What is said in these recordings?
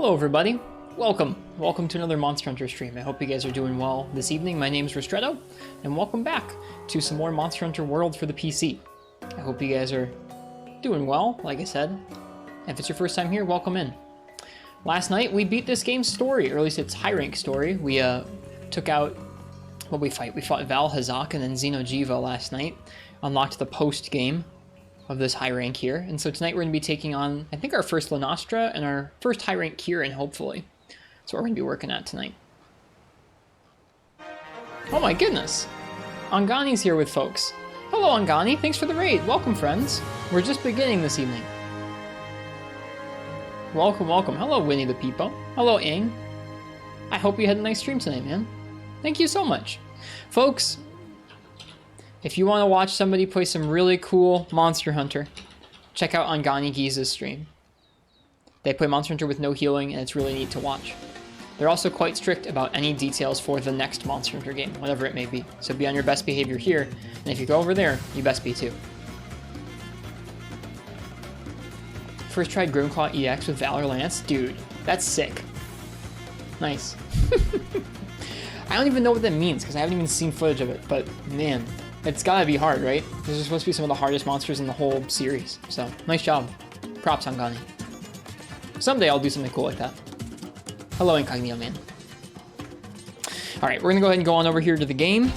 Hello everybody, welcome to another Monster Hunter stream. I hope you guys are doing well this evening. My name's Ristretto, and welcome back to some more Monster Hunter World for the PC. I hope you guys are doing well, like I said. And if it's your first time here, welcome in. Last night we beat this game's story, or at least its high rank story. We took out, what we fight? We fought Val Hazak and then Xeno'jiva last night. Unlocked the post game of this high rank here, and so tonight we're going to be taking on, I think, our first Lunastra and our first high rank Kirin, hopefully. That's what we're going to be working at tonight. Oh my goodness! Angani's here with folks. Hello Angani, thanks for the raid. Welcome friends. We're just beginning this evening. Welcome, welcome. Hello Winnie the Peepo. Hello Ing. I hope you had a nice stream tonight, man. Thank you so much. Folks, if you want to watch somebody play some really cool Monster Hunter, check out Angani Giza's stream. They play Monster Hunter with no healing, and it's really neat to watch. They're also quite strict about any details for the next Monster Hunter game, whatever it may be. So be on your best behavior here, and if you go over there, you best be too. First tried Grimclaw EX with Valor Lance? Dude, that's sick. Nice. I don't even know what that means, because I haven't even seen footage of it, but man, it's gotta be hard, right? These are supposed to be some of the hardest monsters in the whole series. So, nice job. Props, Angani. Someday I'll do something cool like that. Hello, Incognito Man. Alright, we're gonna go ahead and go on over here to the game.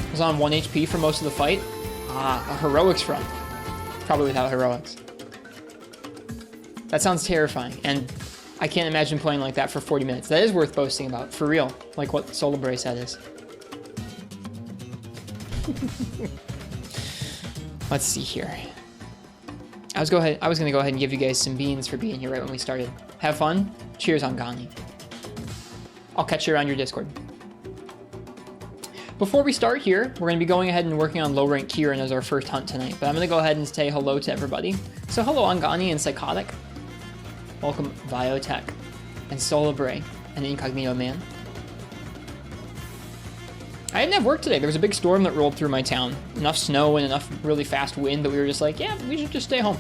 I was on 1 HP for most of the fight. Ah, a heroics run. Probably without heroics. That sounds terrifying, and I can't imagine playing like that for 40 minutes. That is worth boasting about, for real. Like what Solabre said is. Let's see here. I was gonna go ahead and give you guys some beans for being here right when we started. Have fun. Cheers, Angani. I'll catch you around your Discord. Before we start here, we're gonna be going ahead and working on low rank Kirin as our first hunt tonight. But I'm gonna go ahead and say hello to everybody. So hello, Angani and Psychotic. Welcome, Biotech and Solabre and Incognito Man. I didn't have work today. There was a big storm that rolled through my town. Enough snow and enough really fast wind that we were just like, yeah, we should just stay home.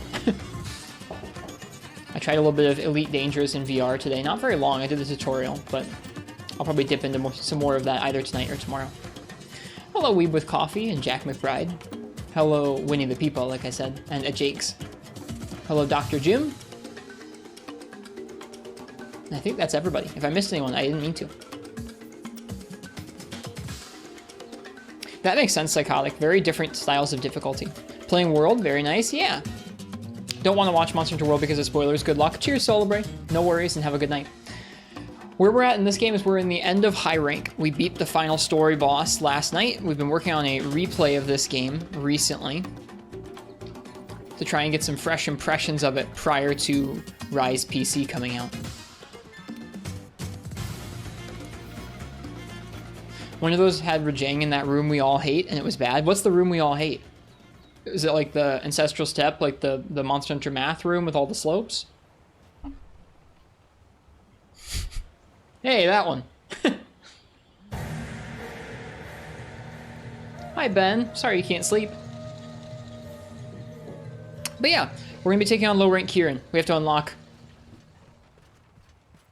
I tried a little bit of Elite Dangerous in VR today. Not very long. I did the tutorial, but I'll probably dip into some more of that either tonight or tomorrow. Hello, Weeb with Coffee and Jack McBride. Hello, Winnie the Peepo, like I said, and Jakes. Hello, Dr. Jim. And I think that's everybody. If I missed anyone, I didn't mean to. That makes sense, Psychotic. Very different styles of difficulty. Playing World, very nice, yeah. Don't want to watch Monster Hunter World because of spoilers. Good luck. Cheers, Solabre. No worries, and have a good night. Where we're at in this game is we're in the end of high rank. We beat the final story boss last night. We've been working on a replay of this game recently to try and get some fresh impressions of it prior to Rise PC coming out. One of those had Rajang in that room we all hate, and it was bad. What's the room we all hate? Is it like the Ancestral Step, like the Monster Hunter Math room with all the slopes? Hey, that one. Hi, Ben. Sorry you can't sleep. But yeah, we're going to be taking on low rank Kirin. We have to unlock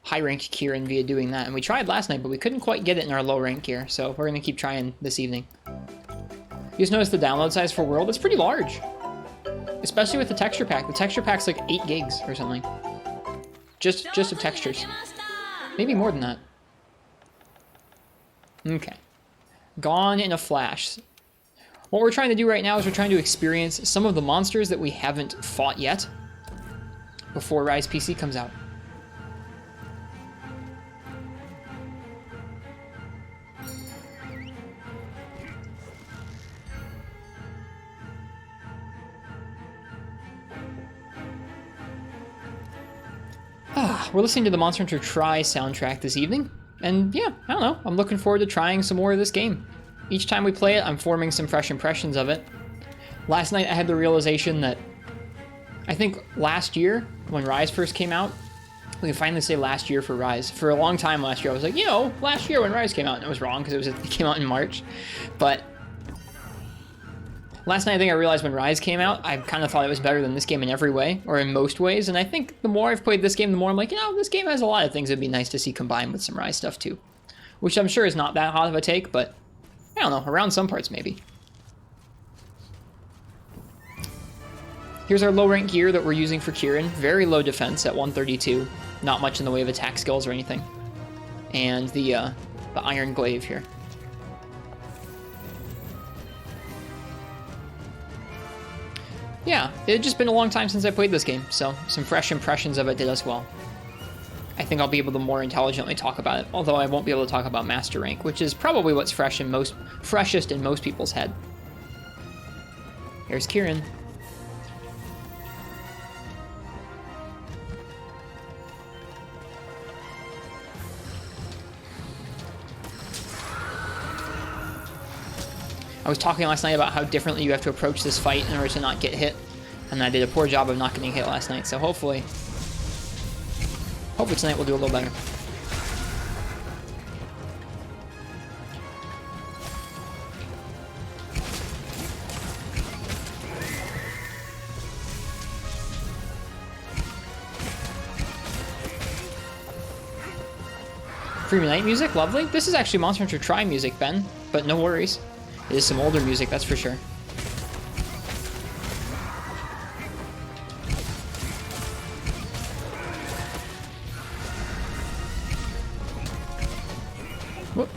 high rank Kirin via doing that, and we tried last night, but we couldn't quite get it in our low rank gear, so we're gonna keep trying this evening. You just notice the download size for World? It's pretty large, especially with the texture pack. The texture pack's like 8 gigs or something, just of textures, maybe more than that. Okay, gone in a flash. What we're trying to do right now is we're trying to experience some of the monsters that we haven't fought yet before Rise PC comes out. We're listening to the Monster Hunter Tri soundtrack this evening, and yeah, I don't know, I'm looking forward to trying some more of this game. Each time we play it, I'm forming some fresh impressions of it. Last night I had the realization that I think last year, when Rise first came out, we can finally say last year for Rise. For a long time last year, I was like, you know, last year when Rise came out, and it was wrong because it came out in March. But Last night I think I realized when Rise came out, I kind of thought it was better than this game in every way, or in most ways, and I think the more I've played this game, the more I'm like, you know, this game has a lot of things it'd be nice to see combined with some Rise stuff too. Which I'm sure is not that hot of a take, but I don't know, around some parts maybe. Here's our low rank gear that we're using for Kirin. Very low defense at 132. Not much in the way of attack skills or anything. And the iron glaive here. Yeah, it had just been a long time since I played this game, so some fresh impressions of it did us well. I think I'll be able to more intelligently talk about it, although I won't be able to talk about Master Rank, which is probably what's freshest in most people's head. Here's Kirin. I was talking last night about how differently you have to approach this fight in order to not get hit, and I did a poor job of not getting hit last night, so hopefully tonight we'll do a little better. Free night music, lovely. This is actually Monster Hunter Tri music, Ben, but no worries. It is some older music, that's for sure. Whoop.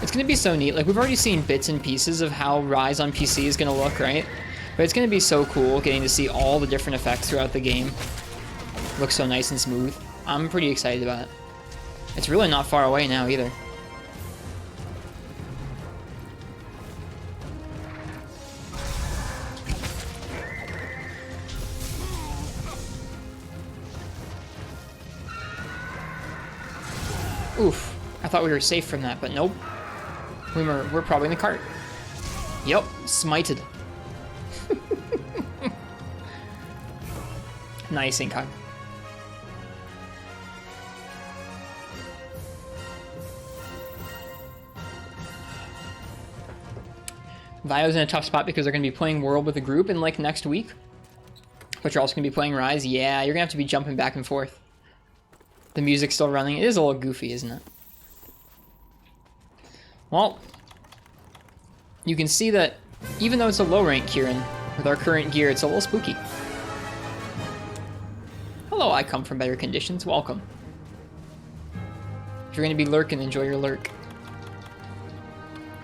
It's gonna be so neat. Like, we've already seen bits and pieces of how Rise on PC is gonna look, right? But it's gonna be so cool getting to see all the different effects throughout the game. Looks so nice and smooth. I'm pretty excited about it. It's really not far away now either. Oof, I thought we were safe from that, but nope. We're probably in the cart. Yep, smited. Nice, Inkai. Vio's in a tough spot because they're going to be playing World with a group in like next week. But you're also going to be playing Rise. Yeah, you're going to have to be jumping back and forth. The music's still running. It is a little goofy, isn't it? Well, you can see that even though it's a low rank Kirin, with our current gear, it's a little spooky. Hello, I come from better conditions. Welcome. If you're going to be lurking, enjoy your lurk.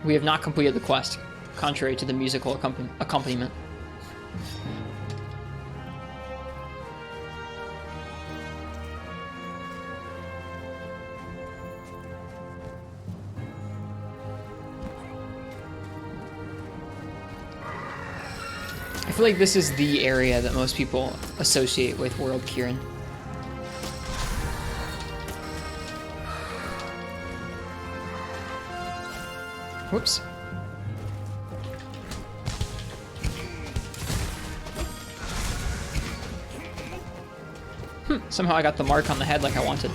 We have not completed the quest, contrary to the musical accompaniment. I feel like this is the area that most people associate with World Kirin. Whoops. Somehow I got the mark on the head like I wanted.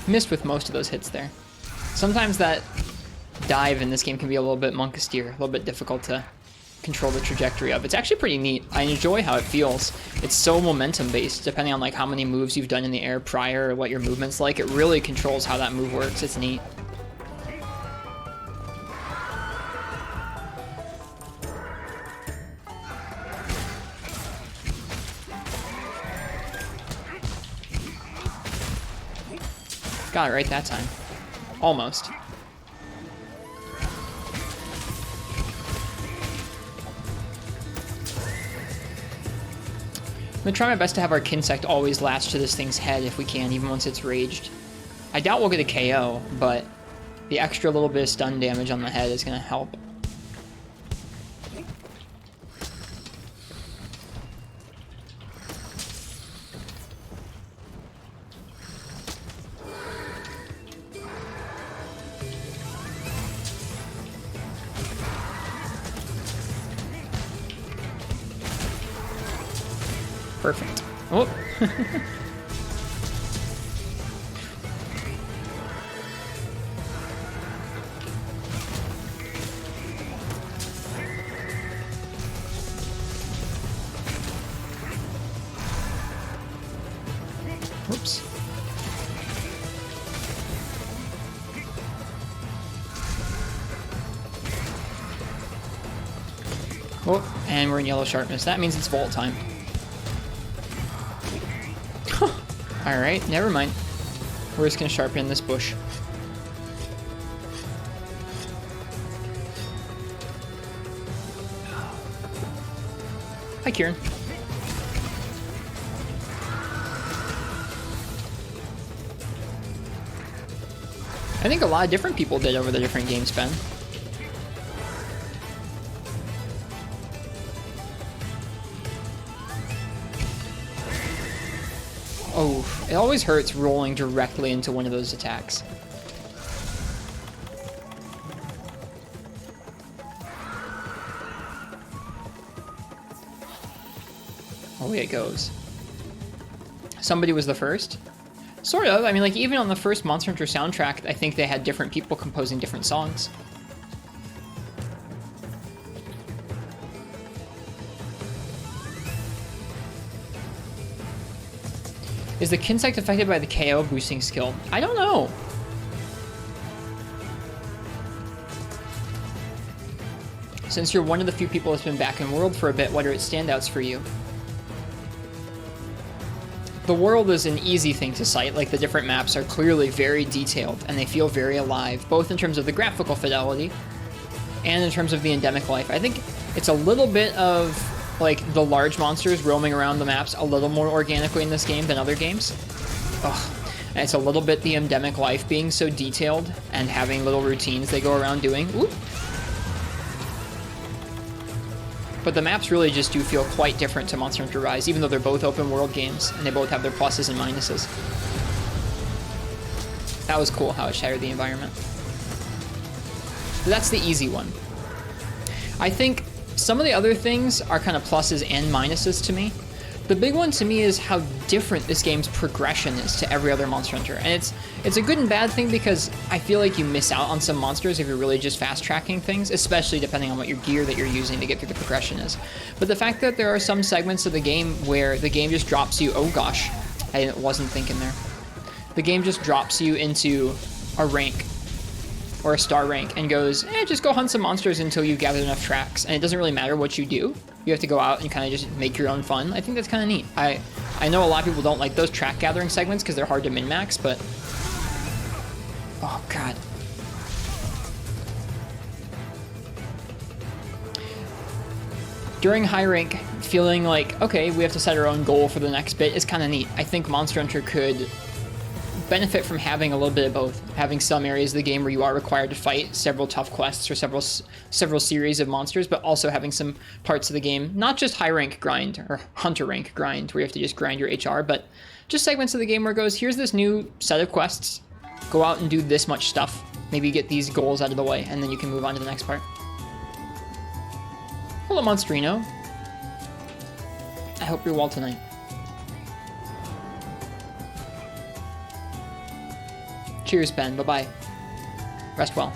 Missed with most of those hits there. Sometimes that dive in this game can be a little bit monk-steer, a little bit difficult to control the trajectory of. It's actually pretty neat. I enjoy how it feels. It's so momentum-based, depending on like how many moves you've done in the air prior or what your movement's like. It really controls how that move works. It's neat. Got it right that time. Almost. I'm gonna try my best to have our Kinsect always latch to this thing's head if we can, even once it's raged. I doubt we'll get a KO, but the extra little bit of stun damage on the head is gonna help. Perfect. Oh. Whoops. Oh, and we're in yellow sharpness. That means it's volt time. Alright, never mind. We're just gonna sharpen this bush. Hi, Kirin. I think a lot of different people did over the different game span. Oh, it always hurts rolling directly into one of those attacks. Away it goes. Somebody was the first? Sort of. I mean, like, even on the first Monster Hunter soundtrack, I think they had different people composing different songs. Is the Kinsect affected by the KO boosting skill? I don't know. Since you're one of the few people that's been back in World for a bit, what are its standouts for you? The world is an easy thing to cite, like the different maps are clearly very detailed and they feel very alive, both in terms of the graphical fidelity and in terms of the endemic life. I think it's a little bit of like the large monsters roaming around the maps a little more organically in this game than other games. Ugh. And it's a little bit the endemic life being so detailed and having little routines they go around doing. Oop. But the maps really just do feel quite different to Monster Hunter Rise, even though they're both open world games and they both have their pluses and minuses. That was cool how it shattered the environment. But that's the easy one. I think some of the other things are kind of pluses and minuses to me. The big one to me is how different this game's progression is to every other Monster Hunter. And it's a good and bad thing because I feel like you miss out on some monsters if you're really just fast tracking things, especially depending on what your gear that you're using to get through the progression is. But the fact that there are some segments of the game where the game just drops you, oh gosh, I wasn't thinking there. The game just drops you into a rank or a star rank and goes, just go hunt some monsters until you've gathered enough tracks. And it doesn't really matter what you do. You have to go out and kind of just make your own fun. I think that's kind of neat. I know a lot of people don't like those track gathering segments because they're hard to min-max, but... oh, God. During high rank, feeling like, okay, we have to set our own goal for the next bit is kind of neat. I think Monster Hunter could benefit from having a little bit of both. Having some areas of the game where you are required to fight several tough quests or several series of monsters, but also having some parts of the game, not just high rank grind or hunter rank grind where you have to just grind your HR, but just segments of the game where it goes, here's this new set of quests, go out and do this much stuff. Maybe get these goals out of the way, and then you can move on to the next part. Hello, Monsterino. I hope you're well tonight. Cheers, Ben. Bye-bye. Rest well.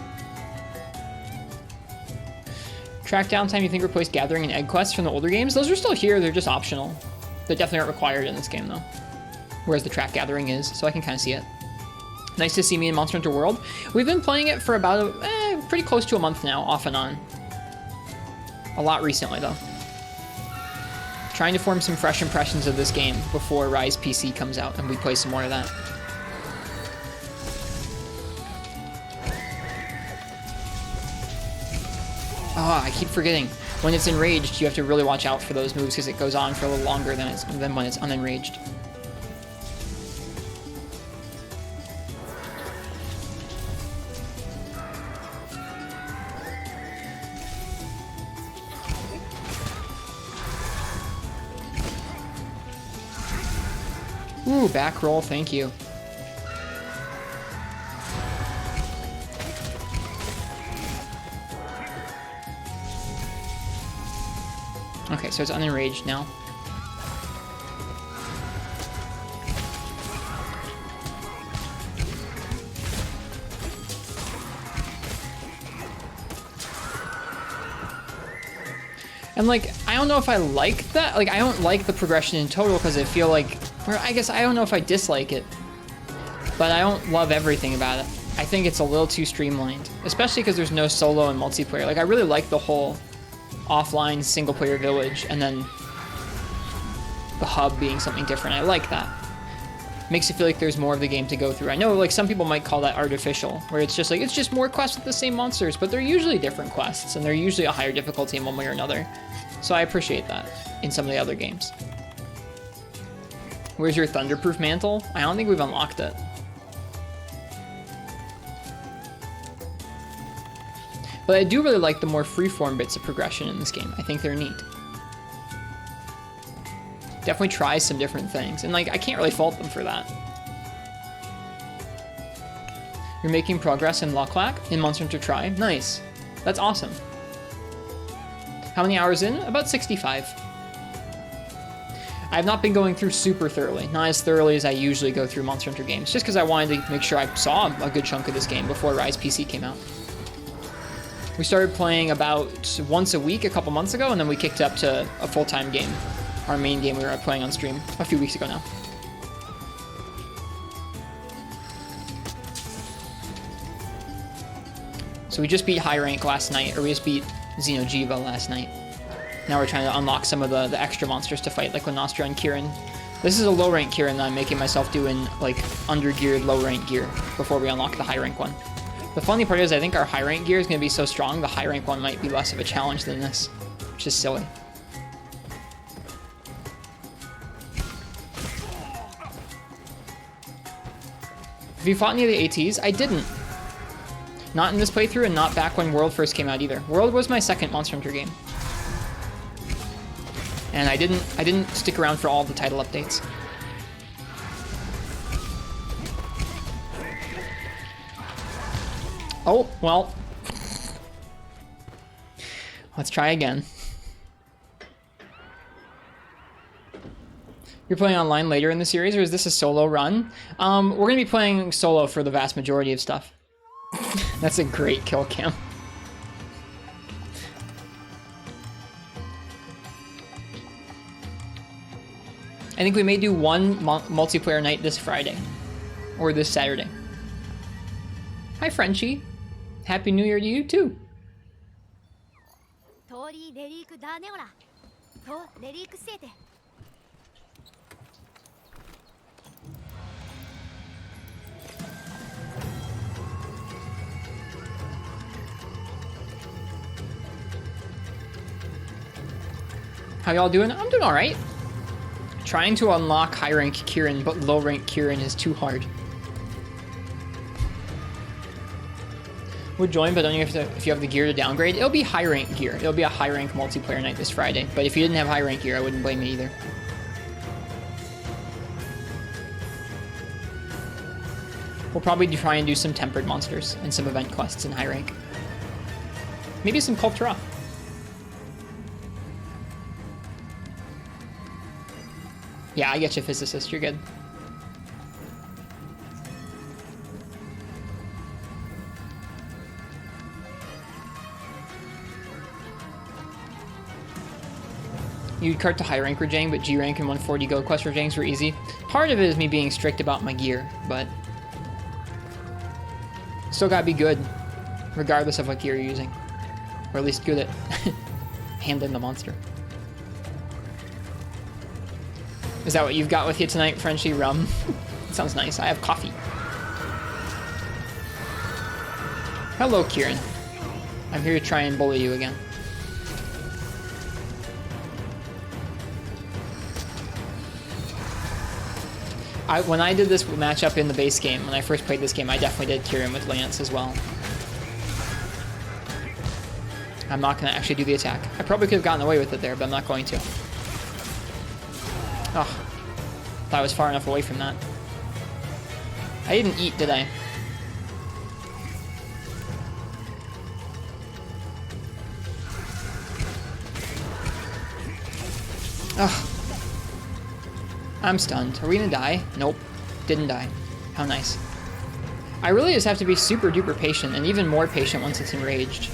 Track downtime you think replaced gathering and egg quests from the older games? Those are still here. They're just optional. They definitely aren't required in this game, though. Whereas the track gathering is, so I can kind of see it. Nice to see me in Monster Hunter World. We've been playing it for about pretty close to a month now, off and on. A lot recently, though. Trying to form some fresh impressions of this game before Rise PC comes out and we play some more of that. Oh, I keep forgetting. When it's enraged, you have to really watch out for those moves because it goes on for a little longer than when it's unenraged. Ooh, back roll, thank you. Okay, so it's unenraged now. And like, I don't know if I like that. Like, I don't like the progression in total because I feel like, or I guess I don't know if I dislike it, but I don't love everything about it. I think it's a little too streamlined, especially because there's no solo and multiplayer. Like, I really like the whole offline single player village and then the hub being something different. I like that. Makes it feel like there's more of the game to go through. I know like some people might call that artificial, where it's just like, it's just more quests with the same monsters, but they're usually different quests and they're usually a higher difficulty in one way or another. So I appreciate that in some of the other games. Where's your Thunderproof Mantle? I don't think we've unlocked it. But I do really like the more freeform bits of progression in this game. I think they're neat. Definitely try some different things. And like, I can't really fault them for that. You're making progress in Locklack in Monster Hunter Tri. Nice. That's awesome. How many hours in? About 65. I have not been going through super thoroughly. Not as thoroughly as I usually go through Monster Hunter games. Just because I wanted to make sure I saw a good chunk of this game before Rise PC came out. We started playing about once a week a couple months ago, and then we kicked it up to a full-time game. Our main game we were playing on stream a few weeks ago now. So we just beat high rank last night, or we just beat Xeno'jiva last night. Now we're trying to unlock some of the extra monsters to fight, like Lunastra and Kirin. This is a low rank Kirin that I'm making myself do in like under-geared low rank gear before we unlock the high rank one. The funny part is I think our high rank gear is going to be so strong, the high rank one might be less of a challenge than this, which is silly. Have you fought any of the ATs? I didn't. Not in this playthrough and not back when World first came out either. World was my second Monster Hunter game. And I didn't stick around for all the title updates. Oh, well. Let's try again. You're playing online later in the series, or is this a solo run? We're going to be playing solo for the vast majority of stuff. That's a great kill cam. I think we may do one multiplayer night this Friday. Or this Saturday. Hi, Frenchie. Happy New Year to you, too. How y'all doing? I'm doing alright. Trying to unlock high rank Kirin, but low rank Kirin is too hard. Would join, but only if you have the gear to downgrade. It'll be high rank gear. It'll be a high rank multiplayer night this Friday. But if you didn't have high rank gear, I wouldn't blame you either. We'll probably try and do some tempered monsters and some event quests in high rank. Maybe some Cultura. Yeah, I get you, physicist. You're good. You'd cart to high rank Rajang, but G rank and 140 gold quest Rajangs were easy. Part of it is me being strict about my gear, but still gotta be good, regardless of what gear you're using. Or at least good at handling the monster. Is that what you've got with you tonight, Frenchie? Rum? Sounds nice. I have coffee. Hello, Kirin. I'm here to try and bully you again. When I did this matchup in the base game, when I first played this game, I definitely did Kirin with Lance as well. I'm not going to actually do the attack. I probably could have gotten away with it there, but I'm not going to. Oh, thought I was far enough away from that. I didn't eat, did I? Ugh. I'm stunned. Are we gonna die? Nope. Didn't die. How nice. I really just have to be super duper patient, and even more patient once it's enraged.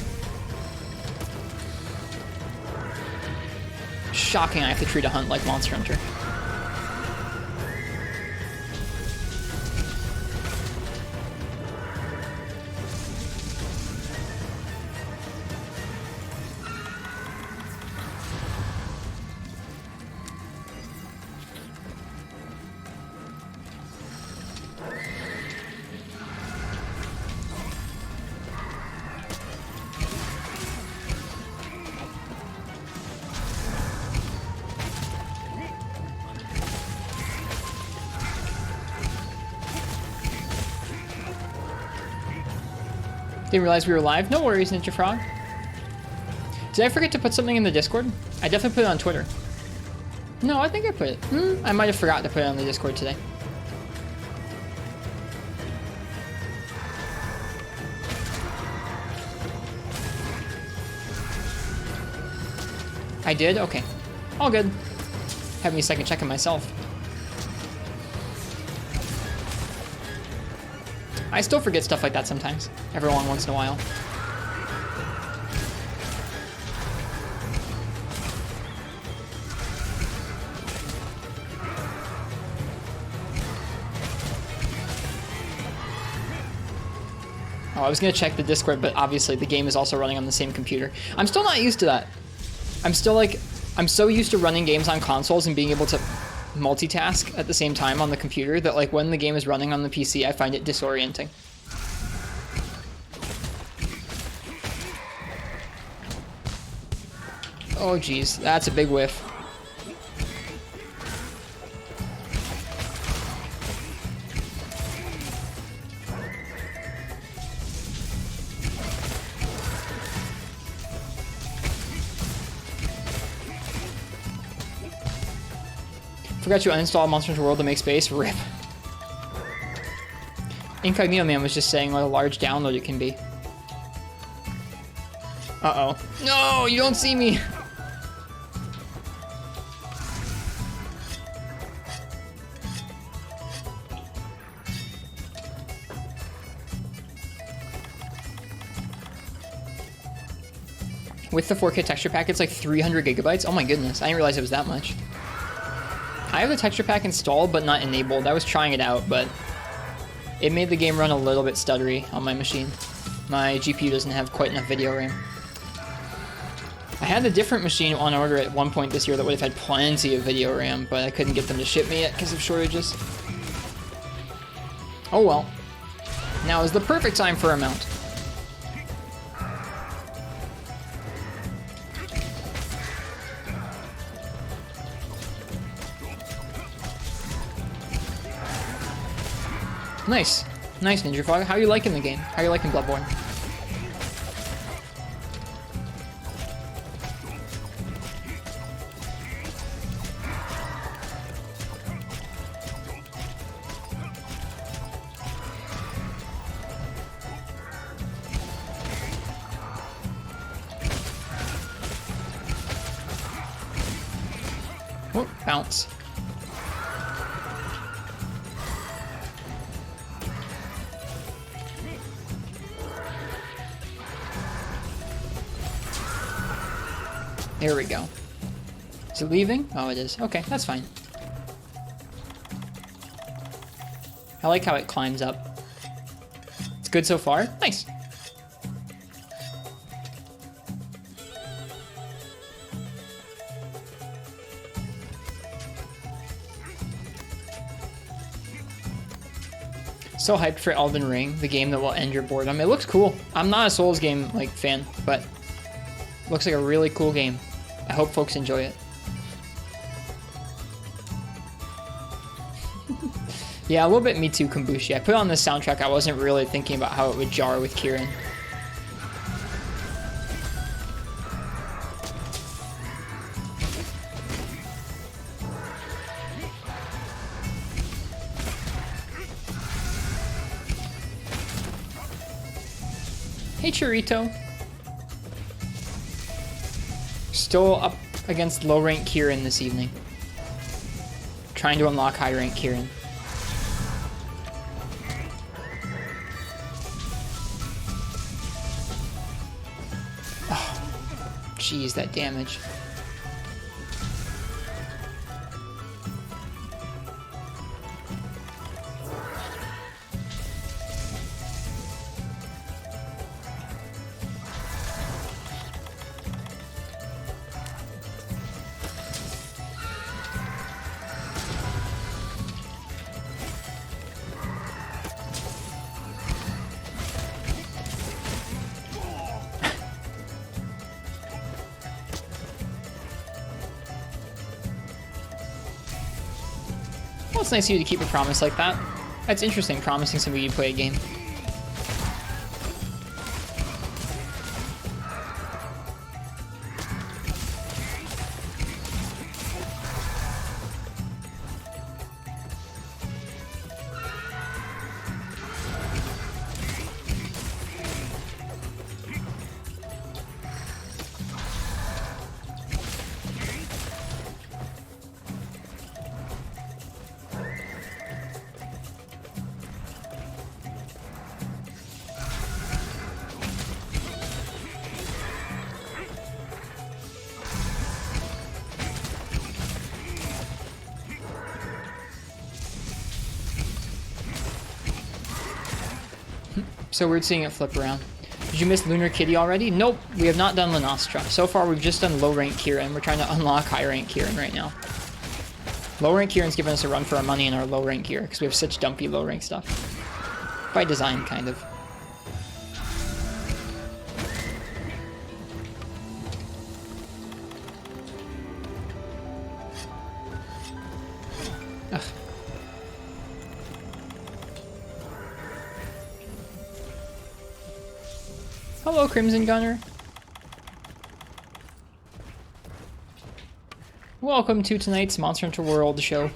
shocking I have to treat a hunt like Monster Hunter. Didn't realize we were live. No worries, Ninja Frog. Did I forget to put something in the Discord? I definitely put it on Twitter. No, I think I put it. I might have forgotten to put it on the Discord today. I did? Okay. All good. Have me second checking myself. I still forget stuff like that sometimes, every once in a while. Oh, I was gonna check the Discord, but obviously the game is also running on the same computer. I'm still not used to that. I'm so used to running games on consoles and being able to multitask at the same time on the computer that like when the game is running on the PC, I find it disorienting. Oh geez, that's a big whiff. Forgot to uninstall Monster Hunter World to make space. RIP. Incognito Man was just saying what a large download it can be. Uh-oh. No, you don't see me! With the 4K texture pack, it's like 300 gigabytes. Oh my goodness, I didn't realize it was that much. I have the texture pack installed, but not enabled. I was trying it out, but it made the game run a little bit stuttery on my machine. My GPU doesn't have quite enough video RAM. I had a different machine on order at one point this year that would have had plenty of video RAM, but I couldn't get them to ship me yet because of shortages. Oh well. Now is the perfect time for a mount. Nice. Nice, Ninja Frog. How are you liking the game? How are you liking Bloodborne? Oh, bounce. There we go. Is it leaving? Oh, it is. Okay, that's fine. I like how it climbs up. It's good so far. Nice. So hyped for Elden Ring, the game that will end your boredom. It looks cool. I'm not a Souls game like fan, but looks like a really cool game. I hope folks enjoy it. Yeah, a little bit me too, Kombushi. I put on the soundtrack, I wasn't really thinking about how it would jar with Kirin. Hey, Churrito. Still up against low-rank Kirin this evening. Trying to unlock high-rank Kirin. Oh, jeez, that damage. Well, it's nice of you to keep a promise like that. That's interesting, promising somebody to play a game. So weird seeing it flip around. Did you miss Lunar Kitty already? Nope, we have not done Lunastra. So far, we've just done low-rank Kirin. We're trying to unlock high-rank Kirin right now. Low-rank Kirin's giving us a run for our money in our low-rank gear, because we have such dumpy low-rank stuff. By design, kind of. Ugh. Hello, Crimson Gunner. Welcome to tonight's Monster Hunter World show.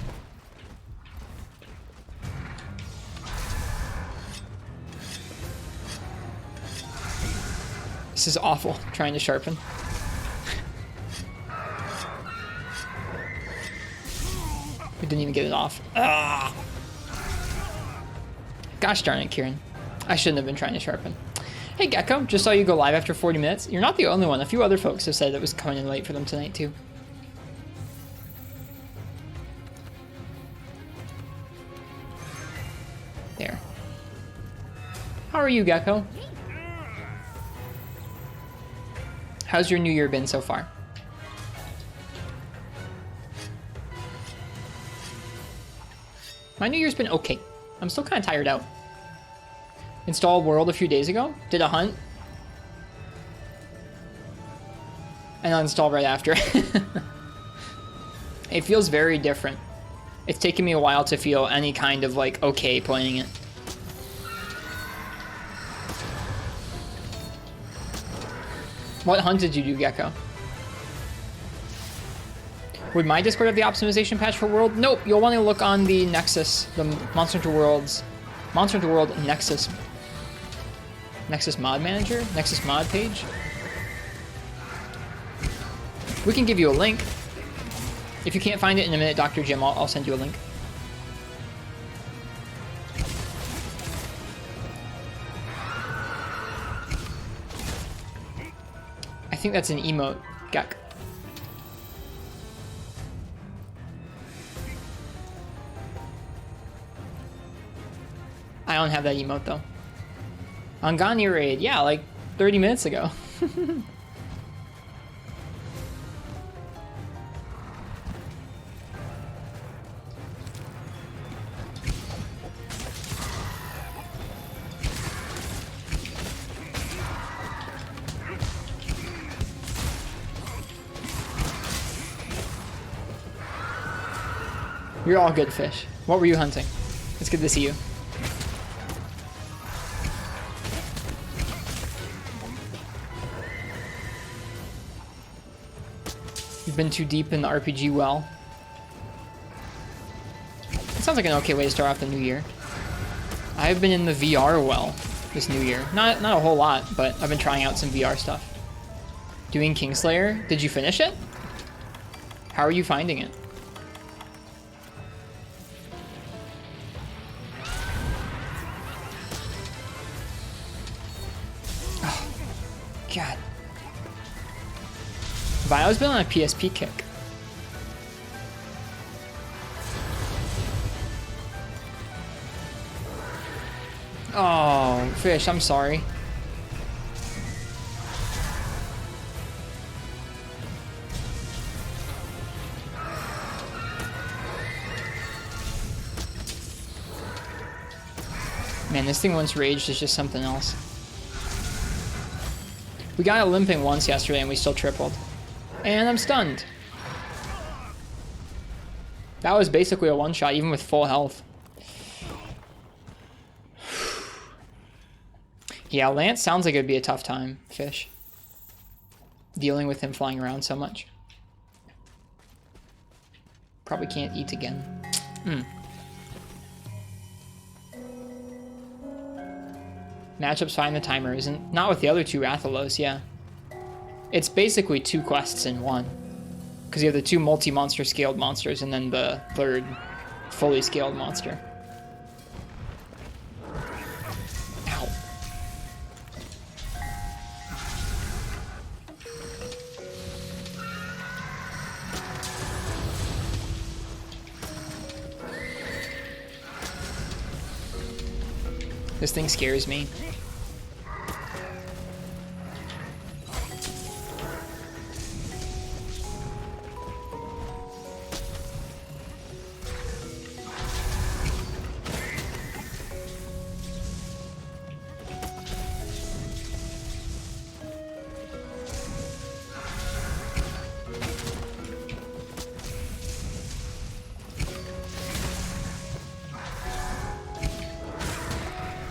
This is awful, trying to sharpen. We didn't even get it off. Ah! Gosh darn it, Kirin. I shouldn't have been trying to sharpen. Hey Gecko, just saw you go live after 40 minutes. You're not the only one. A few other folks have said it was coming in late for them tonight too. There. How are you, Gecko? How's your new year been so far? My new year's been okay. I'm still kind of tired out. Installed World a few days ago. Did a hunt. And uninstalled right after. It feels very different. It's taken me a while to feel any kind of like okay playing it. What hunt did you do, Gecko? Would my Discord have the optimization patch for World? Nope. You'll want to look on the Nexus, the Monster Hunter World Nexus mod manager, Nexus mod page. We can give you a link. If you can't find it in a minute, Dr. Jim, I'll send you a link. I think that's an emote, Gek. I don't have that emote though. Angani raid, yeah, like 30 minutes ago. You're all good, fish. What were you hunting? It's good to see you. You've been too deep in the RPG well. It sounds like an okay way to start off the new year. I've been in the VR well this new year. Not a whole lot, but I've been trying out some VR stuff. Doing Kingslayer. Did you finish it? How are you finding it? Oh, God. Vio's been on a PSP kick. Oh, fish, I'm sorry. Man, this thing once raged is just something else. We got a limping once yesterday and we still tripled. And I'm stunned. That was basically a one-shot, even with full health. Yeah, Lance sounds like it'd be a tough time, Fish. Dealing with him flying around so much. Probably can't eat again. Matchup's fine, the timer isn't. Not with the other two Rathalos, yeah. It's basically 2 quests in one. Because you have the 2 multi-monster scaled monsters and then the 3rd fully scaled monster. Ow. This thing scares me.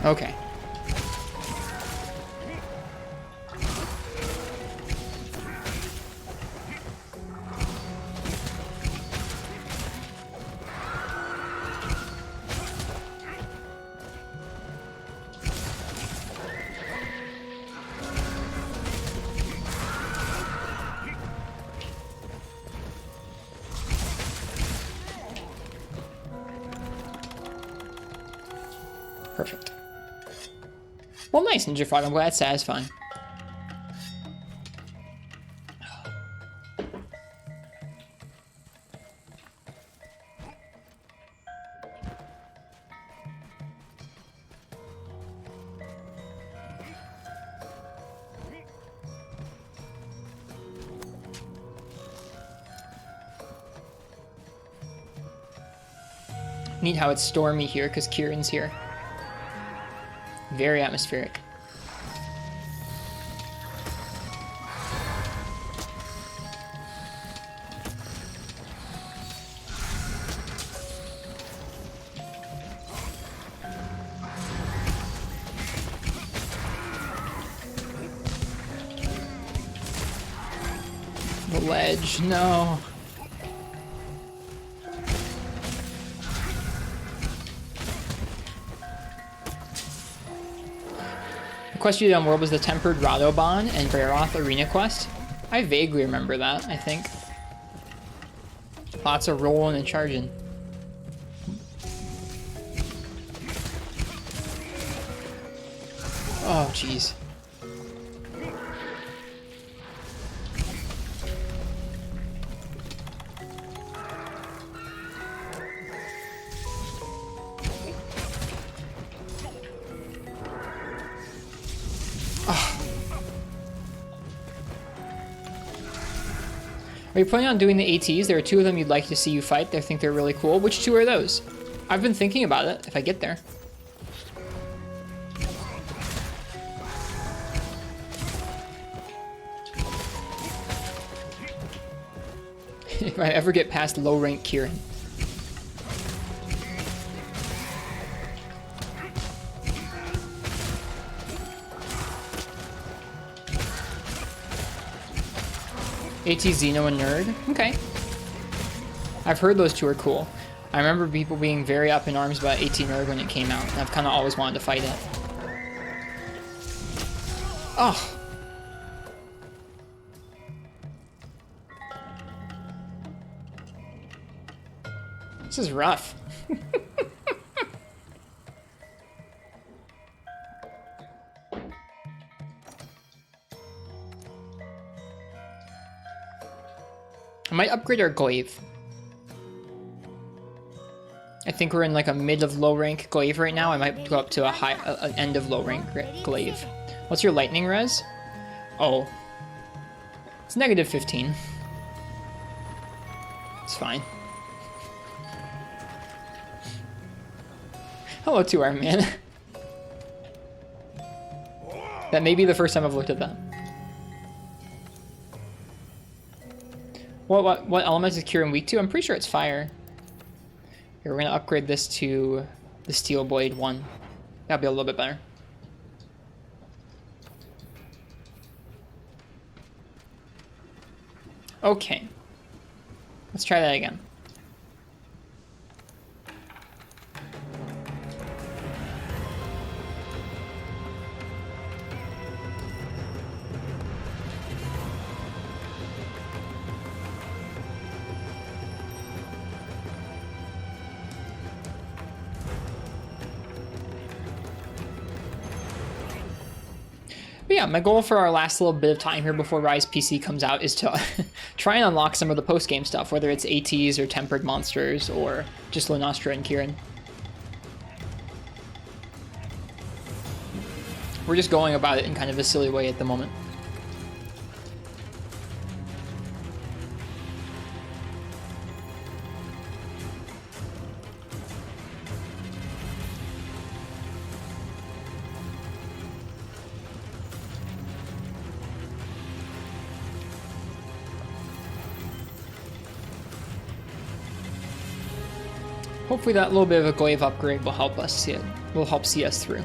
Okay. Perfect. Well, nice, Ninja Frog. I'm glad it's satisfying. Neat how it's stormy here because Kirin's here. Very atmospheric. The ledge, no. The quest you did on World was the Tempered Radoban and Breroth Arena quest. I vaguely remember that, I think. Lots of rolling and charging. Oh, jeez. Are you planning on doing the ATs? There are 2 of them you'd like to see you fight. I think they're really cool. Which 2 are those? I've been thinking about it, if I get there. If I ever get past low rank Kirin. AT Xeno and Nerd. Okay. I've heard those 2 are cool. I remember people being very up in arms about AT Nerd when it came out, and I've kind of always wanted to fight it. Oh. This is rough. I might upgrade our Glaive. I think we're in like a mid of low rank Glaive right now. I might go up to a high, an end of low rank Glaive. What's your lightning res? Oh. It's negative 15. It's fine. Hello, 2-Arm Man. That may be the first time I've looked at that. What element is Kirin weak to? I'm pretty sure it's fire. Here, we're gonna upgrade this to the Steel Blade 1. That'll be a little bit better. Okay. Let's try that again. But yeah, my goal for our last little bit of time here before Rise PC comes out is to try and unlock some of the post-game stuff, whether it's ATs or tempered monsters or just Lunastra and Kirin. We're just going about it in kind of a silly way at the moment. Hopefully that little bit of a Glaive upgrade will help us see it. Will help see us through.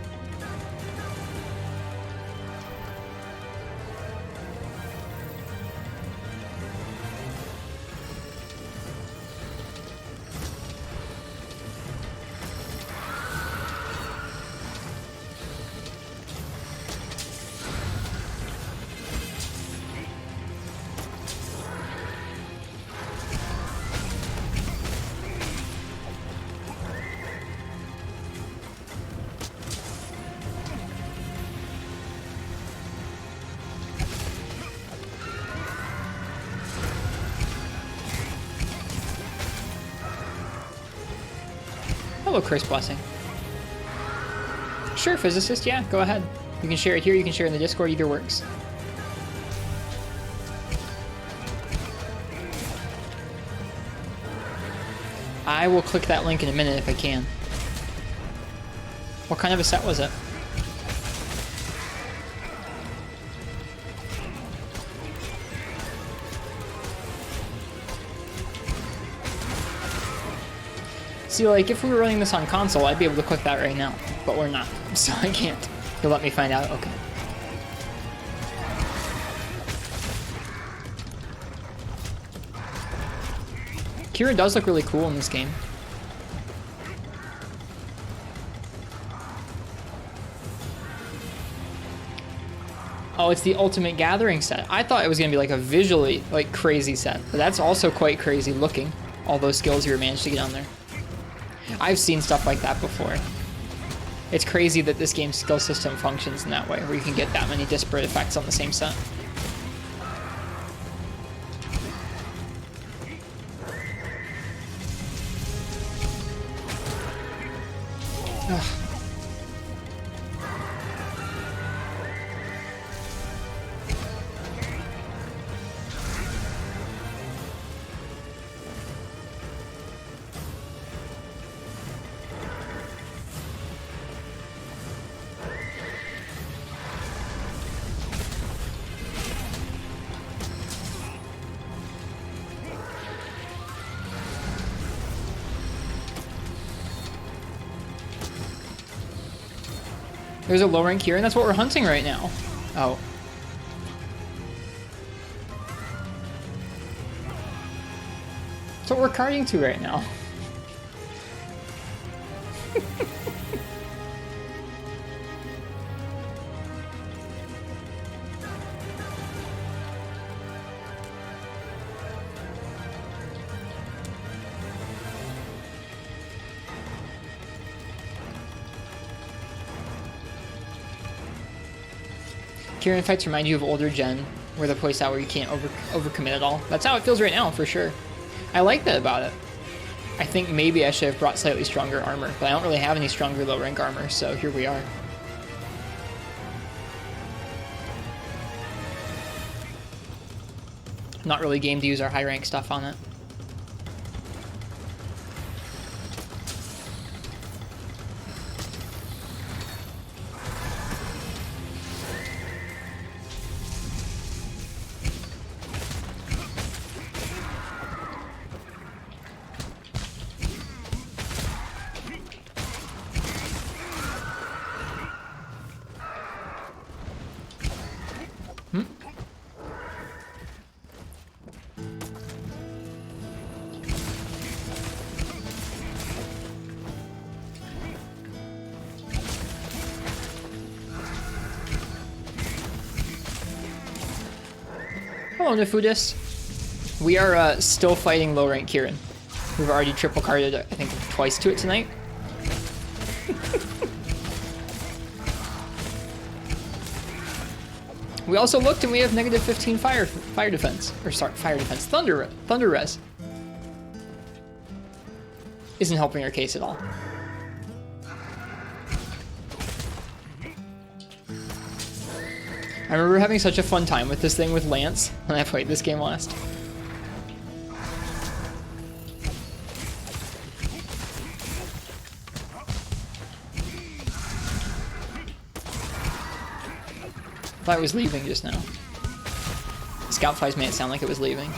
Hello, Chris Blessing. Sure, Physicist, yeah, go ahead. You can share it here, you can share it in the Discord, either works. I will click that link in a minute if I can. What kind of a set was it? See, like, if we were running this on console, I'd be able to click that right now, but we're not, so I can't. You'll let me find out? Okay. Kirin does look really cool in this game. Oh, it's the Ultimate Gathering set. I thought it was going to be like a visually, like, crazy set, but that's also quite crazy looking. All those skills you managed to get on there. I've seen stuff like that before. It's crazy that this game's skill system functions in that way, where you can get that many disparate effects on the same set. Ugh. There's a low rank here, and that's what we're hunting right now. Oh. That's what we're carting to right now. Kirin fights remind you of older gen, where the place out where you can't overcommit at all. That's how it feels right now, for sure. I like that about it. I think maybe I should have brought slightly stronger armor, but I don't really have any stronger low rank armor, so here we are. Not really game to use our high rank stuff on it. Hello, Nefudis. We are still fighting low rank Kirin. We've already triple carded, I think, twice to it tonight. We also looked and we have negative 15 fire defense. Or sorry, fire defense. Thunder res. Isn't helping our case at all. I remember having such a fun time with this thing with Lance when I played this game last. I thought it was leaving just now. Scout flies made it sound like it was leaving.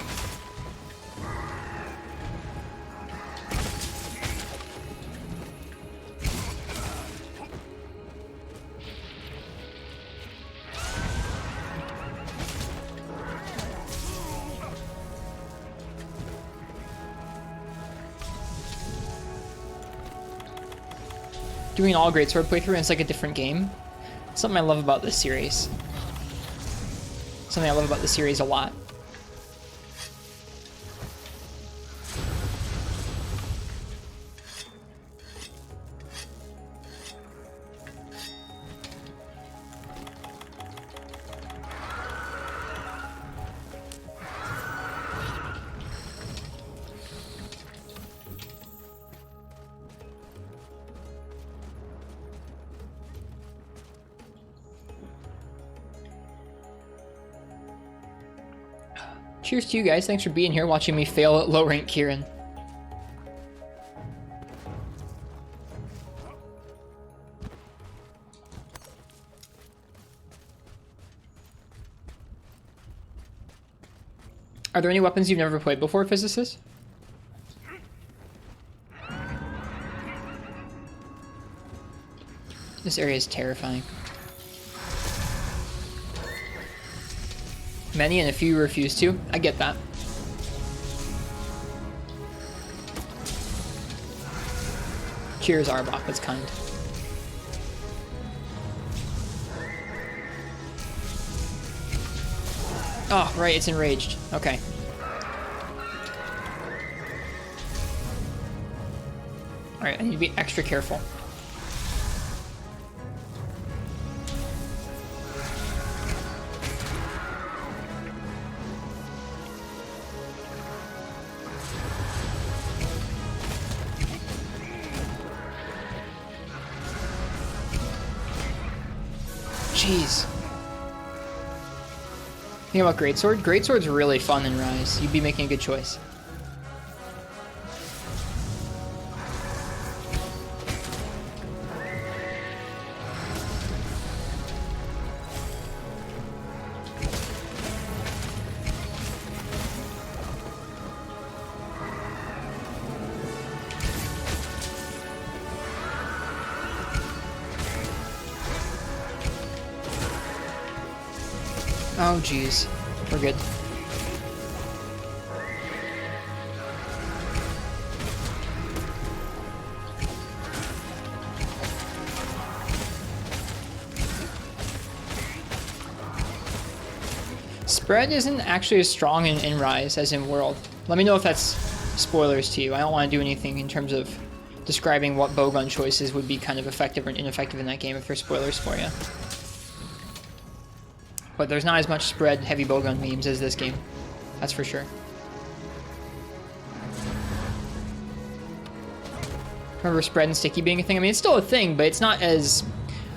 Doing all greatsword playthrough and it's like a different game. Something I love about this series. Something I love about the series a lot. Cheers to you guys. Thanks for being here, watching me fail at low rank Kirin. Are there any weapons you've never played before, Physicist? This area is terrifying. Many and a few refuse to. I get that. Cheers, Arbok. That's kind. Oh, right. It's enraged. Okay. Alright, I need to be extra careful. Jeez. Think about Greatsword? Greatsword's really fun in Rise. You'd be making a good choice. Oh, jeez. We're good. Spread isn't actually as strong in Rise as in World. Let me know if that's spoilers to you. I don't want to do anything in terms of describing what bowgun choices would be kind of effective or ineffective in that game if there's spoilers for you. But there's not as much spread heavy bowgun memes as this game. That's for sure. Remember spread and sticky being a thing? I mean, it's still a thing, but it's not as...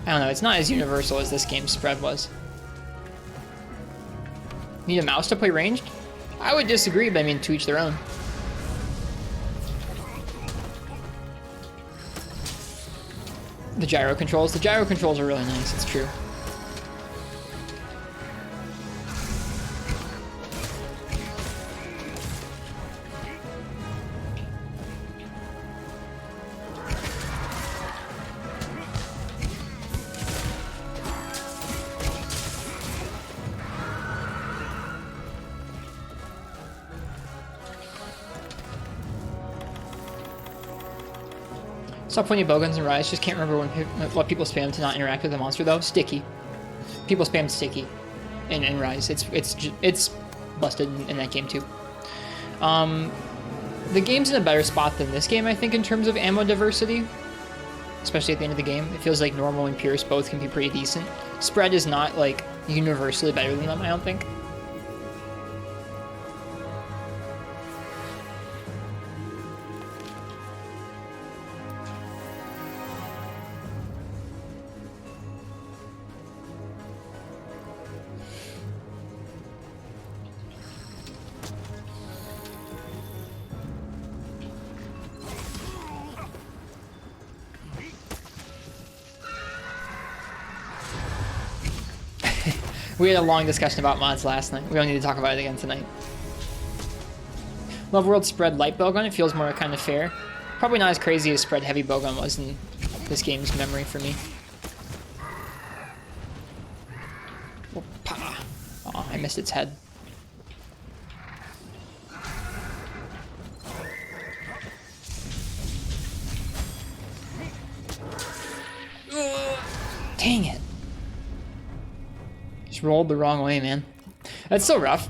I don't know, it's not as universal as this game's spread was. Need a mouse to play ranged? I would disagree, but I mean, to each their own. The gyro controls. The gyro controls are really nice, it's true. Stop pointing bowguns and Rise. Just can't remember what people spam to not interact with the monster though. Sticky. People spam sticky in Rise. It's busted in that game too. The game's in a better spot than this game, I think, in terms of ammo diversity. Especially at the end of the game. It feels like normal and Pierce both can be pretty decent. Spread is not, like, universally better than them, I don't think. We had a long discussion about mods last night. We don't need to talk about it again tonight. Love World Spread Light Bowgun. It feels more kind of fair. Probably not as crazy as Spread Heavy Bowgun was in this game's memory for me. Opa. Oh, I missed its head. Dang it. Just rolled the wrong way, man. That's so rough.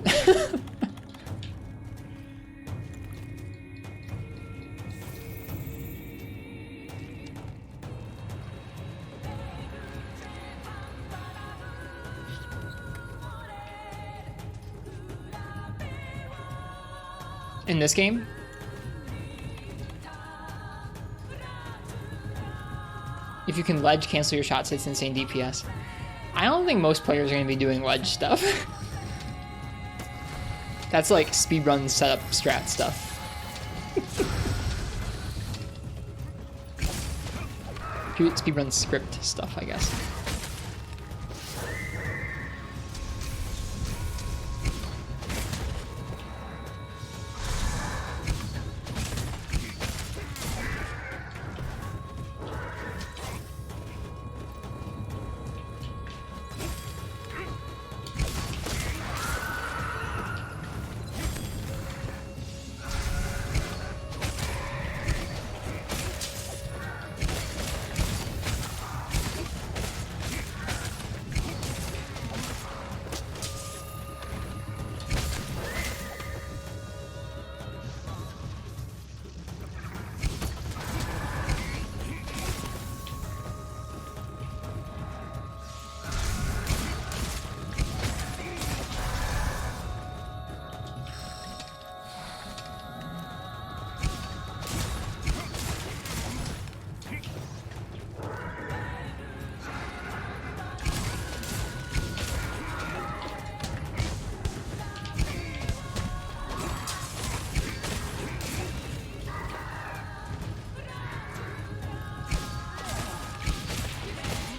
In this game? If you can ledge cancel your shots, it's insane DPS. I don't think most players are going to be doing ledge stuff. That's like speedrun setup strat stuff. Speedrun script stuff, I guess.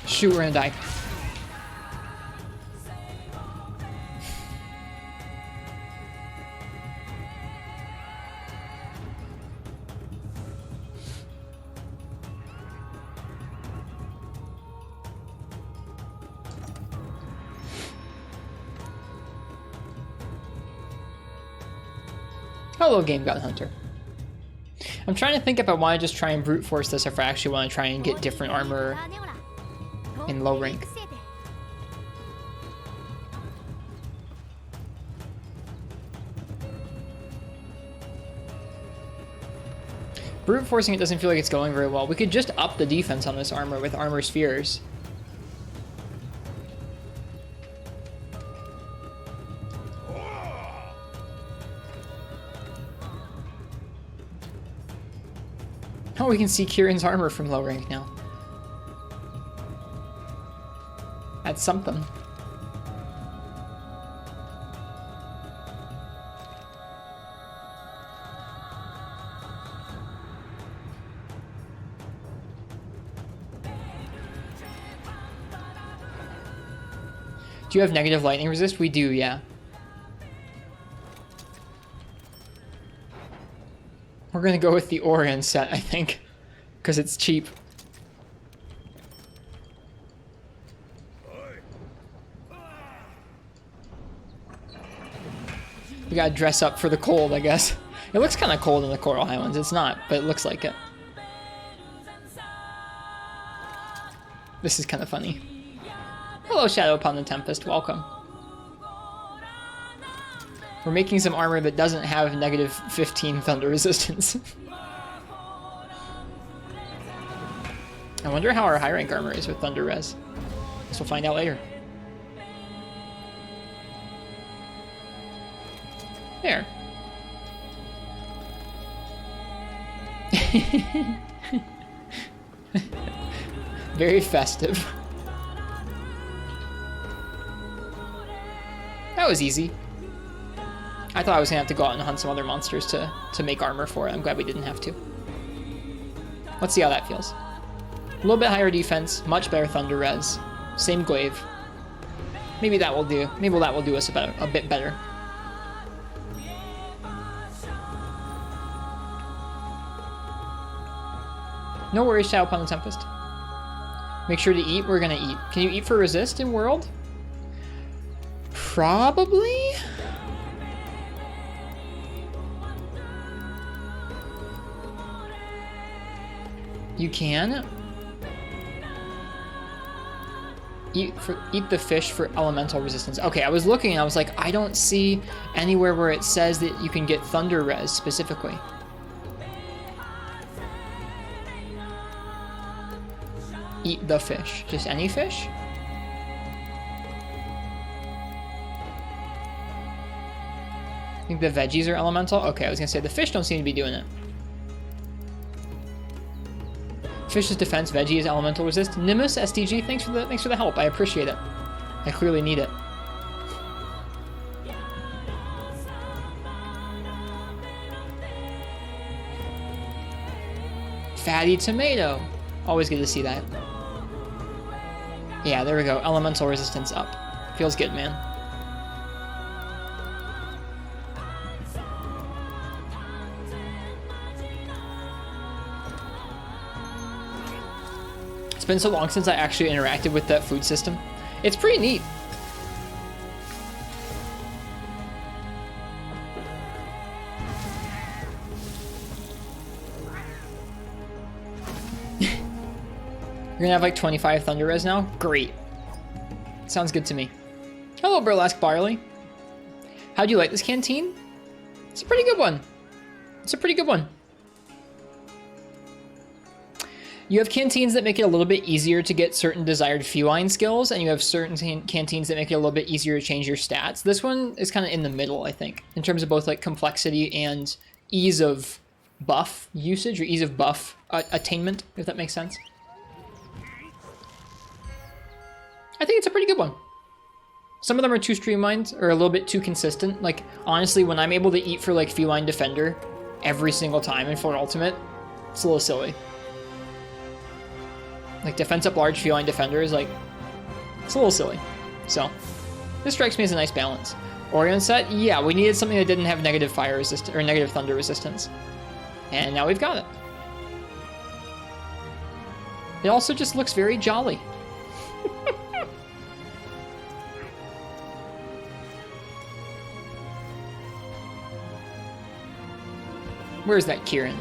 Shoot, we're gonna die. Hello, Game Gun Hunter. I'm trying to think if I want to just try and brute force this or if I actually want to try and get different armor in low rank. Brute forcing it doesn't feel like it's going very well. We could just up the defense on this armor with armor spheres. Oh, we can see Kirin's armor from low rank now. That's something. Do you have negative lightning resist? We do, yeah. We're gonna go with the Orion set, I think, because it's cheap. We gotta dress up for the cold, I guess. It looks kind of cold in the Coral Highlands. It's not, but it looks like it. This is kind of funny. Hello, Shadow upon the Tempest. Welcome. We're making some armor that doesn't have negative 15 thunder resistance. I wonder how our high rank armor is with thunder res. Guess we'll find out later. There. Very festive. That was easy. I thought I was gonna have to go out and hunt some other monsters to make armor for it. I'm glad we didn't have to. Let's see how that feels. A little bit higher defense, much better thunder res. Same glaive. Maybe that will do. Maybe that will do us a bit better. No worries, Shadow upon the Tempest. Make sure to eat. We're gonna eat. Can you eat for resist in world? Probably. You can. Eat the fish for elemental resistance. Okay, I was looking and I was like, I don't see anywhere where it says that you can get thunder res specifically. Eat the fish. Just any fish? I think the veggies are elemental? Okay, I was gonna say the fish don't seem to be doing it. Fish is defense, veggie is elemental resist. Nimbus SDG, thanks for the help. I appreciate it. I clearly need it. Fatty tomato. Always good to see that. Yeah, there we go. Elemental resistance up. Feels good, man. It's been so long since I actually interacted with that food system. It's pretty neat. You're gonna have like 25 thunder res now? Great. Sounds good to me. Hello, Burlesque Barley. How do you like this canteen? It's a pretty good one. It's a pretty good one. You have canteens that make it a little bit easier to get certain desired feline skills, and you have certain canteens that make it a little bit easier to change your stats. This one is kind of in the middle, I think, in terms of both like complexity and ease of buff usage, or ease of buff attainment, if that makes sense. I think it's a pretty good one. Some of them are too streamlined or a little bit too consistent. Like, honestly, when I'm able to eat for like Feline Defender every single time in full ultimate, it's a little silly. Like, defense up large Feline Defender is like, it's a little silly. So, this strikes me as a nice balance. Orion set, yeah, we needed something that didn't have negative fire resistance or negative thunder resistance. And now we've got it. It also just looks very jolly. Where's that Kirin?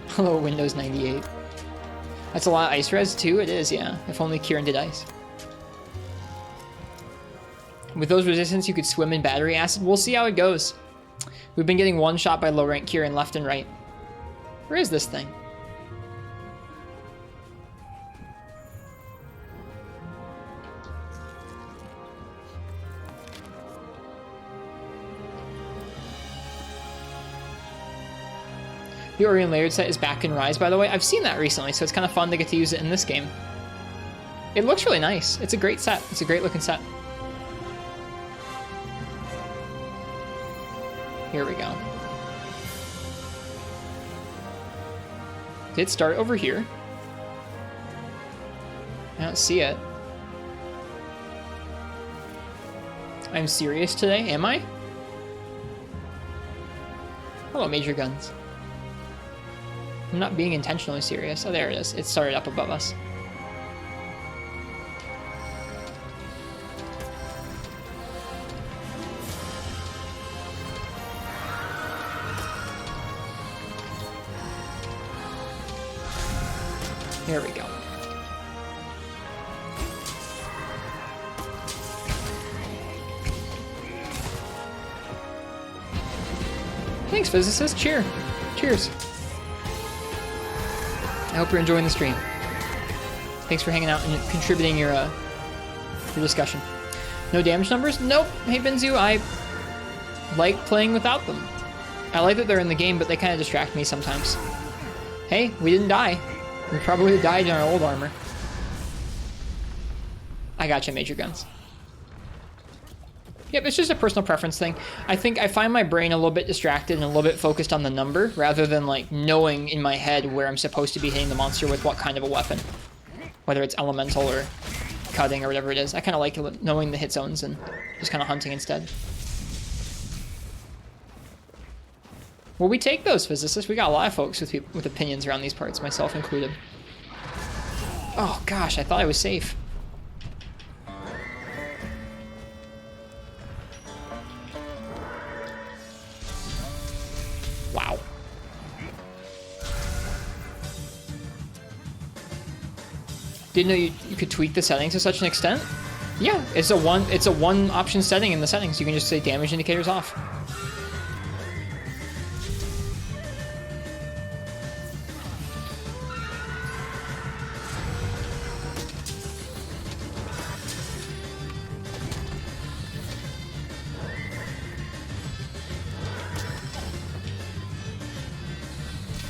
Hello, Windows 98. That's a lot of ice res too? It is, yeah. If only Kirin did ice. With those resistance, you could swim in battery acid. We'll see how it goes. We've been getting one shot by low rank Kirin left and right. Where is this thing? The Orion Layered set is back in Rise, by the way. I've seen that recently, so it's kind of fun to get to use it in this game. It looks really nice. It's a great set. It's a great looking set. Here we go. Did it start over here? I don't see it. I'm serious today, am I? Hello, Major Guns. I'm not being intentionally serious. Oh, there it is. It started up above us. There we go. Thanks, physicist. Cheers. I hope you're enjoying the stream. Thanks for hanging out and contributing your discussion. No damage numbers? Nope. Hey, Benzu, I like playing without them. I like that they're in the game, but they kind of distract me sometimes. Hey, we didn't die. We probably would have died in our old armor. I gotcha, Major Guns. Yep, it's just a personal preference thing. I think I find my brain a little bit distracted and a little bit focused on the number rather than like knowing in my head where I'm supposed to be hitting the monster with what kind of a weapon. Whether it's elemental or cutting or whatever it is. I kind of like knowing the hit zones and just kind of hunting instead. Well, we take those, physicists. We got a lot of folks with opinions around these parts, myself included. Oh gosh, I thought I was safe. Wow. Didn't know you could tweak the settings to such an extent? Yeah, it's a one option setting in the settings. You can just say damage indicators off.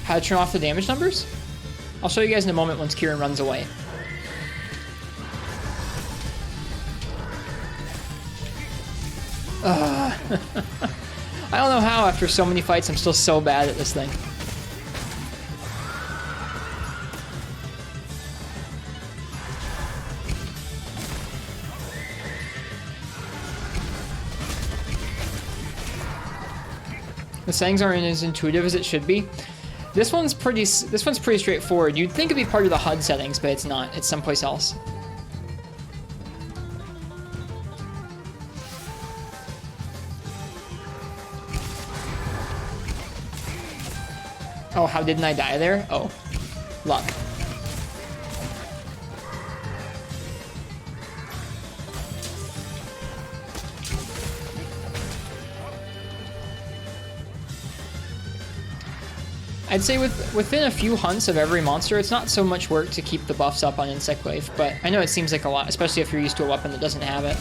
How to turn off the damage numbers? I'll show you guys in a moment once Kirin runs away. I don't know how after so many fights I'm still so bad at this thing. The settings aren't as intuitive as it should be. This one's pretty straightforward. You'd think it'd be part of the HUD settings, but it's not. It's someplace else. Oh, how didn't I die there? Oh, luck. I'd say within a few hunts of every monster, it's not so much work to keep the buffs up on Insect Glaive, but I know it seems like a lot, especially if you're used to a weapon that doesn't have it.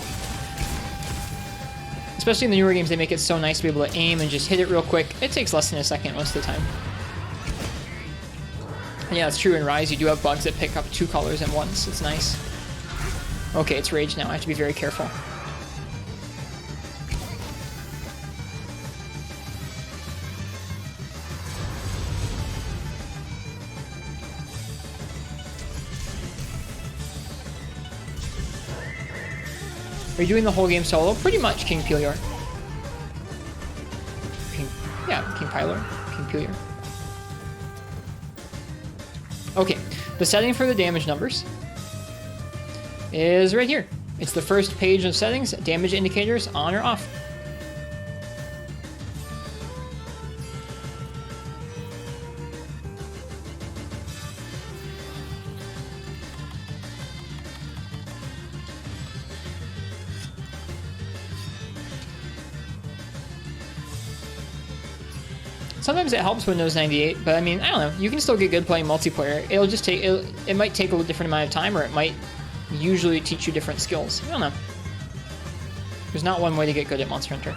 Especially in the newer games, they make it so nice to be able to aim and just hit it real quick. It takes less than a second most of the time. And yeah, it's true in Rise, you do have bugs that pick up 2 colors at once. It's nice. Okay, it's Rage now. I have to be very careful. Are you doing the whole game solo? Pretty much, King Pelior. King Pylor. King Pelior. Okay, the setting for the damage numbers is right here. It's the first page of settings, damage indicators on or off. Sometimes it helps Windows 98, but I mean, I don't know. You can still get good playing multiplayer. It'll just take, it might take a little different amount of time, or it might usually teach you different skills. I don't know. There's not one way to get good at Monster Hunter.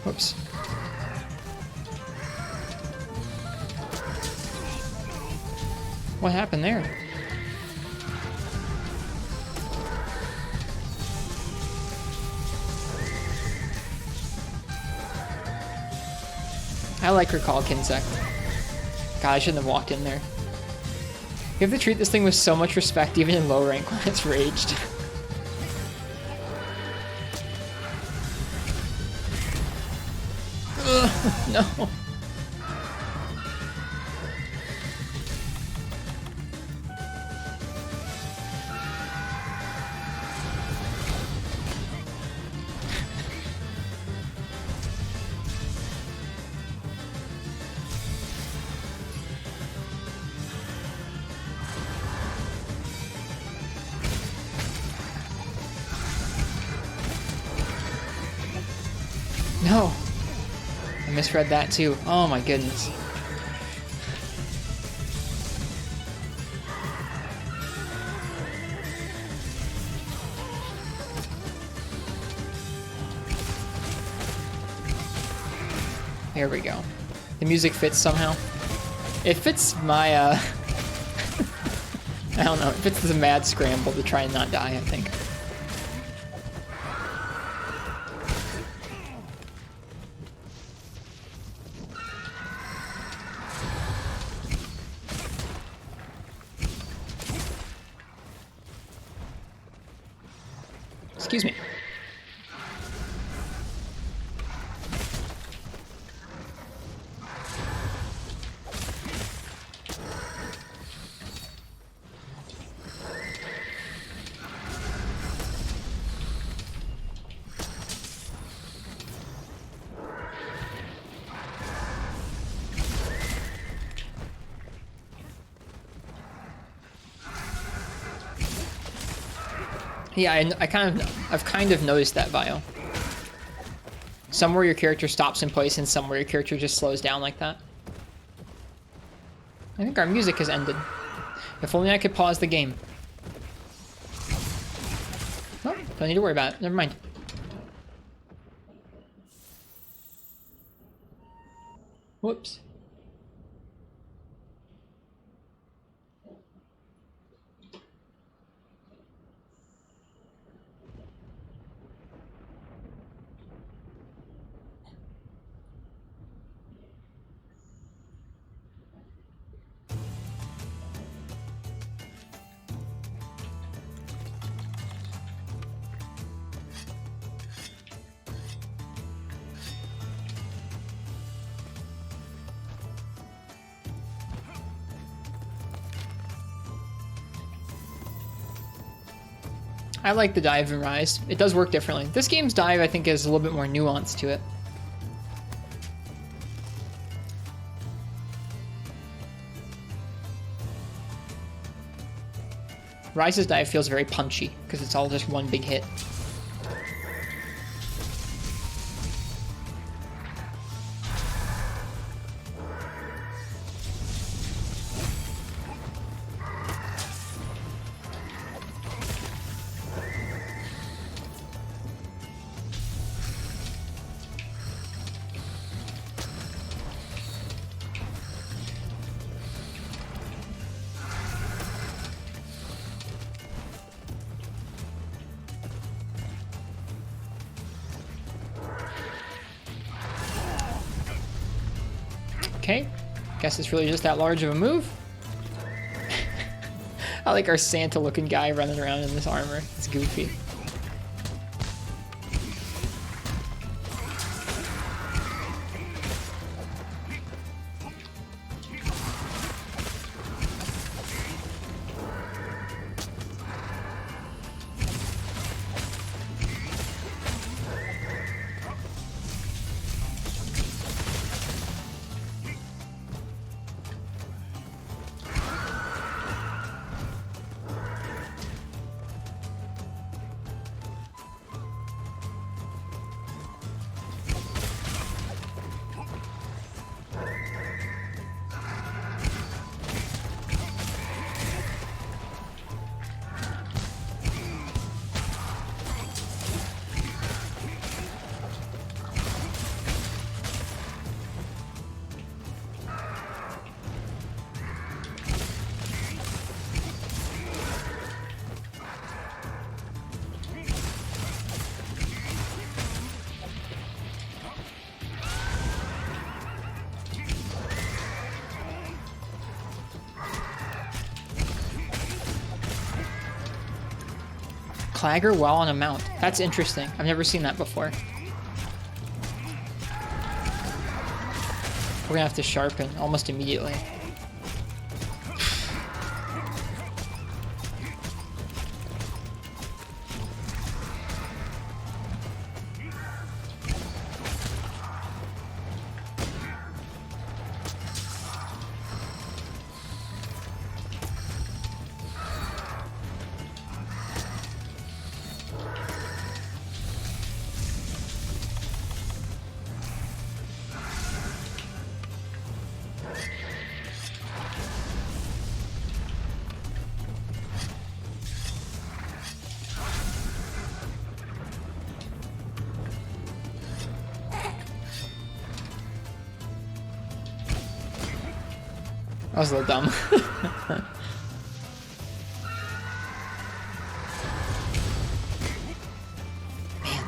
Whoops. What happened there? I like her call, Kinsect. God, I shouldn't have walked in there. You have to treat this thing with so much respect, even in low rank when it's raged. Ugh, no. No! I misread that too. Oh my goodness. Here we go. The music fits somehow. It fits my, I don't know, it fits the mad scramble to try and not die, I think. Excuse me. Yeah, I've kind of noticed that, Vio. Somewhere your character stops in place and somewhere your character just slows down like that. I think our music has ended. If only I could pause the game. Oh, don't need to worry about it. Never mind. Whoops. I like the dive in Rise. It does work differently. This game's dive, I think, is a little bit more nuanced to it. Rise's dive feels very punchy, because it's all just one big hit. Okay, guess it's really just that large of a move. I like our Santa-looking guy running around in this armor. It's goofy. Clagger while on a mount. That's interesting. I've never seen that before. We're gonna have to sharpen almost immediately. That was a little dumb. Man.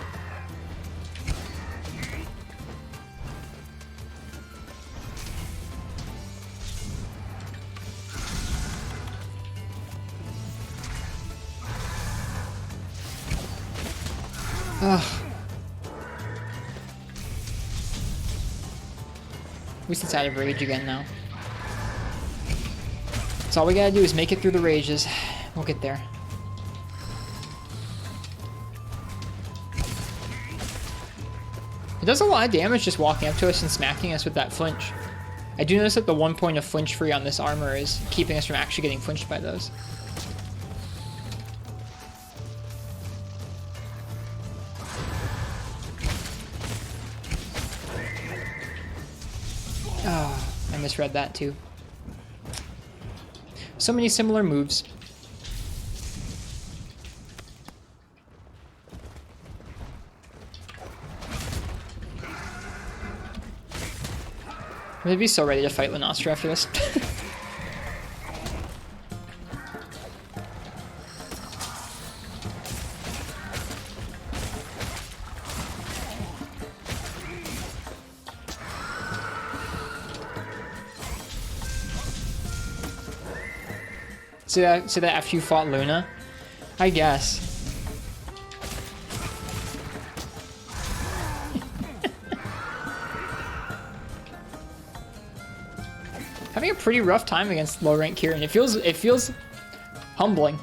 Ugh. At least it's out of rage again now. So all we gotta do is make it through the rages. We'll get there. It does a lot of damage just walking up to us and smacking us with that flinch. I do notice that the 1 point of flinch free on this armor is keeping us from actually getting flinched by those. Oh, I misread that too. So many similar moves. I'm gonna be so ready to fight Lunastra after this. See that after you fought Luna? I guess. Having a pretty rough time against low rank Kirin. It feels humbling.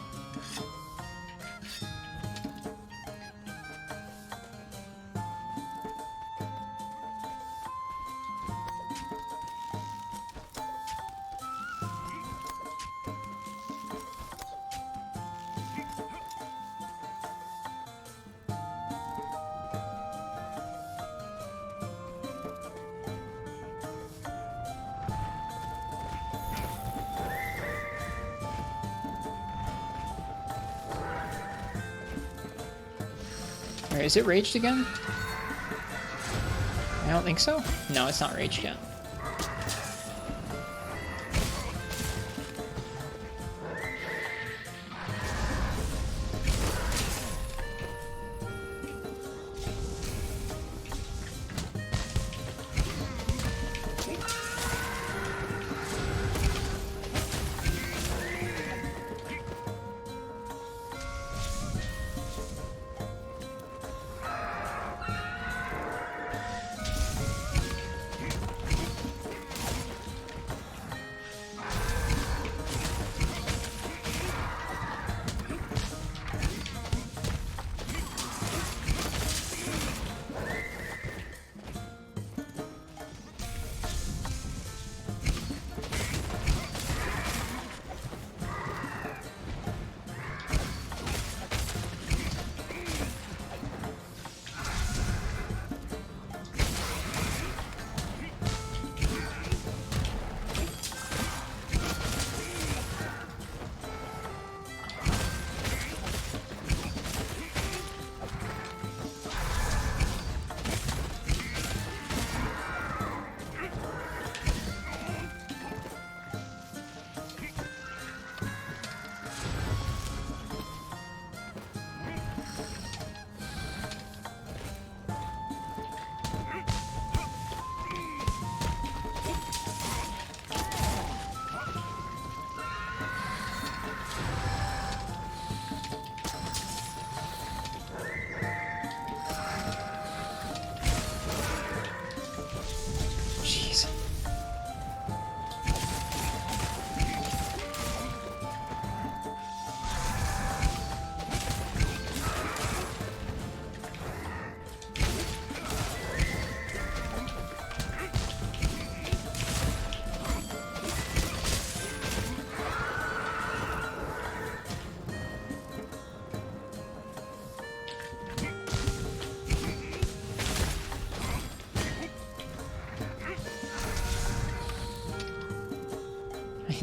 Alright, is it raged again? I don't think so. No, it's not raged yet.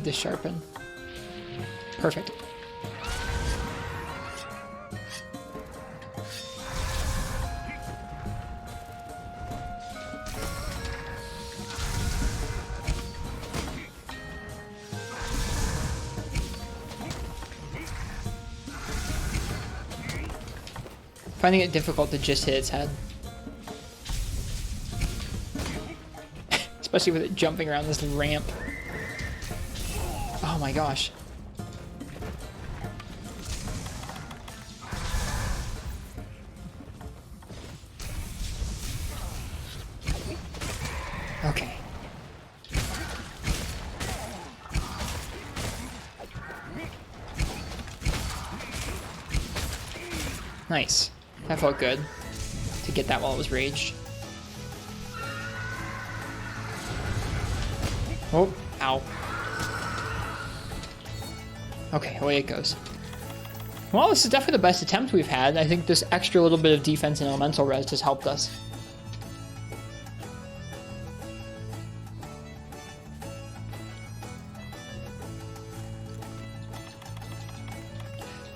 To sharpen. Perfect. Finding it difficult to just hit its head. Especially with it jumping around this ramp. Oh my gosh. Okay. Nice. That felt good to get that while it was raged. Oh, ow. Okay, away it goes. Well, this is definitely the best attempt we've had. I think this extra little bit of defense and elemental res just helped us.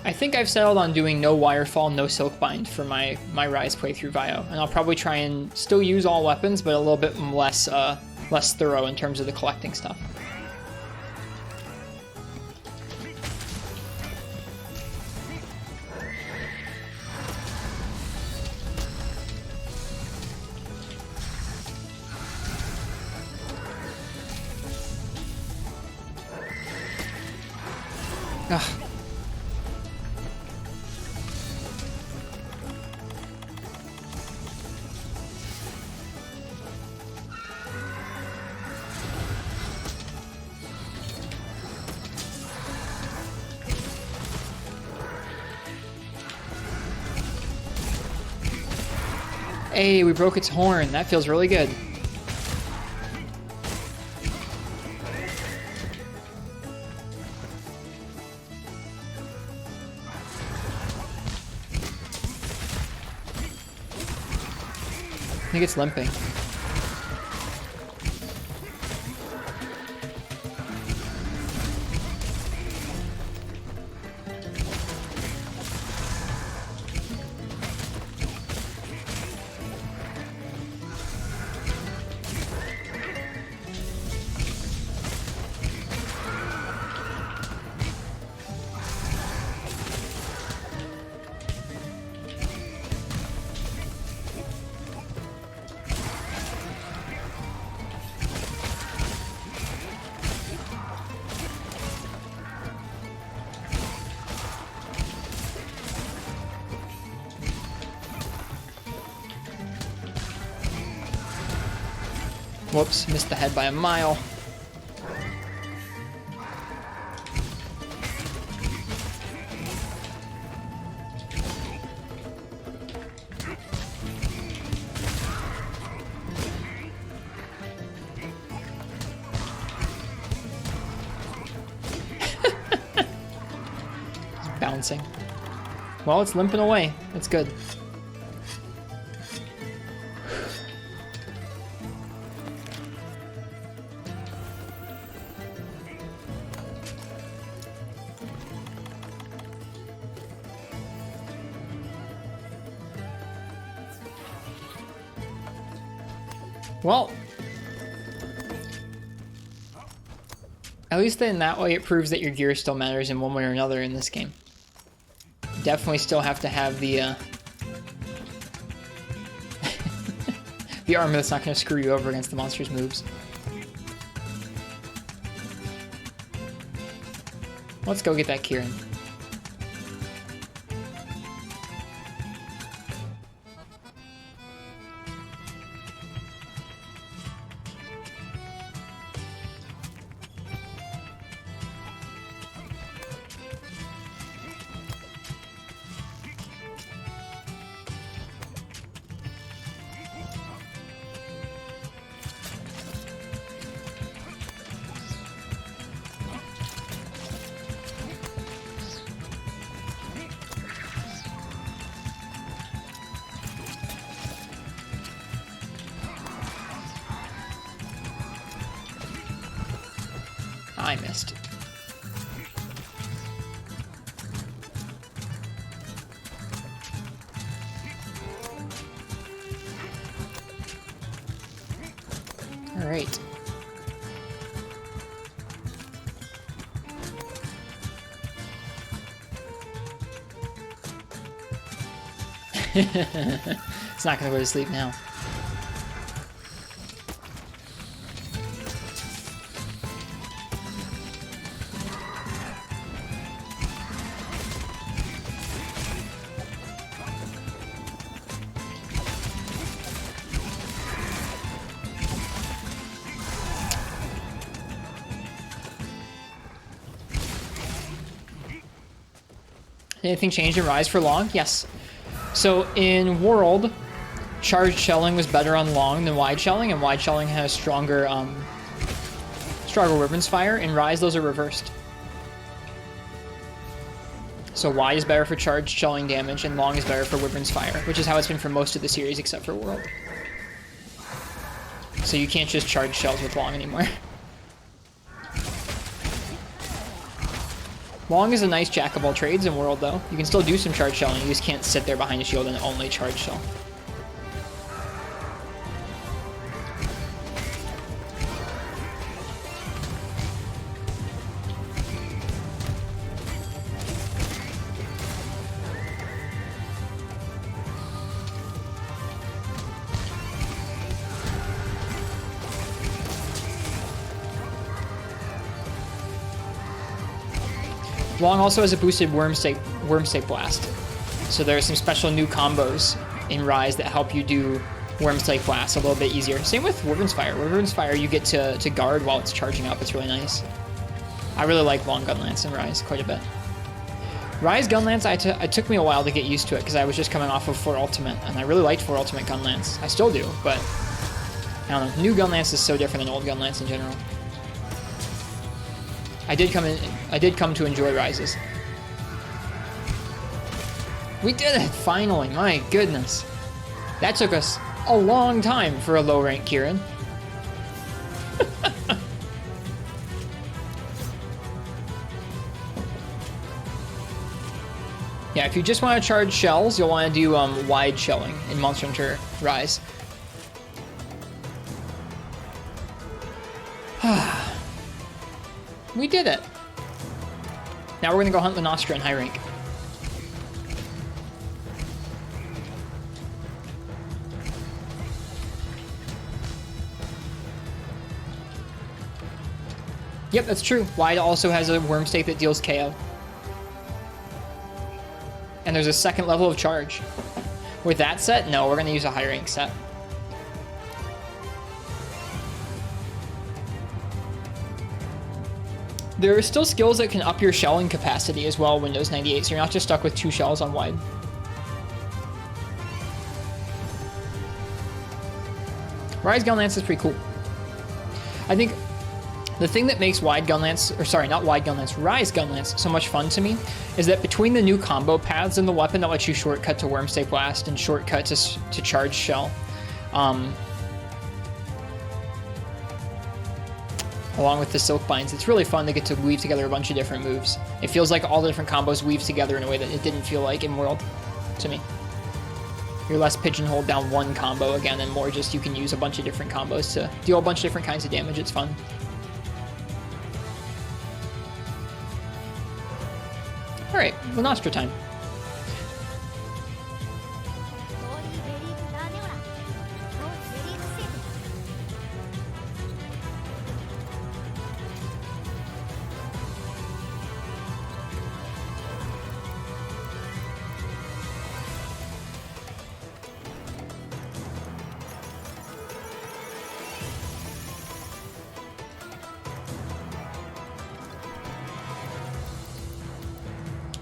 I think I've settled on doing no Wirefall, no Silkbind for my Rise playthrough Vio, and I'll probably try and still use all weapons, but a little bit less thorough in terms of the collecting stuff. Ugh. Hey, we broke its horn. That feels really good. I think it's limping. Whoops, missed the head by a mile. It's bouncing. Well, it's limping away. That's good. Well, at least in that way it proves that your gear still matters in one way or another in this game. Definitely still have to have the the armor that's not going to screw you over against the monster's moves. Let's go get that Kirin. I missed. All right. It's not gonna go to sleep now. Anything changed in Rise for Long? Yes. So in World, charged shelling was better on Long than wide shelling, and wide shelling has stronger Wyvern's Fire. In Rise, those are reversed. So wide is better for charged shelling damage, and long is better for Wyvern's Fire, which is how it's been for most of the series except for World. So you can't just charge shells with long anymore. Long is a nice jack of all trades in World, though. You can still do some charge shelling, you just can't sit there behind a shield and only charge shell. Long also has a boosted Wormstake Blast. So there are some special new combos in Rise that help you do Wormstake Blast a little bit easier. Same with Wyvern's Fire. Wyvern's Fire you get to guard while it's charging up. It's really nice. I really like Long Gunlance in Rise quite a bit. Rise Gunlance, it took me a while to get used to it because I was just coming off of 4 Ultimate, and I really liked 4 Ultimate Gunlance. I still do, but I don't know. New Gunlance is so different than old Gunlance in general. I did come to enjoy Rises. We did it, finally, my goodness. That took us a long time for a low rank Kirin. Yeah, if you just want to charge shells, you'll want to do wide shelling in Monster Hunter Rise. We did it. Now we're gonna go hunt Lunastra in high rank. Yep, that's true. Wide also has a Wormstake that deals KO. And there's a second level of charge. With that set, no, we're gonna use a high rank set. There are still skills that can up your shelling capacity as well, Windows 98, so you're not just stuck with 2 shells on wide. Rise Gunlance is pretty cool. I think the thing that makes wide Gunlance, or sorry, not wide Gunlance, Rise Gunlance so much fun to me is that between the new combo paths in the weapon that lets you shortcut to Wormstake Blast and shortcut to charge shell, along with the Silk Binds, it's really fun to get to weave together a bunch of different moves. It feels like all the different combos weave together in a way that it didn't feel like in World, to me. You're less pigeonholed down one combo again, and more just you can use a bunch of different combos to deal a bunch of different kinds of damage. It's fun. Alright, Lunastra time.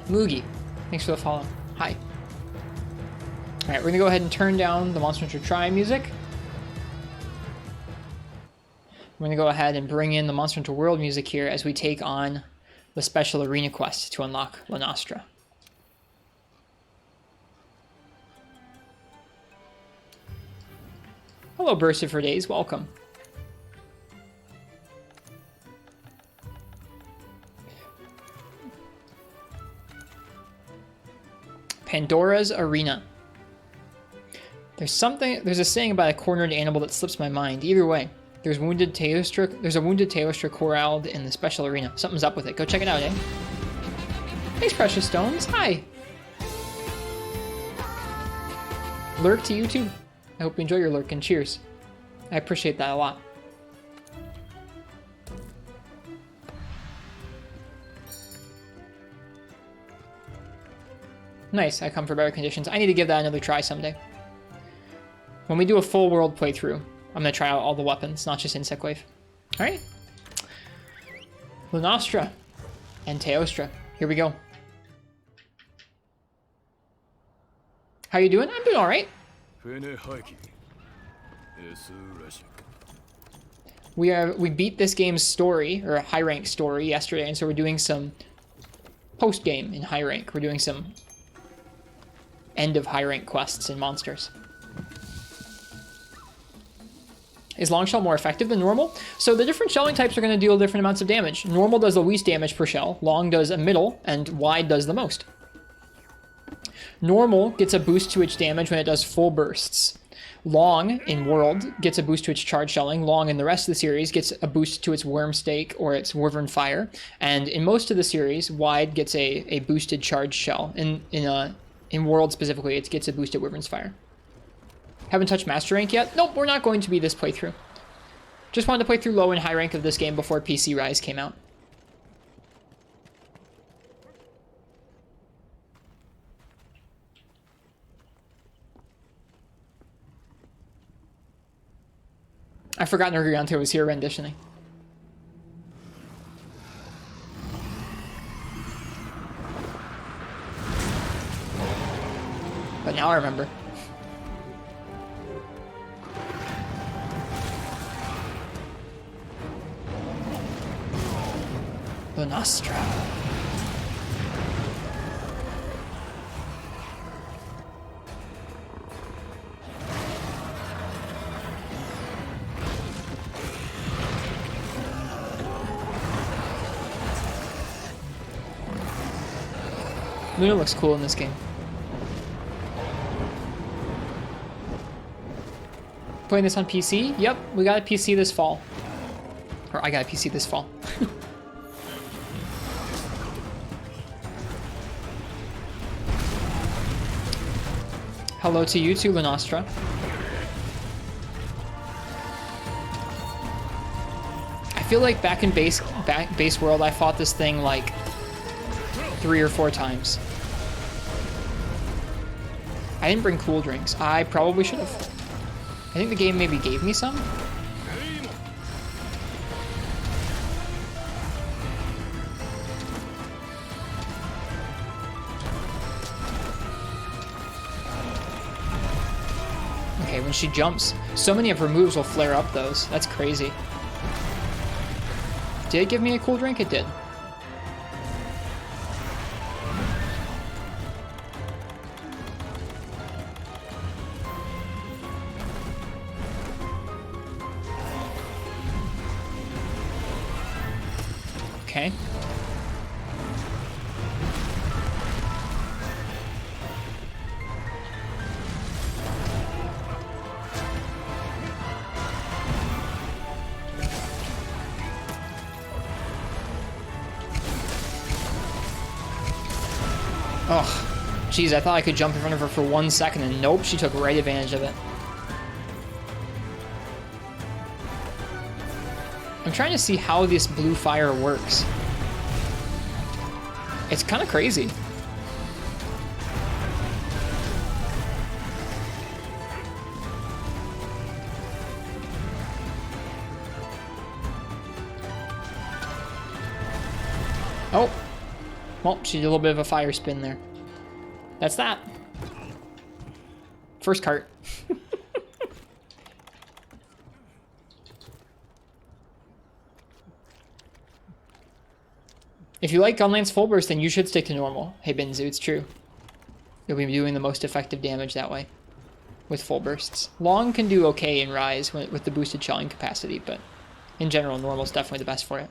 Moogie, thanks for the follow. Hi. Alright, we're gonna go ahead and turn down the Monster Hunter Tri music. We're gonna go ahead and bring in the Monster Hunter World music here as we take on the special arena quest to unlock Lunastra. Hello, Bursted for Days, welcome. Pandora's Arena. There's a saying about a cornered animal that slips my mind. Either way, there's a wounded Tailostra corralled in the special arena. Something's up with it. Go check it out, eh? Thanks, Precious Stones. Hi. Lurk to you too. I hope you enjoy your lurk, and cheers. I appreciate that a lot. Nice, I come for better conditions. I need to give that another try someday. When we do a full world playthrough, I'm going to try out all the weapons, not just Insect Glaive. Alright. Lunastra and Teostra. Here we go. How you doing? I'm doing alright. We beat this game's story, or a high rank story, yesterday, and so we're doing some post-game in high rank. We're doing some end of high rank quests in monsters. Is long shell more effective than normal? So the different shelling types are going to deal different amounts of damage. Normal does the least damage per shell, long does a middle, and wide does the most. Normal gets a boost to its damage when it does full bursts. Long in World gets a boost to its charge shelling. Long in the rest of the series gets a boost to its Worm Stake or its Wyvern Fire. And in most of the series, Wide gets a boosted charge shell. In World specifically, it gets a boosted Wyvern's Fire. Haven't touched Master Rank yet? Nope, we're not going to be this playthrough. Just wanted to play through low and high rank of this game before PC Rise came out. I forgot Nergigante was here renditioning. But now I remember. Lunastra. Luna looks cool in this game. Playing this on PC? Yep, we got a PC this fall. Or I got a PC this fall. Hello to you too, Lunastra. I feel like back in base world, I fought this thing like 3 or 4 times. I didn't bring cool drinks. I probably should have. I think the game maybe gave me some. Okay, when she jumps, so many of her moves will flare up those. That's crazy. Did it give me a cool drink? It did. Okay. Oh, geez, I thought I could jump in front of her for 1 second, and nope, she took right advantage of it. I'm trying to see how this blue fire works. It's kind of crazy. Oh. Well, she did a little bit of a fire spin there. That's that. First cart. If you like Gunlance Full Burst, then you should stick to normal. Hey, Binzu, it's true. You'll be doing the most effective damage that way with Full Bursts. Long can do okay in Rise with the boosted shelling capacity, but in general, normal is definitely the best for it.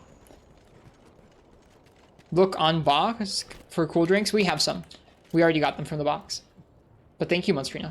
Look on box for cool drinks. We have some. We already got them from the box. But thank you, Monstrino.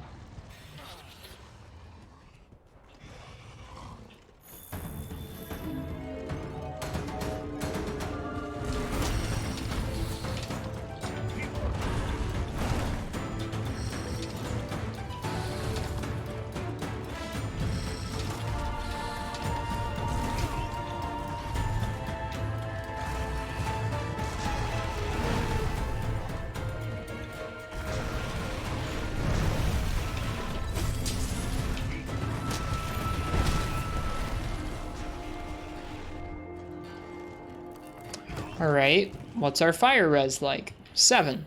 Alright, what's our fire res like? 7.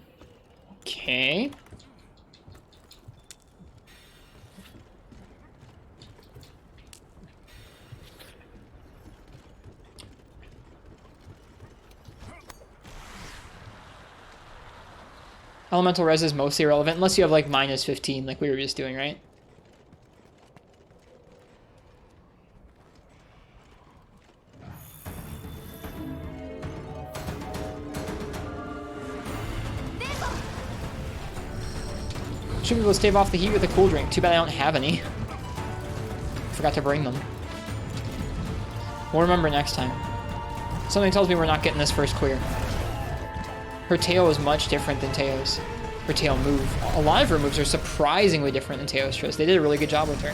Okay. Elemental res is mostly irrelevant, unless you have like minus 15, like we were just doing, right? Should be able to stave off the heat with a cool drink. Too bad I don't have any. Forgot to bring them. We'll remember next time. Something tells me we're not getting this first clear. Her tail is much different than Teo's. Her tail move. A lot of her moves are surprisingly different than Teo's Tris. They did a really good job with her.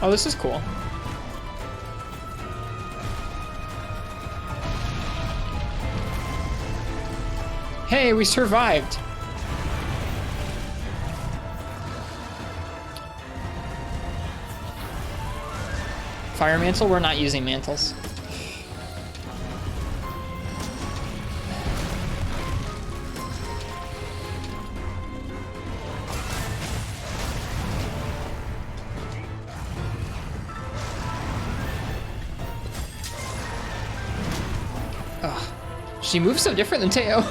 Oh, this is cool. Hey, we survived! Fire mantle? We're not using mantles. Ugh. She moves so different than Teo.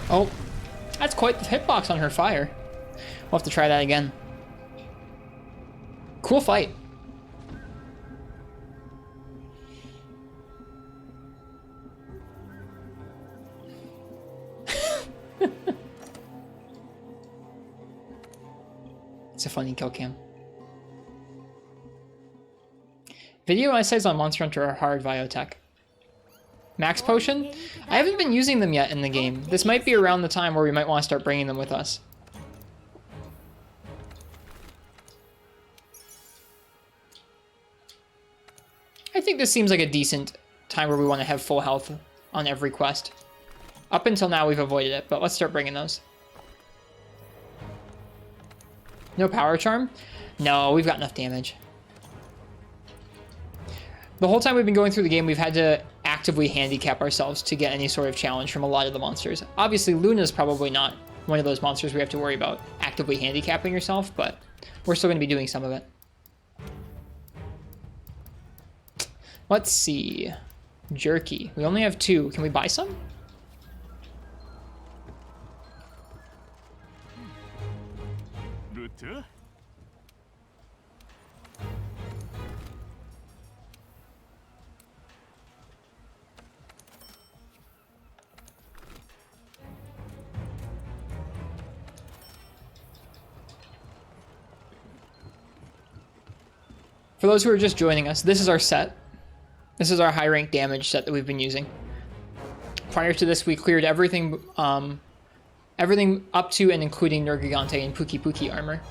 Oh, that's quite the hitbox on her fire. We'll have to try that again. Cool fight. It's a funny kill cam. Video essays on Monster Hunter are hard biotech. Max Potion? I haven't been using them yet in the game. This might be around the time where we might want to start bringing them with us. I think this seems like a decent time where we want to have full health on every quest. Up until now we've avoided it, but let's start bringing those. No power charm? No, we've got enough damage. The whole time we've been going through the game, we've had to actively handicap ourselves to get any sort of challenge from a lot of the monsters. Obviously, Luna's probably not one of those monsters we have to worry about actively handicapping yourself, but we're still going to be doing some of it. Let's see. Jerky. We only have 2. Can we buy some? For those who are just joining us, this is our set. This is our high rank damage set that we've been using. Prior to this, we cleared everything Everything up to and including Nergigante and Pookie Pookie armor.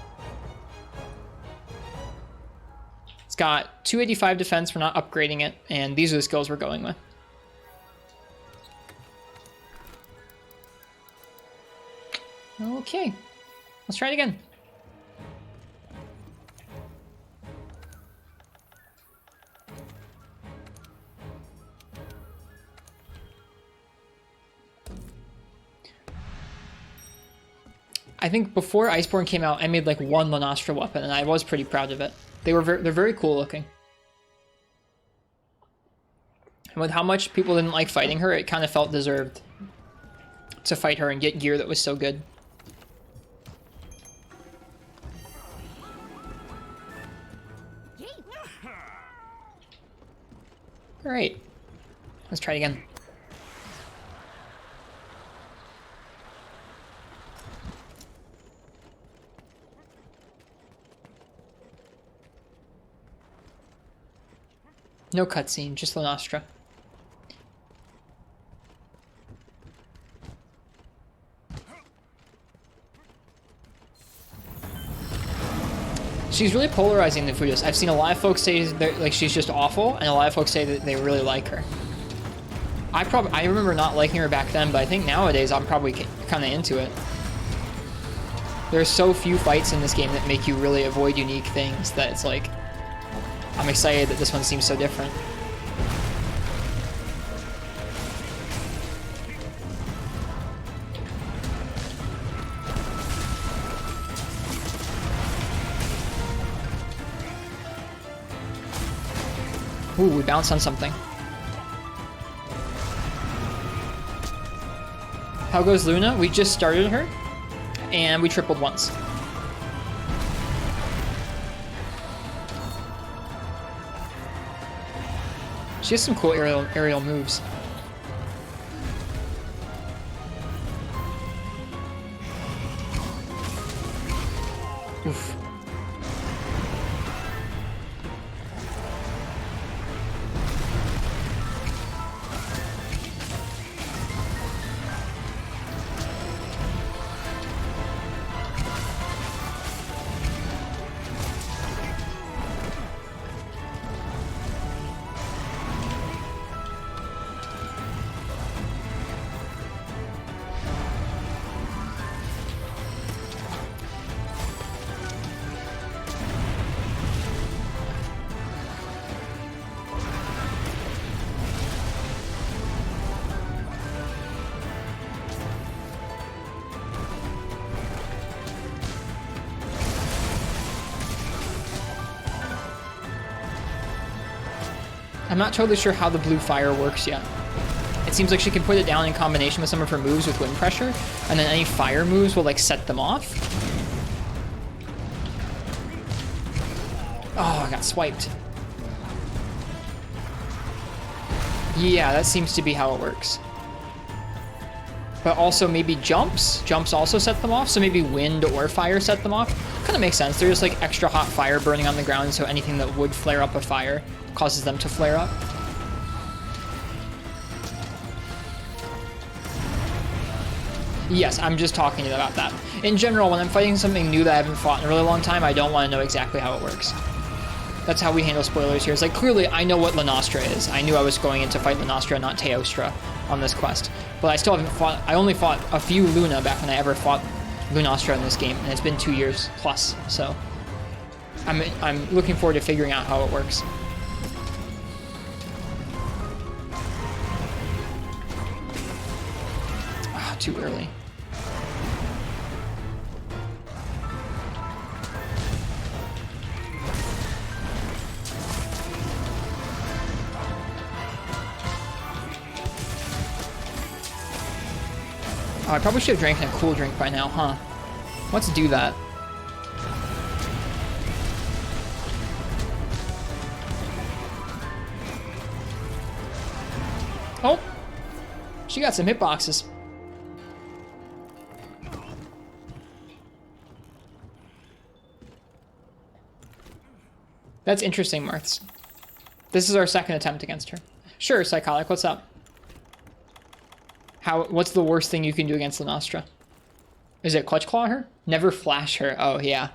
It's got 285 defense, we're not upgrading it, and these are the skills we're going with. Okay, let's try it again. I think before Iceborne came out, I made like one Lunastra weapon, and I was pretty proud of it. They're very cool looking. And with how much people didn't like fighting her, it kind of felt deserved to fight her and get gear that was so good. Alright, let's try it again. No cutscene, just Lunastra. She's really polarizing the Fudas. I've seen a lot of folks say like she's just awful, and a lot of folks say that they really like her. I remember not liking her back then, but I think nowadays I'm probably kind of into it. There's so few fights in this game that make you really avoid unique things that it's like, I'm excited that this one seems so different. Ooh, we bounced on something. How goes Luna? We just started her, and we tripled once. She has some cool aerial moves. Oof. I'm not totally sure how the blue fire works yet. It seems like she can put it down in combination with some of her moves with wind pressure, and then any fire moves will like set them off. Oh, I got swiped. Yeah, that seems to be how it works. But also maybe jumps. Jumps also set them off, so maybe wind or fire set them off. Kind of makes sense. They're just like extra hot fire burning on the ground, so anything that would flare up a fire causes them to flare up. Yes, I'm just talking about that. In general, when I'm fighting something new that I haven't fought in a really long time, I don't want to know exactly how it works. That's how we handle spoilers here. It's like, clearly, I know what Lunastra is. I knew I was going in to fight Lunastra, not Teostra, on this quest. But I still haven't fought... I only fought a few Luna back when I ever fought Lunastra in this game, and it's been 2 years plus, so... I'm looking forward to figuring out how it works. Ah, too early. Oh, I probably should have drank a cool drink by now, huh? Let's do that. Oh! She got some hitboxes. That's interesting, Marths. This is our second attempt against her. Sure, Psychotic, what's up? What's the worst thing you can do against Lunastra? Is it Clutch Claw her? Never flash her. Oh, yeah.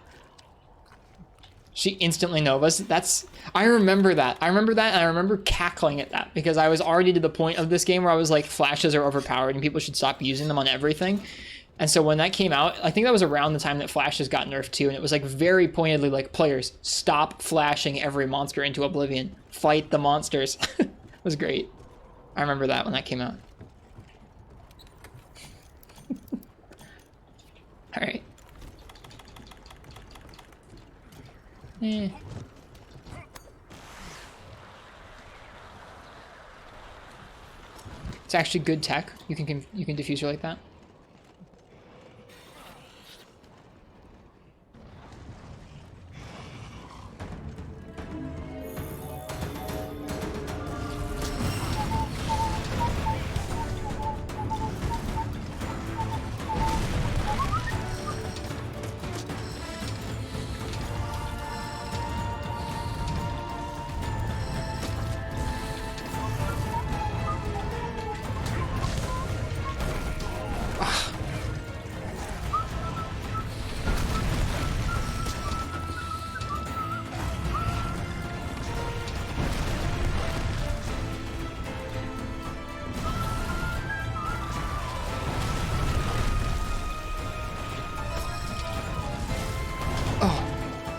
She instantly Novas. That's... I remember that. I remember that, and I remember cackling at that, because I was already to the point of this game where I was like, flashes are overpowered, and people should stop using them on everything. And so when that came out, I think that was around the time that flashes got nerfed too, and it was like very pointedly like, players, stop flashing every monster into oblivion. Fight the monsters. It was great. I remember that when that came out. All right. It's actually good tech. You can diffuse her like that.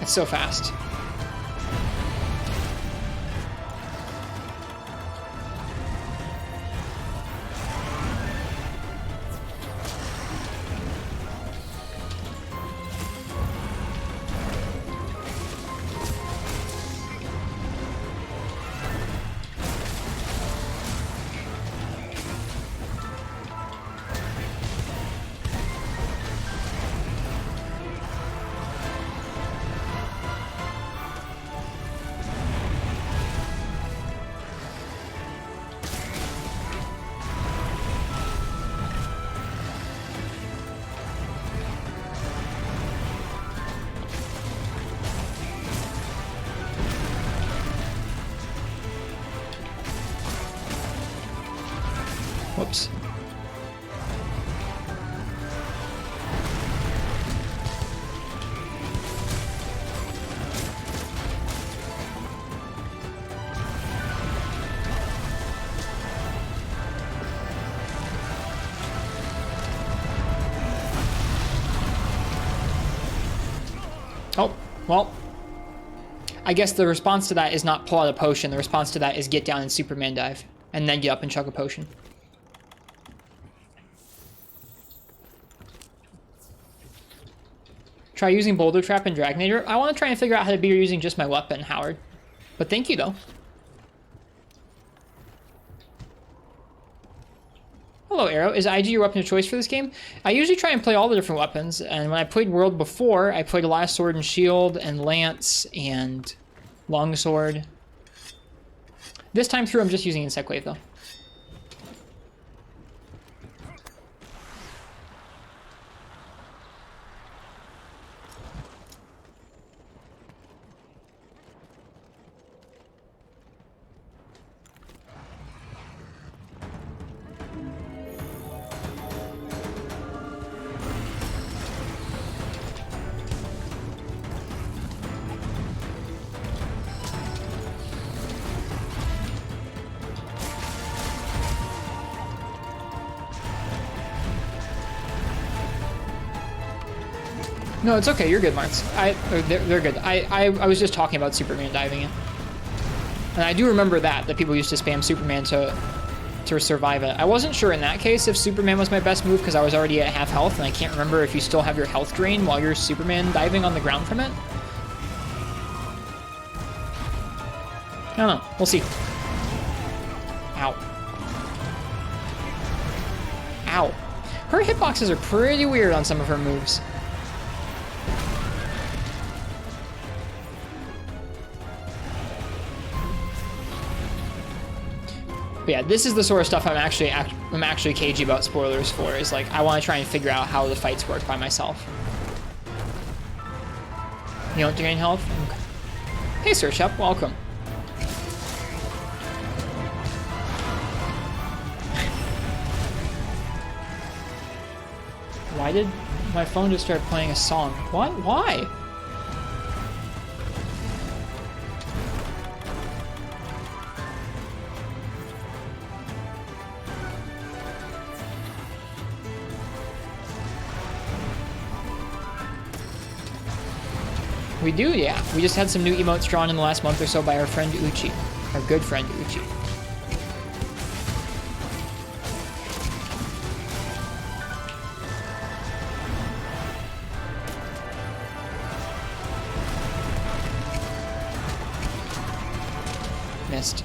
It's so fast. Whoops. Oh, well, I guess the response to that is not pull out a potion. The response to that is get down and Superman dive, and then get up and chug a potion. Try using Boulder Trap and Dragnator. I want to try and figure out how to be using just my weapon, Howard. But thank you, though. Hello, Arrow. Is IG your weapon of choice for this game? I usually try and play all the different weapons, and when I played World before, I played a lot of Sword and Shield, and Lance, and Longsword. This time through, I'm just using Insect Wave, though. No, it's okay. You're good, Marks. They're good. I was just talking about Superman diving in. And I do remember that people used to spam Superman to survive it. I wasn't sure in that case if Superman was my best move because I was already at half health, and I can't remember if you still have your health drain while you're Superman diving on the ground from it. I don't know. We'll see. Ow. Ow. Her hitboxes are pretty weird on some of her moves. But yeah, this is the sort of stuff I'm actually cagey about spoilers for, is like, I want to try and figure out how the fights work by myself. You don't gain health? Okay. Hey, Sir Shep, welcome. Why did My phone just started playing a song. What? Why? We do, yeah. We just had some new emotes drawn in the last month or so by our friend Uchi. Our good friend Uchi. Missed.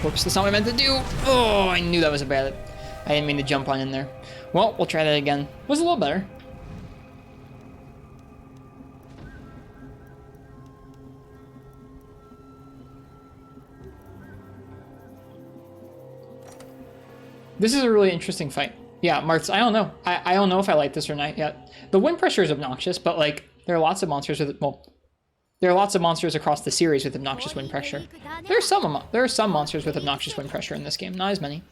Whoops, that's not what I meant to do. Oh, I knew that was a bad. I didn't mean to jump on in there. Well, we'll try that again. It was a little better. This is a really interesting fight. Yeah, Martz, I don't know. I don't know if I like this or not yet. The wind pressure is obnoxious, but like there are lots of monsters with there are lots of monsters across the series with obnoxious wind pressure. There are some monsters with obnoxious wind pressure in this game, not as many.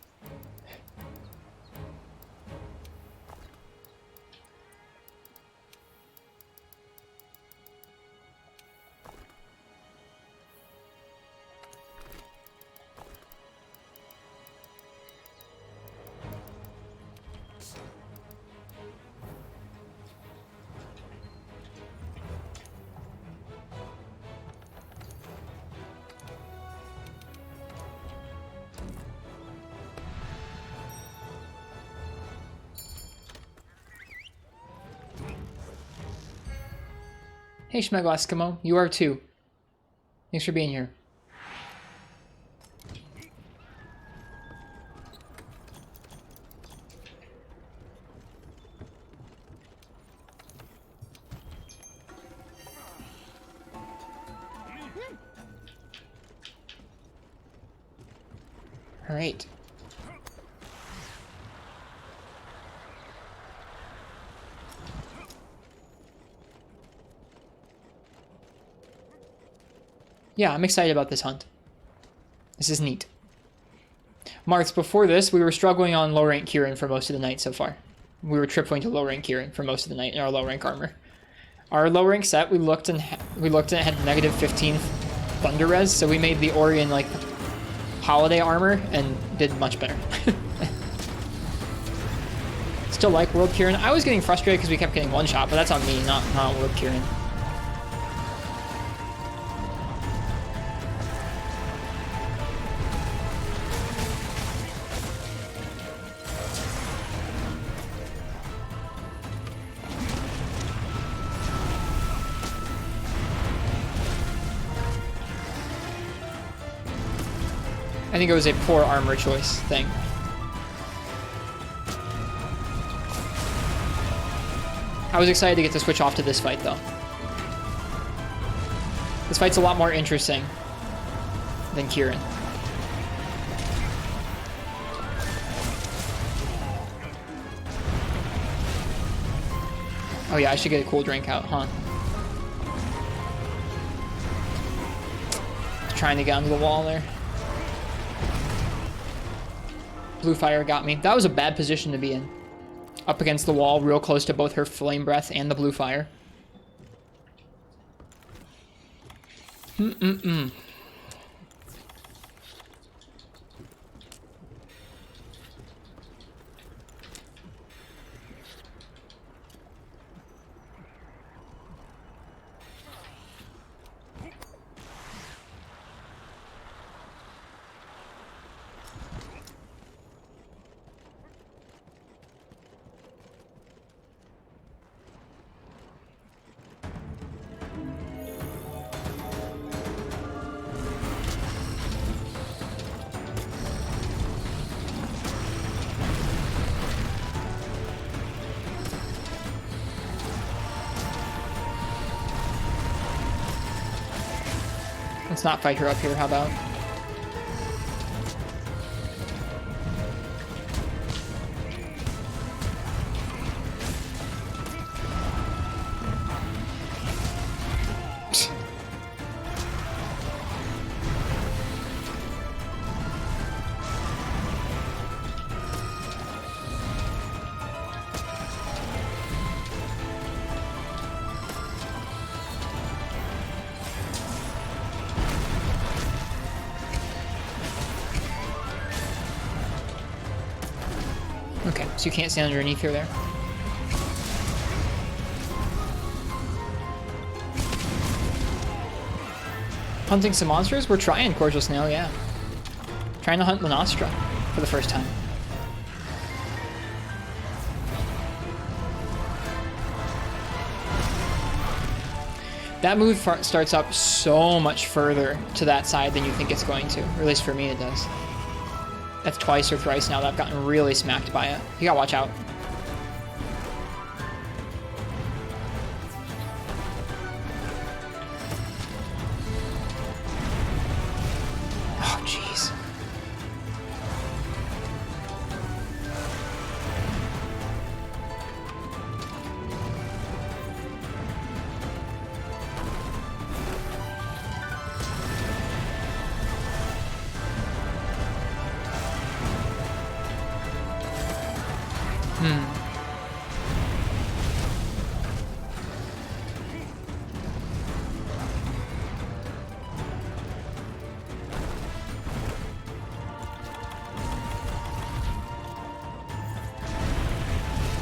Hey, Schmegel Eskimo, you are too. Thanks for being here. All right. Yeah, I'm excited about this hunt. This is neat. Marks, before this, we were struggling on low rank Kirin for most of the night so far. We were tripling to low rank Kirin for most of the night in our low rank armor. Our low rank set, we looked and it had negative 15 thunder res, so we made the Orion like holiday armor and did much better. Still like World Kirin. I was getting frustrated because we kept getting one shot, but that's on me, not on World Kirin. I think it was a poor armor choice thing. I was excited to get to switch off to this fight, though. This fight's a lot more interesting than Kirin. Oh yeah, I should get a cool drink out, huh? trying to get onto the wall there. Blue fire got me. That was a bad position to be in. Up against the wall, real close to both her flame breath and the blue fire. Let's not fight her up here, how about? Okay, so you can't stand underneath her there. Hunting some monsters? We're trying, Cordial Snail, yeah. Trying to hunt Lunastra for the first time. That move starts up so much further to that side than you think it's going to. Or at least for me it does. That's twice or thrice now that I've gotten really smacked by it. You gotta watch out. Oh, jeez.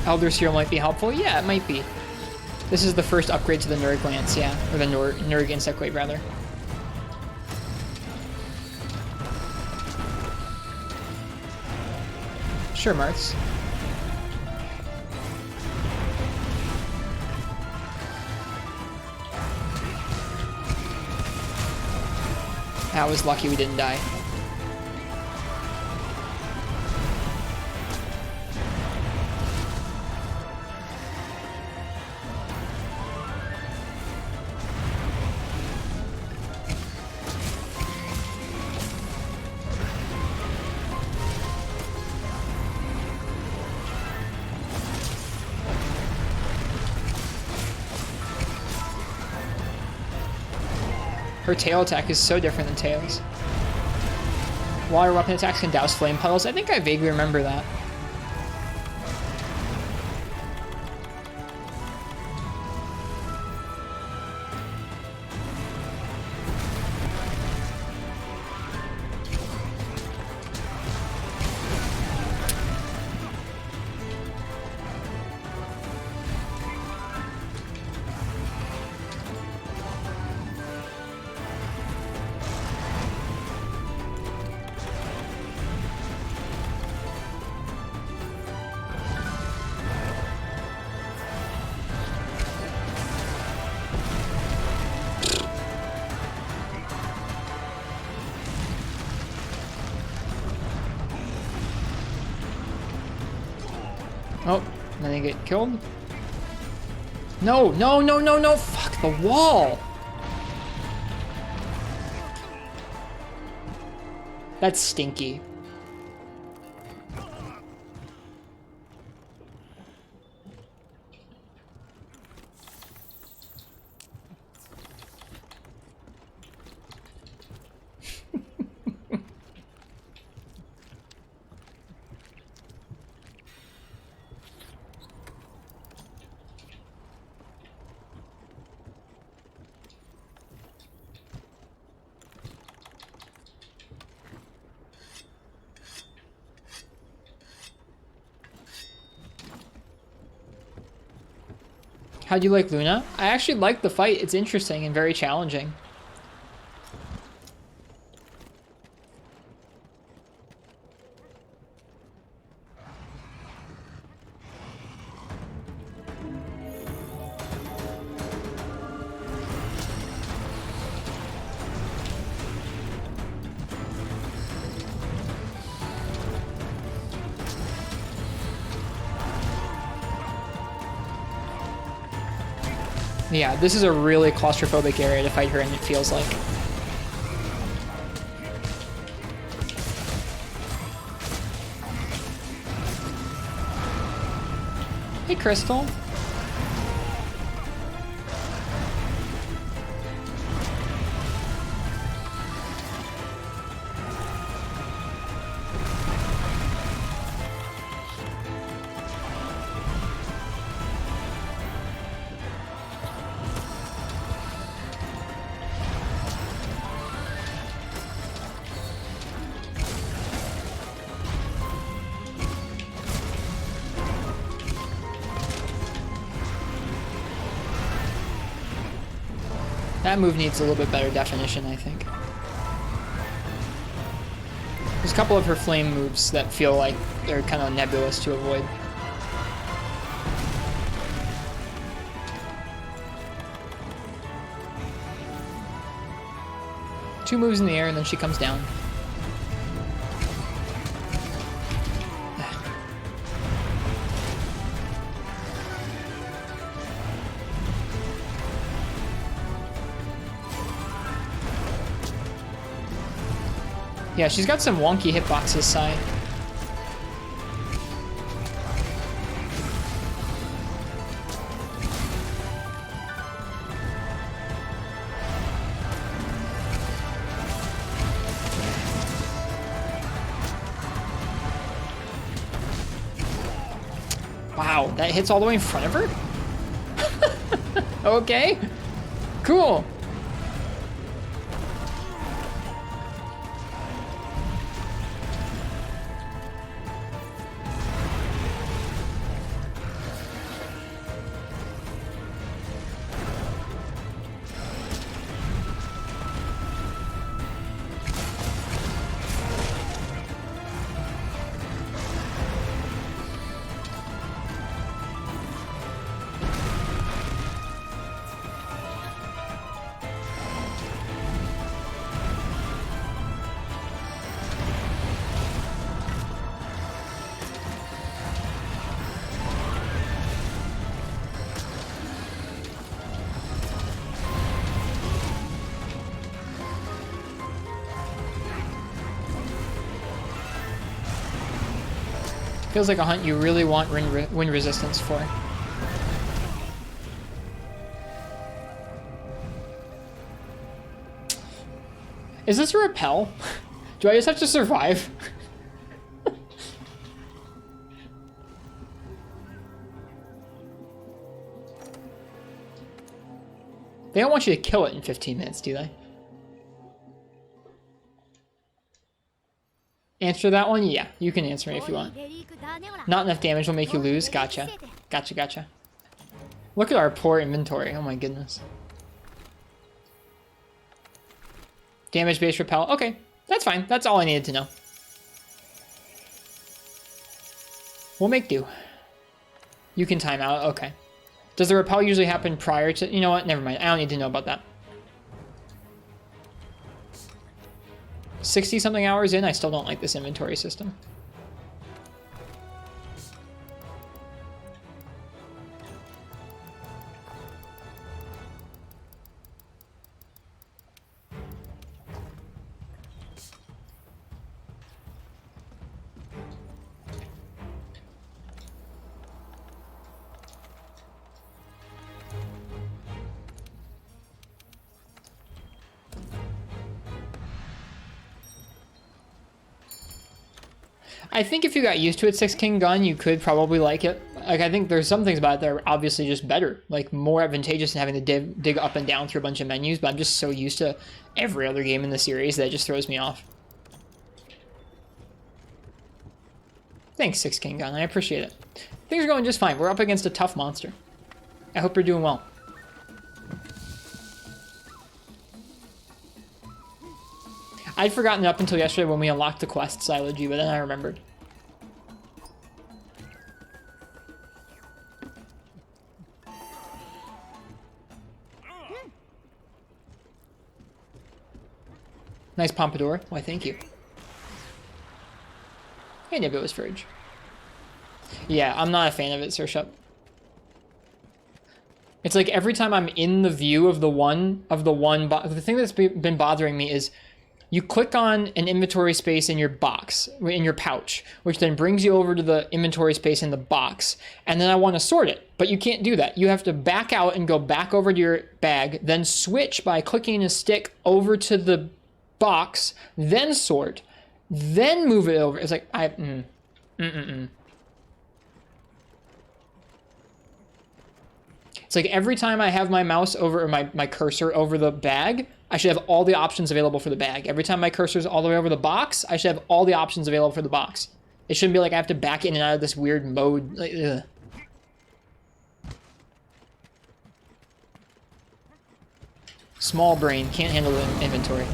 Elder Seal might be helpful. Yeah, it might be. This is the first upgrade to the Nerglance, yeah. Or the Nerg Insect Wave, rather. Sure, Marths. That was lucky we didn't die. Her tail attack is so different than Tails. Water weapon attacks can douse flame puddles. I think I vaguely remember that. Oh, then they get killed? No, no, no, no, no! Fuck the wall! That's stinky. How do you like Luna? I actually like the fight. It's interesting and very challenging. Yeah, this is a really claustrophobic area to fight her in, it feels like. Hey, Crystal. That move needs a little bit better definition, I think. There's a couple of her flame moves that feel like they're kind of nebulous to avoid. Two moves in the air and then she comes down. Yeah, she's got some wonky hitboxes, Sai. Wow, that hits all the way in front of her? Okay, cool. Feels like a hunt you really want wind resistance for. Is this a repel? Do I just have to survive? They don't want you to kill it in 15 minutes, do they? Answer that one? Yeah, you can answer me if you want. Not enough damage will make you lose? Gotcha. Gotcha, gotcha. Look at our poor inventory. Oh my goodness. Damage-based repel. Okay, that's fine. That's all I needed to know. We'll make do. You can time out. Okay. Does the repel usually happen prior to... You know what? Never mind. I don't need to know about that. 60-something hours in, I still don't like this inventory system. I think if you got used to it 6-king gun, you could probably like it. Like, I think there's some things about it that are obviously just better. Like, more advantageous than having to dig up and down through a bunch of menus, but I'm just so used to every other game in the series that it just throws me off. Thanks, 6-king gun. I appreciate it. Things are going just fine. We're up against a tough monster. I hope you're doing well. I'd forgotten up until yesterday when we unlocked the quest Silogy, but then I remembered. Nice pompadour. Why, thank you. Hey, Nebulous Fridge. Yeah, I'm not a fan of it, Sir Shup. It's like every time I'm in the view of the the thing that's been bothering me is you click on an inventory space in your box, in your pouch, which then brings you over to the inventory space in the box, and then I want to sort it, but you can't do that. You have to back out and go back over to your bag, then switch by clicking a stick over to the box, then sort, then move it over. It's like, It's like every time I have my mouse over, or my cursor over the bag, I should have all the options available for the bag. Every time my cursor's all the way over the box, I should have all the options available for the box. It shouldn't be like I have to back in and out of this weird mode. Like, ugh. Small brain, can't handle the inventory.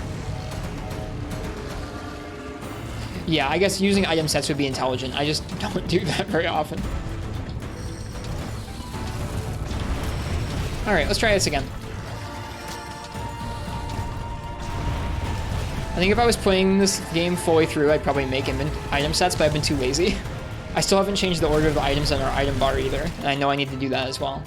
Yeah, I guess using item sets would be intelligent. I just don't do that very often. All right, let's try this again. I think if I was playing this game fully through, I'd probably make item sets, but I've been too lazy. I still haven't changed the order of the items on our item bar either, and I know I need to do that as well.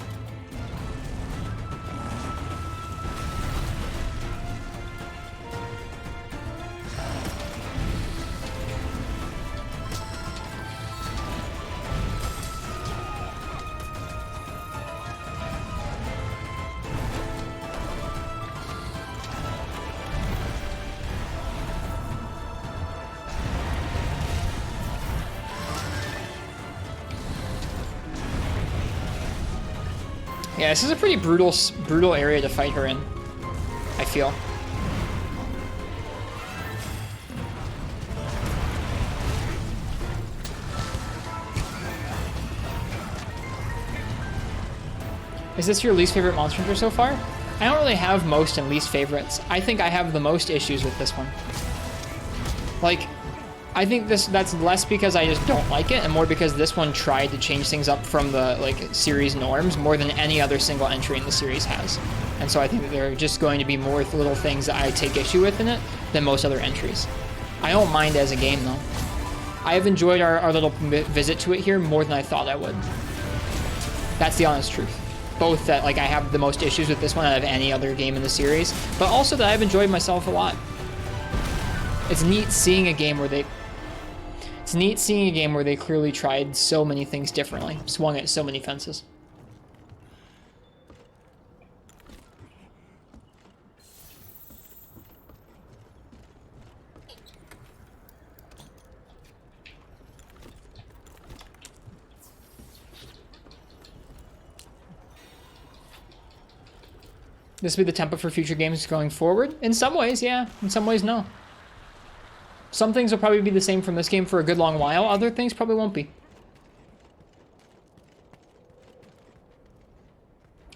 Yeah, this is a pretty brutal area to fight her in, I feel. Is this your least favorite Monster Hunter so far? I don't really have most and least favorites. I think I have the most issues with this one. Like, I think that's less because I just don't like it, and more because this one tried to change things up from the series norms more than any other single entry in the series has. And so I think that there are just going to be more little things that I take issue with in it than most other entries. I don't mind as a game though. I have enjoyed our little visit to it here more than I thought I would. That's the honest truth. Both that I have the most issues with this one out of any other game in the series, but also that I've enjoyed myself a lot. It's neat seeing a game where they clearly tried so many things differently, swung at so many fences. This will be the template for future games going forward? In some ways, yeah. In some ways, no. Some things will probably be the same from this game for a good long while. Other things probably won't be.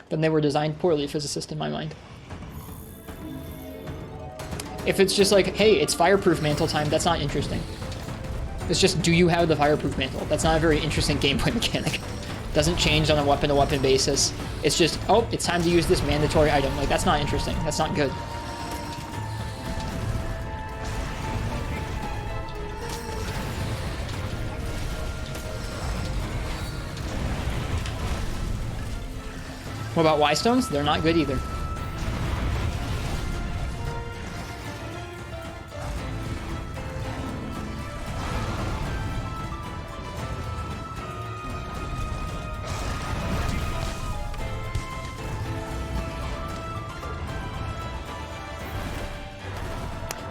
Then they were designed poorly, physicists in my mind. If it's just like, hey, it's fireproof mantle time, that's not interesting. It's just, do you have the fireproof mantle? That's not a very interesting gameplay mechanic. Doesn't change on a weapon-to-weapon basis. It's just, oh, it's time to use this mandatory item. Like, that's not interesting. That's not good. What about Y-stones? They're not good either.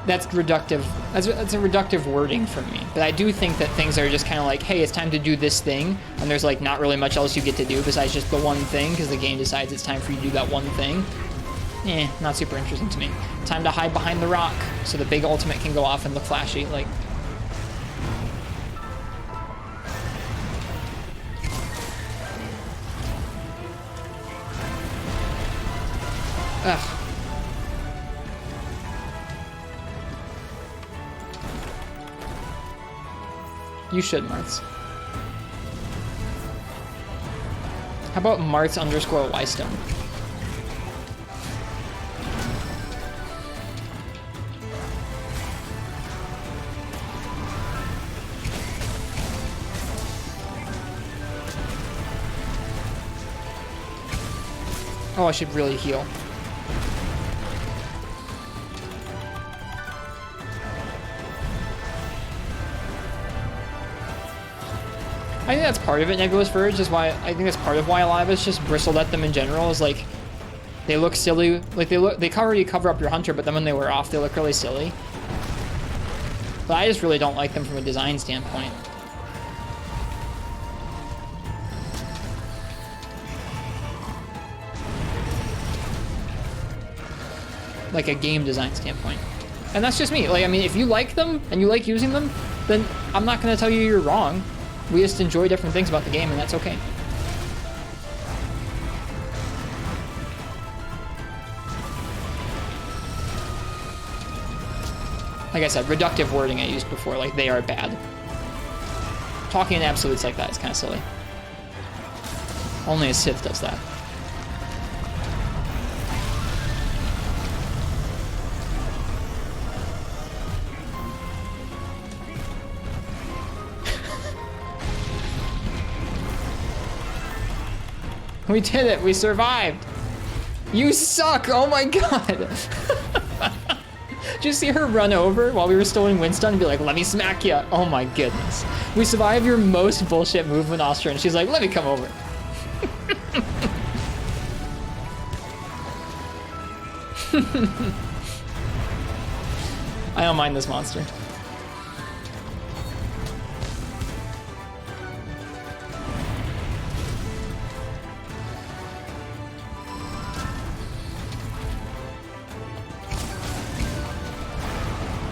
That's reductive. That's a reductive wording for me. But I do think that things are just kind of like, hey, it's time to do this thing, and there's not really much else you get to do besides just the one thing, because the game decides it's time for you to do that one thing. Not super interesting to me. Time to hide behind the rock so the big ultimate can go off and look flashy. Ugh. You should, Marts. How about Marts underscore Ystone? Oh, I should really heal. I think that's part of it, Nebulous Verge, is why I think that's part of why a lot of us just bristled at them in general, is like they look silly, like they already cover up your hunter, but then when they wear off they look really silly. But I just really don't like them from a design standpoint. Like a game design standpoint. And that's just me. Like, I mean, if you like them and you like using them, then I'm not gonna tell you you're wrong. We just enjoy different things about the game, and that's okay. Like I said, reductive wording I used before, like they are bad. Talking in absolutes like that is kind of silly. Only a Sith does that. We did it! We survived! You suck! Oh my god! Did you see her run over while we were still in Windstun and be like, let me smack ya? Oh my goodness. We survived your most bullshit move, Lunastra, and she's like, let me come over. I don't mind this monster.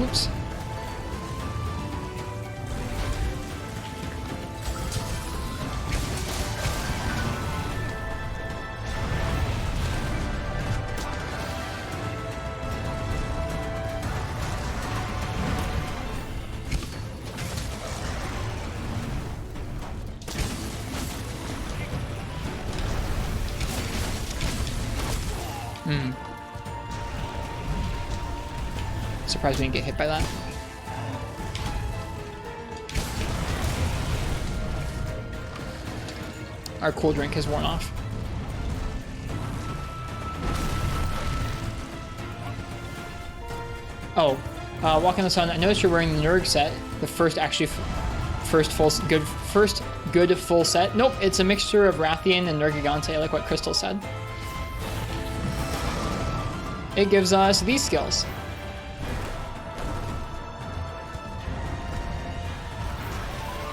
Oops. Surprised we didn't get hit by that. Our cool drink has worn off. Oh, Walk in the Sun. I noticed you're wearing the Nerg set. The first good full set. Nope, it's a mixture of Rathian and Nergigante, like what Crystal said. It gives us these skills.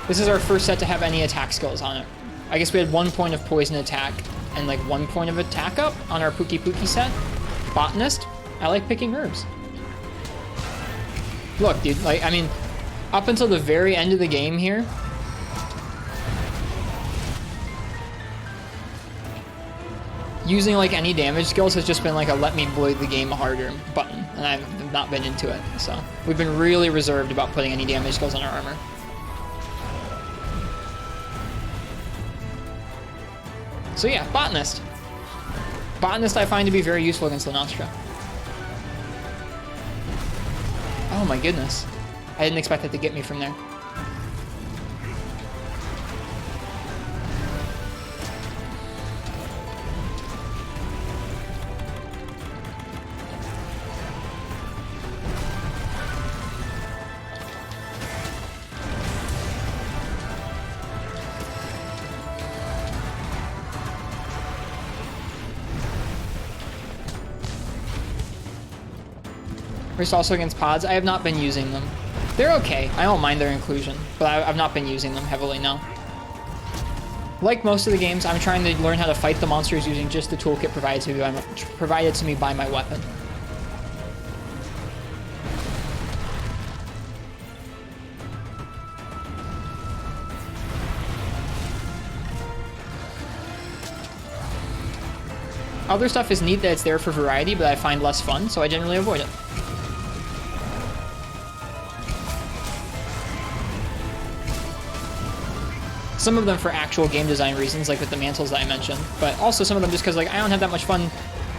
This is our first set to have any attack skills on it. I guess we had 1 point of poison attack and like 1 point of attack up on our Pookie Pookie set. Botanist, I like picking herbs. Look, dude, like, I mean, up until the very end of the game here, using like any damage skills has just been like a let me blow the game harder button, and I've not been into it. So we've been really reserved about putting any damage skills on our armor. So yeah, Botanist. Botanist I find to be very useful against Lunastra. Oh my goodness. I didn't expect that to get me from there. Rist also against pods. I have not been using them. They're okay. I don't mind their inclusion, but I've not been using them heavily, no. Like most of the games, I'm trying to learn how to fight the monsters using just the toolkit provided to me by my weapon. Other stuff is neat that it's there for variety, but I find less fun, so I generally avoid it. Some of them for actual game design reasons, like with the mantles that I mentioned, but also some of them just because like I don't have that much fun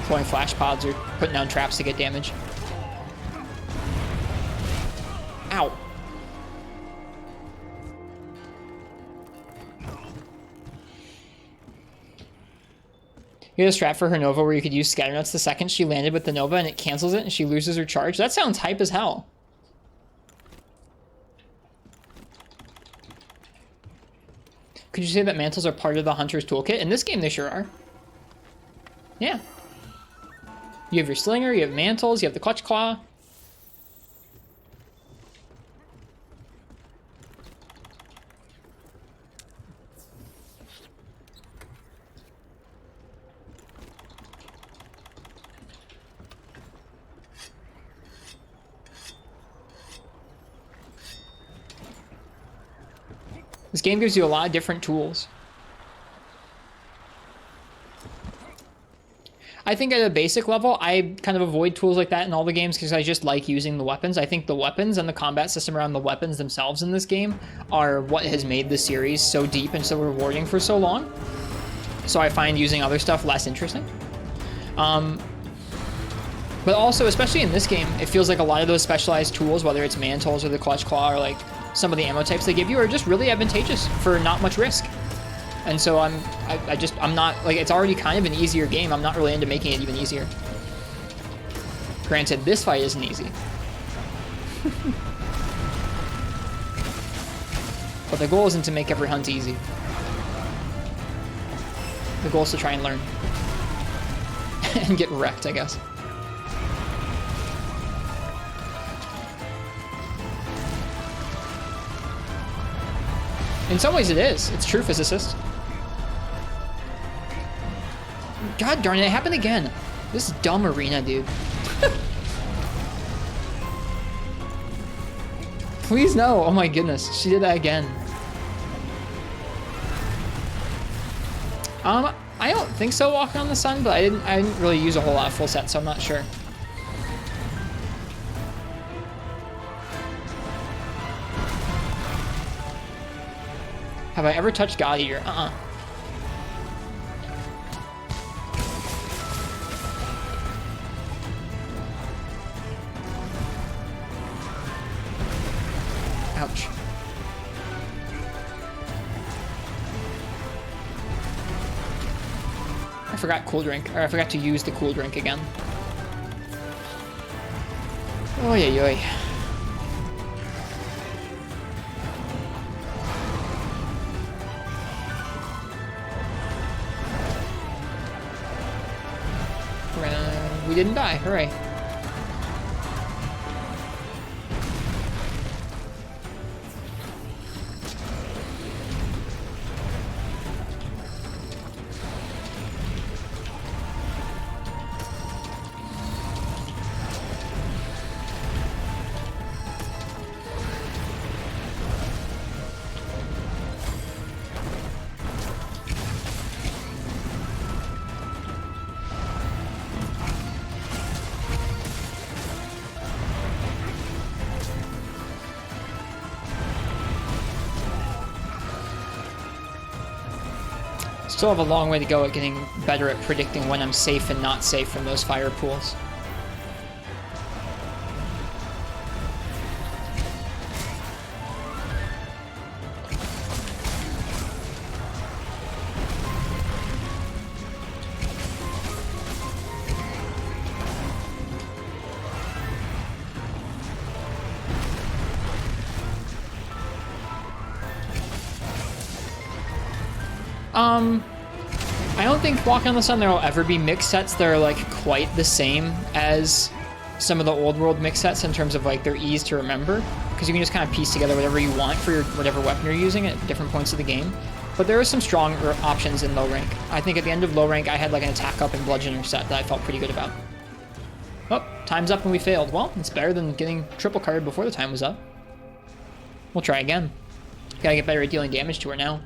throwing flash pods or putting down traps to get damage. Ow. You had a strat for her Nova where you could use Scatter Nuts the second she landed with the Nova and it cancels it and she loses her charge. That sounds hype as hell. Could you say that mantles are part of the Hunter's toolkit? In this game, they sure are. Yeah. You have your Slinger, you have mantles, you have the Clutch Claw. This game gives you a lot of different tools. I think at a basic level, I kind of avoid tools like that in all the games because I just like using the weapons. I think the weapons and the combat system around the weapons themselves in this game are what has made the series so deep and so rewarding for so long. So I find using other stuff less interesting. But also, especially in this game, it feels like a lot of those specialized tools, whether it's mantles or the Clutch Claw or like some of the ammo types they give you, are just really advantageous for not much risk. And so I'm not, like, it's already kind of an easier game. I'm not really into making it even easier. Granted, this fight isn't easy. But the goal isn't to make every hunt easy. The goal is to try and learn. And get wrecked, I guess. In some ways it is. It's true physicist. God darn it, it happened again. This dumb arena, dude. Please no. Oh my goodness. She did that again. I don't think so, Walking on the Sun, but I didn't really use a whole lot of full set, so I'm not sure. Have I ever touched God Eater? Ouch. I forgot cool drink, or I forgot to use the cool drink again. Oy oy oy. We didn't die, hooray. Still have a long way to go at getting better at predicting when I'm safe and not safe from those fire pools. I don't think Walking on the Sun there will ever be mix sets that are like quite the same as some of the old world mix sets in terms of like their ease to remember, because you can just kind of piece together whatever you want for your whatever weapon you're using at different points of the game. But there are some strong options in low rank. I think at the end of low rank I had like an attack up and bludgeoner set that I felt pretty good about. Oh, time's up and we failed. Well, it's better than getting triple carded before the time was up. We'll try again. Gotta get better at dealing damage to her now.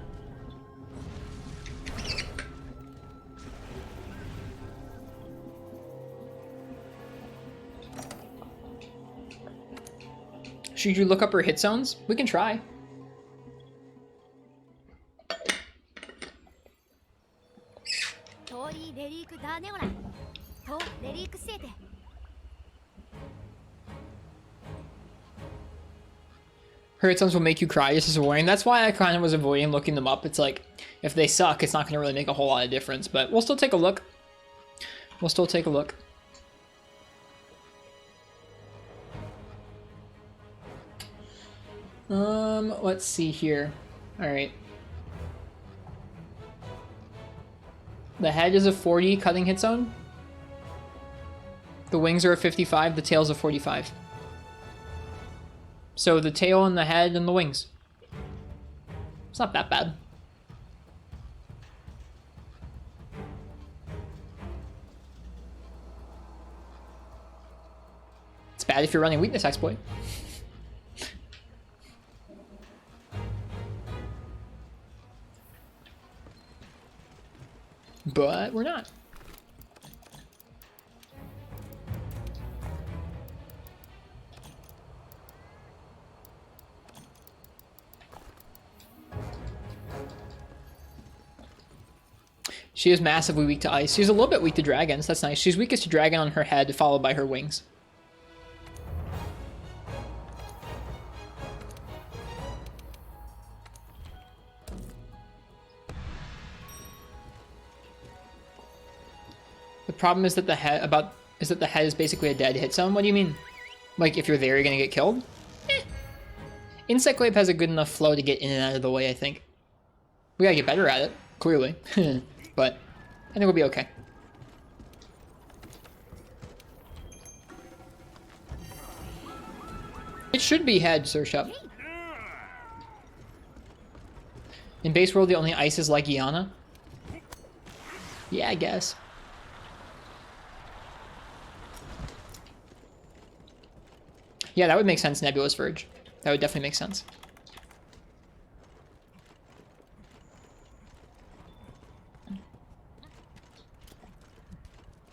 Should you look up her hit zones? We can try. Her hit zones will make you cry, just as a warning. That's why I kind of was avoiding looking them up. It's like, if they suck, it's not going to really make a whole lot of difference. But we'll still take a look. We'll still take a look. Let's see here. Alright. The head is a 40 cutting hit zone. The wings are a 55, the tail's a 45. So the tail and the head and the wings. It's not that bad. It's bad if you're running weakness exploit. But we're not. She is massively weak to ice. She's a little bit weak to dragons. That's nice. She's weakest to dragon on her head, followed by her wings. The problem is that the head is basically a dead hit zone. What do you mean? Like, if you're there, you're gonna get killed? Insect Glaive has a good enough flow to get in and out of the way, I think. We gotta get better at it, clearly. But I think we'll be okay. It should be head, Sir Shep. In base world, the only ice is like Iana? Yeah, I guess. Yeah, that would make sense, Nebulous Verge. That would definitely make sense.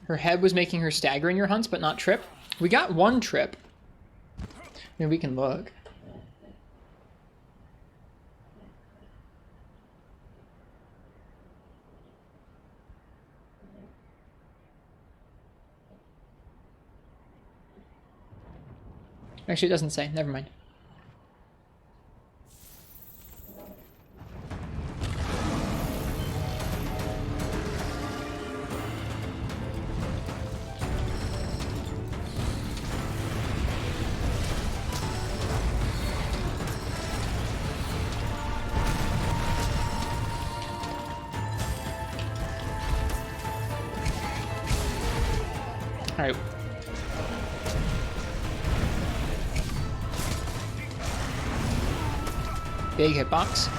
Her head was making her stagger in your hunts, but not trip. We got one trip. Maybe we can look. Actually, it doesn't say. Never mind. All right. Big hitbox.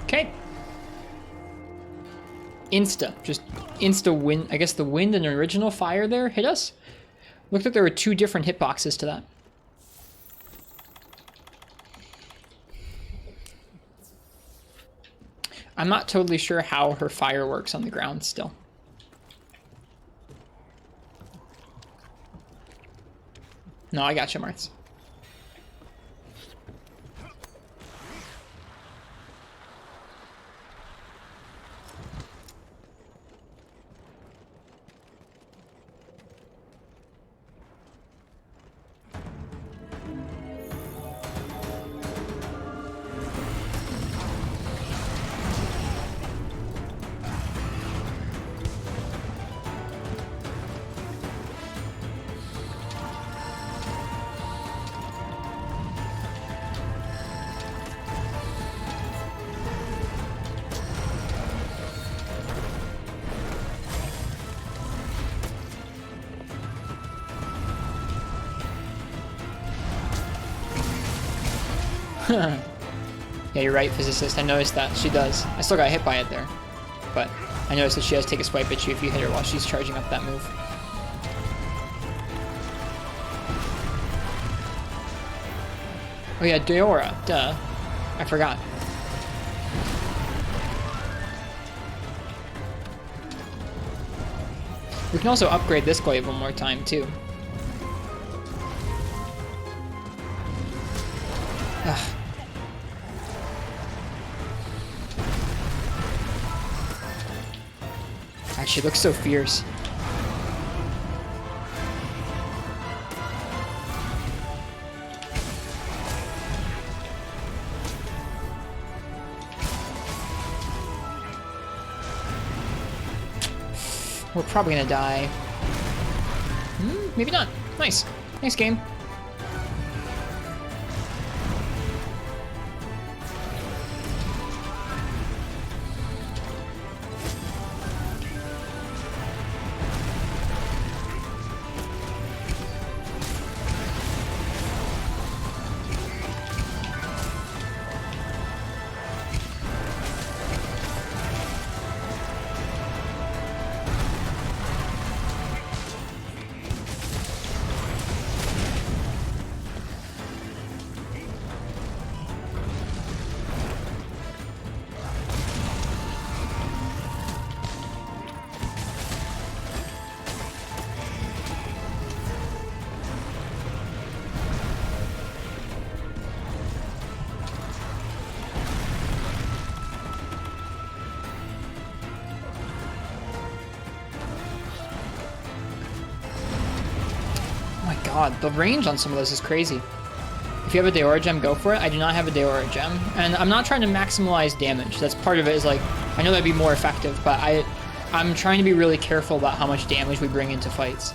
Okay. Just insta wind. I guess the wind and original fire there hit us. Looked like there were two different hitboxes to that. I'm not totally sure how her fire works on the ground still. No, I got you, Martz. Yeah, you're right, physicist. I noticed that. She does. I still got hit by it there. But I noticed that she does take a swipe at you if you hit her while she's charging up that move. Oh yeah, Deora. Duh. I forgot. We can also upgrade this glaive one more time, too. Ugh. Actually, it looks so fierce. We're probably gonna die. Maybe not. Nice. Nice game. God, the range on some of this is crazy. If you have a Deora gem, go for it. I do not have a Deora gem, and I'm not trying to maximize damage. That's part of it. Is like, I know that'd be more effective, but I'm trying to be really careful about how much damage we bring into fights.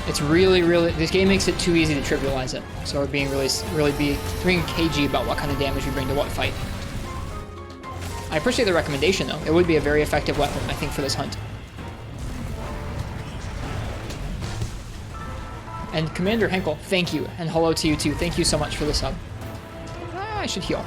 It's really, this game makes it too easy to trivialize it. So we're being being cagey about what kind of damage we bring to what fight. I appreciate the recommendation though. It would be a very effective weapon, I think, for this hunt. And Commander Henkel, thank you. And hello to you too. Thank you so much for the sub. I should heal.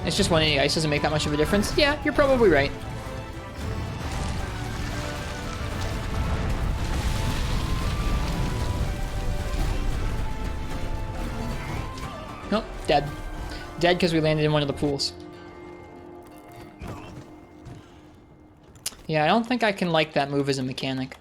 It's just 180 ice doesn't make that much of a difference. Yeah, you're probably right. Nope, dead. Dead because we landed in one of the pools. Yeah, I don't think I can like that move as a mechanic.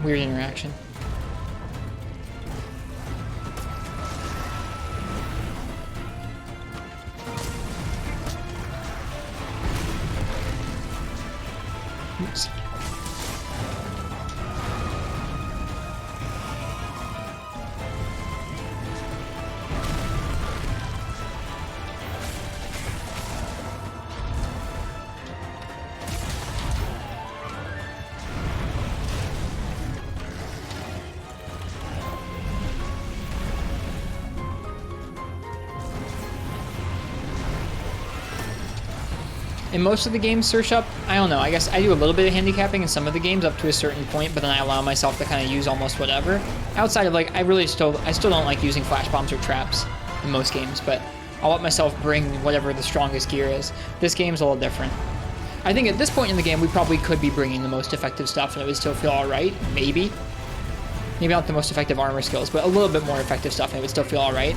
Weird interaction. Oops. In most of the games, search up, I don't know, I guess I do a little bit of handicapping in some of the games up to a certain point, but then I allow myself to kind of use almost whatever. Outside of like, I still don't like using flash bombs or traps in most games, but I'll let myself bring whatever the strongest gear is. This game's a little different. I think at this point in the game, we probably could be bringing the most effective stuff and it would still feel alright, maybe. Maybe not the most effective armor skills, but a little bit more effective stuff and it would still feel alright.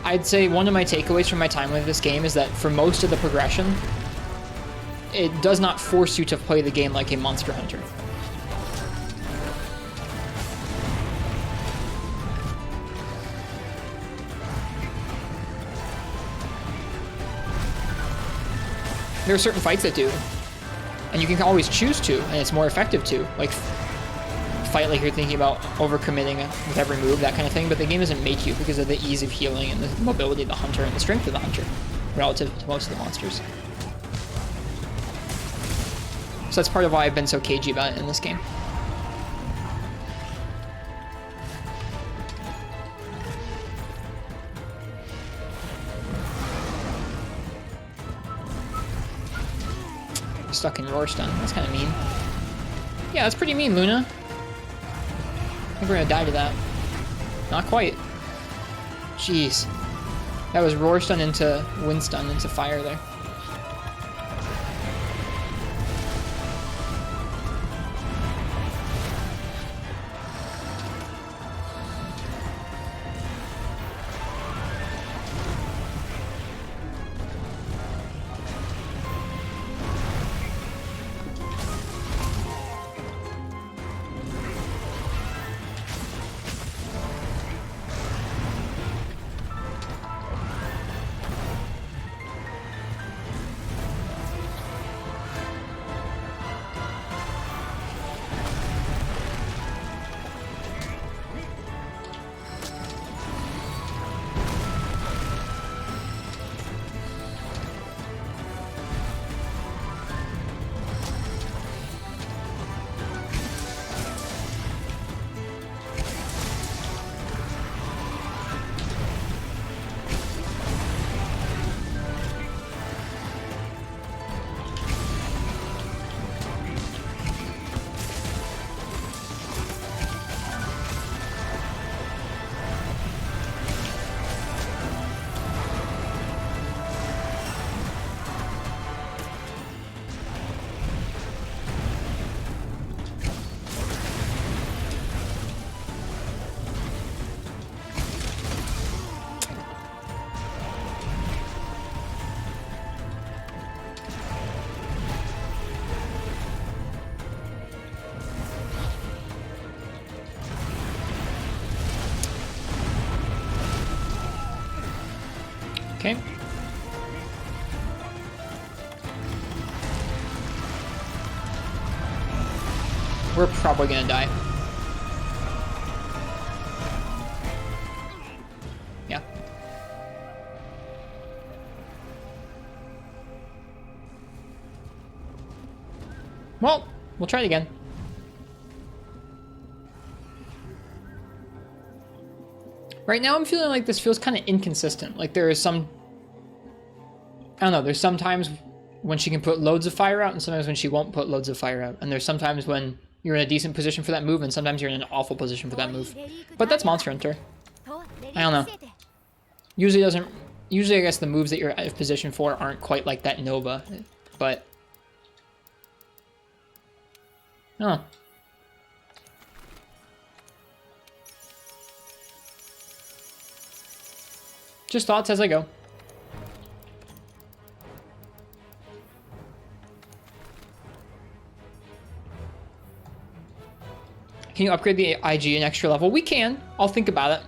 I'd say one of my takeaways from my time with this game is that for most of the progression, it does not force you to play the game like a Monster Hunter. There are certain fights that do, and you can always choose to, and it's more effective to, like fight like you're thinking about overcommitting with every move, that kind of thing, but the game doesn't make you because of the ease of healing and the mobility of the hunter and the strength of the hunter relative to most of the monsters. So that's part of why I've been so cagey about it in this game. Stuck in roar stun. That's kind of mean. Yeah, that's pretty mean, Luna. I think we're gonna die to that. Not quite. Jeez. That was roar stun into wind stun into fire there. Okay. We're probably gonna die. Yeah. Well, we'll try it again. Right now I'm feeling like this feels kind of inconsistent. Like there is some, I don't know, there's some times when she can put loads of fire out and sometimes when she won't put loads of fire out. And there's sometimes when you're in a decent position for that move and sometimes you're in an awful position for that move. But that's Monster Hunter. I don't know. Usually I guess the moves that you're out of position for aren't quite like that Nova, but I don't know. Just thoughts as I go. Can you upgrade the IG an extra level? We can. I'll think about it.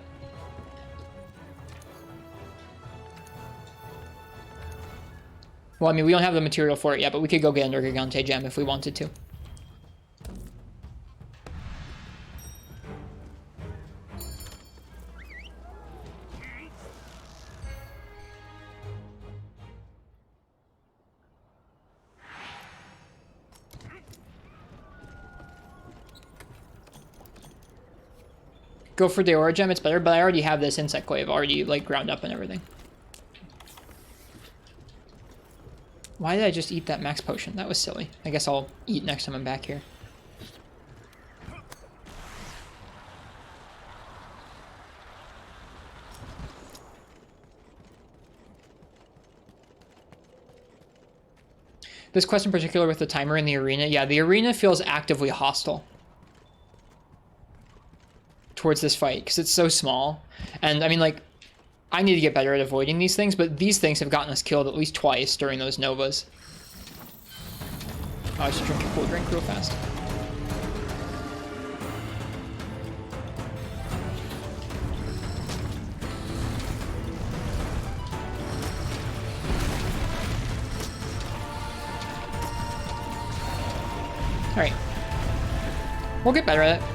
Well, I mean, we don't have the material for it yet, but we could go get a Nergigante gem if we wanted to. Go for the Aura Gem, it's better, but I already have this Insect Glaive already, like, ground up and everything. Why did I just eat that max potion? That was silly. I guess I'll eat next time I'm back here. This quest in particular with the timer in the arena, yeah, the arena feels actively hostile towards this fight because it's so small. And I mean, like, I need to get better at avoiding these things, but these things have gotten us killed at least twice during those Novas. Oh, I should drink a cool drink real fast. Alright. We'll get better at it.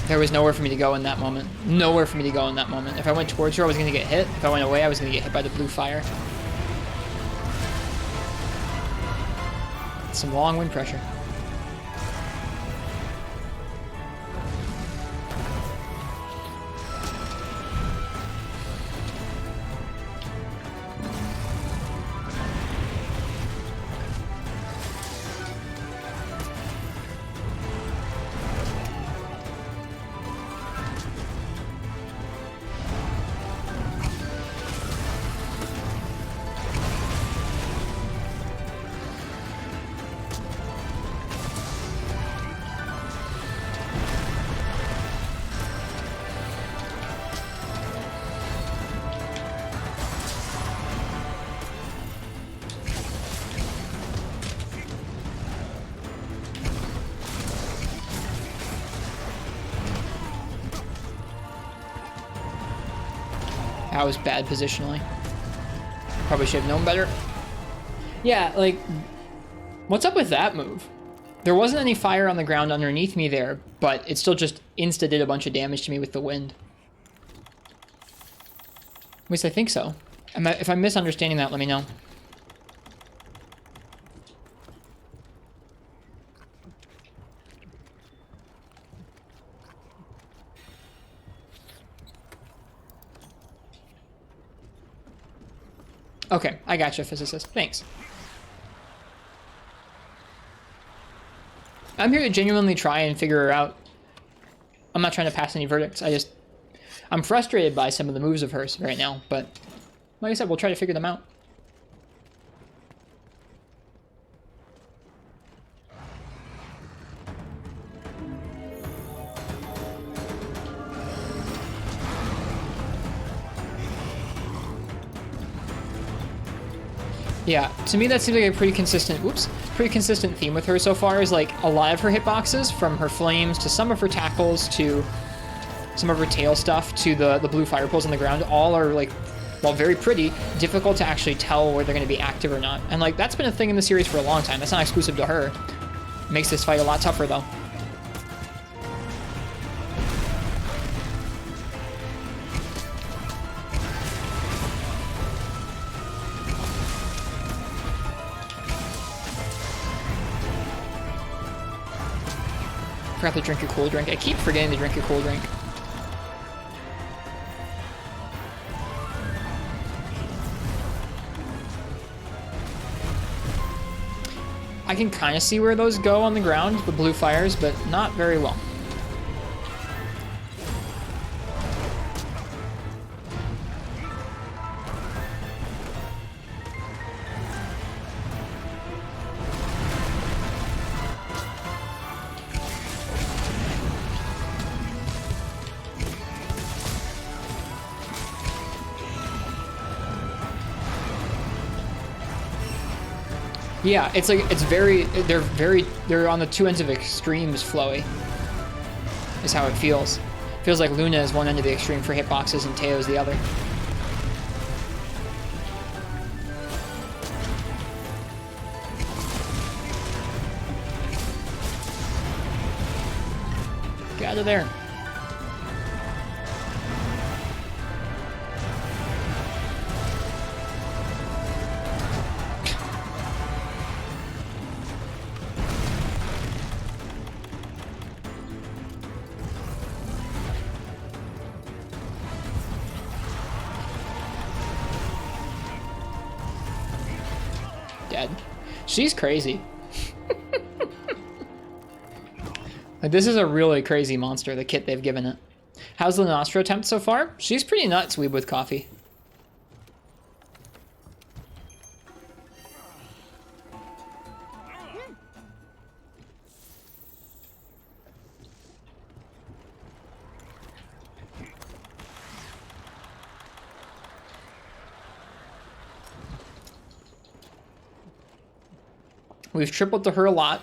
There was nowhere for me to go in that moment. Nowhere for me to go in that moment. If I went towards her, I was going to get hit. If I went away, I was going to get hit by the blue fire. Some long wind pressure. That was bad positionally. Probably should have known better. Yeah, like, what's up with that move? There wasn't any fire on the ground underneath me there, but it still just insta-did a bunch of damage to me with the wind. At least I think so. If I'm misunderstanding that, let me know. Okay, I gotcha, physicist. Thanks. I'm here to genuinely try and figure her out. I'm not trying to pass any verdicts. I'm frustrated by some of the moves of hers right now, but like I said, we'll try to figure them out. Yeah, to me that seems like a pretty consistent, theme with her so far, is like a lot of her hitboxes, from her flames to some of her tackles to some of her tail stuff to the blue fire pulls on the ground, all are like, while very pretty, difficult to actually tell where they're going to be active or not. And like, that's been a thing in the series for a long time. That's not exclusive to her. Makes this fight a lot tougher though. Forgot to drink your cool drink. I keep forgetting to drink your cool drink. I can kind of see where those go on the ground, the blue fires, but not very well. Yeah, it's like, they're on the two ends of extremes flowy, is how it feels. Feels like Luna is one end of the extreme for hitboxes and Teo's the other. Get out of there. Dead. She's crazy. Like, this is a really crazy monster, the kit they've given it. How's the Lunastra attempt so far? She's pretty nuts, Weeb with coffee. We've tripled to her a lot.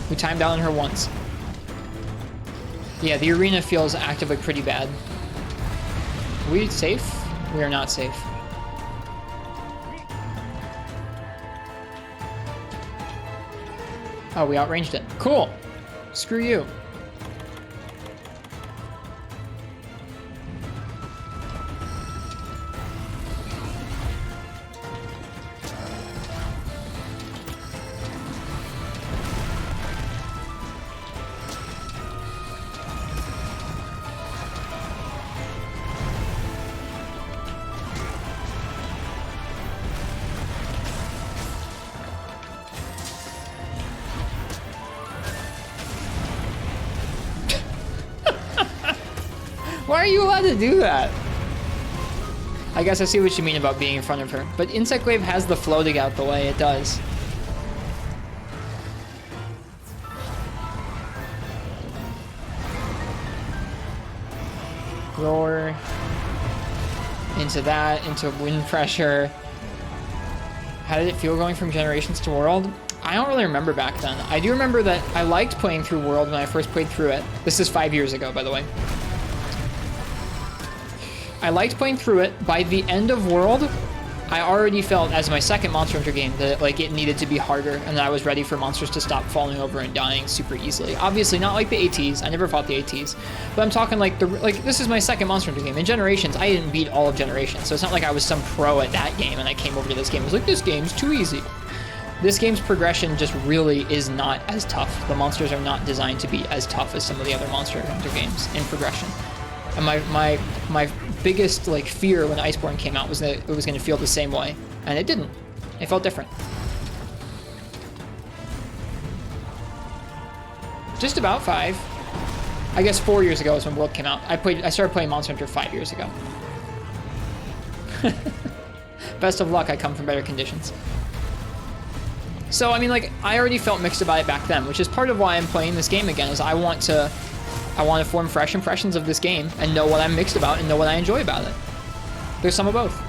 We timed out on her once. Yeah, the arena feels actively pretty bad. Are we safe? We are not safe. Oh, we outranged it. Cool. Screw you. Why are you allowed to do that? I guess I see what you mean about being in front of her. But Insect Glaive has the flow to get out the way. It does. Roar. Into that. Into wind pressure. How did it feel going from Generations to World? I don't really remember back then. I do remember that I liked playing through World when I first played through it. This is 5 years ago, by the way. I liked playing through it. By the end of World, I already felt, as my second Monster Hunter game, that like it needed to be harder, and that I was ready for monsters to stop falling over and dying super easily. Obviously, not like the ATs. I never fought the ATs, but I'm talking like this is my second Monster Hunter game. In Generations, I didn't beat all of Generations, so it's not like I was some pro at that game and I came over to this game. I was like, this game's too easy. This game's progression just really is not as tough. The monsters are not designed to be as tough as some of the other Monster Hunter games in progression. And my biggest like fear when Iceborne came out was that it was going to feel the same way, and it didn't. It felt different. Just about 5. I guess 4 years ago is when World came out. I started playing Monster Hunter 5 years ago. Best of luck. I come from better conditions. So I mean, like, I already felt mixed about it back then, which is part of why I'm playing this game again. Is I want to form fresh impressions of this game and know what I'm mixed about and know what I enjoy about it. There's some of both.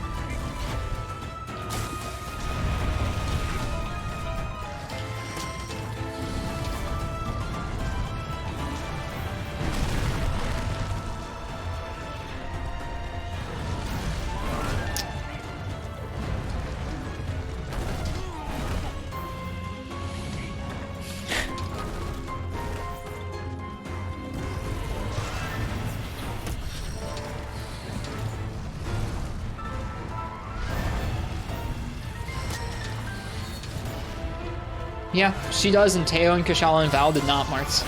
Yeah, she does, and Teo and Kashala and Val did not, Marks.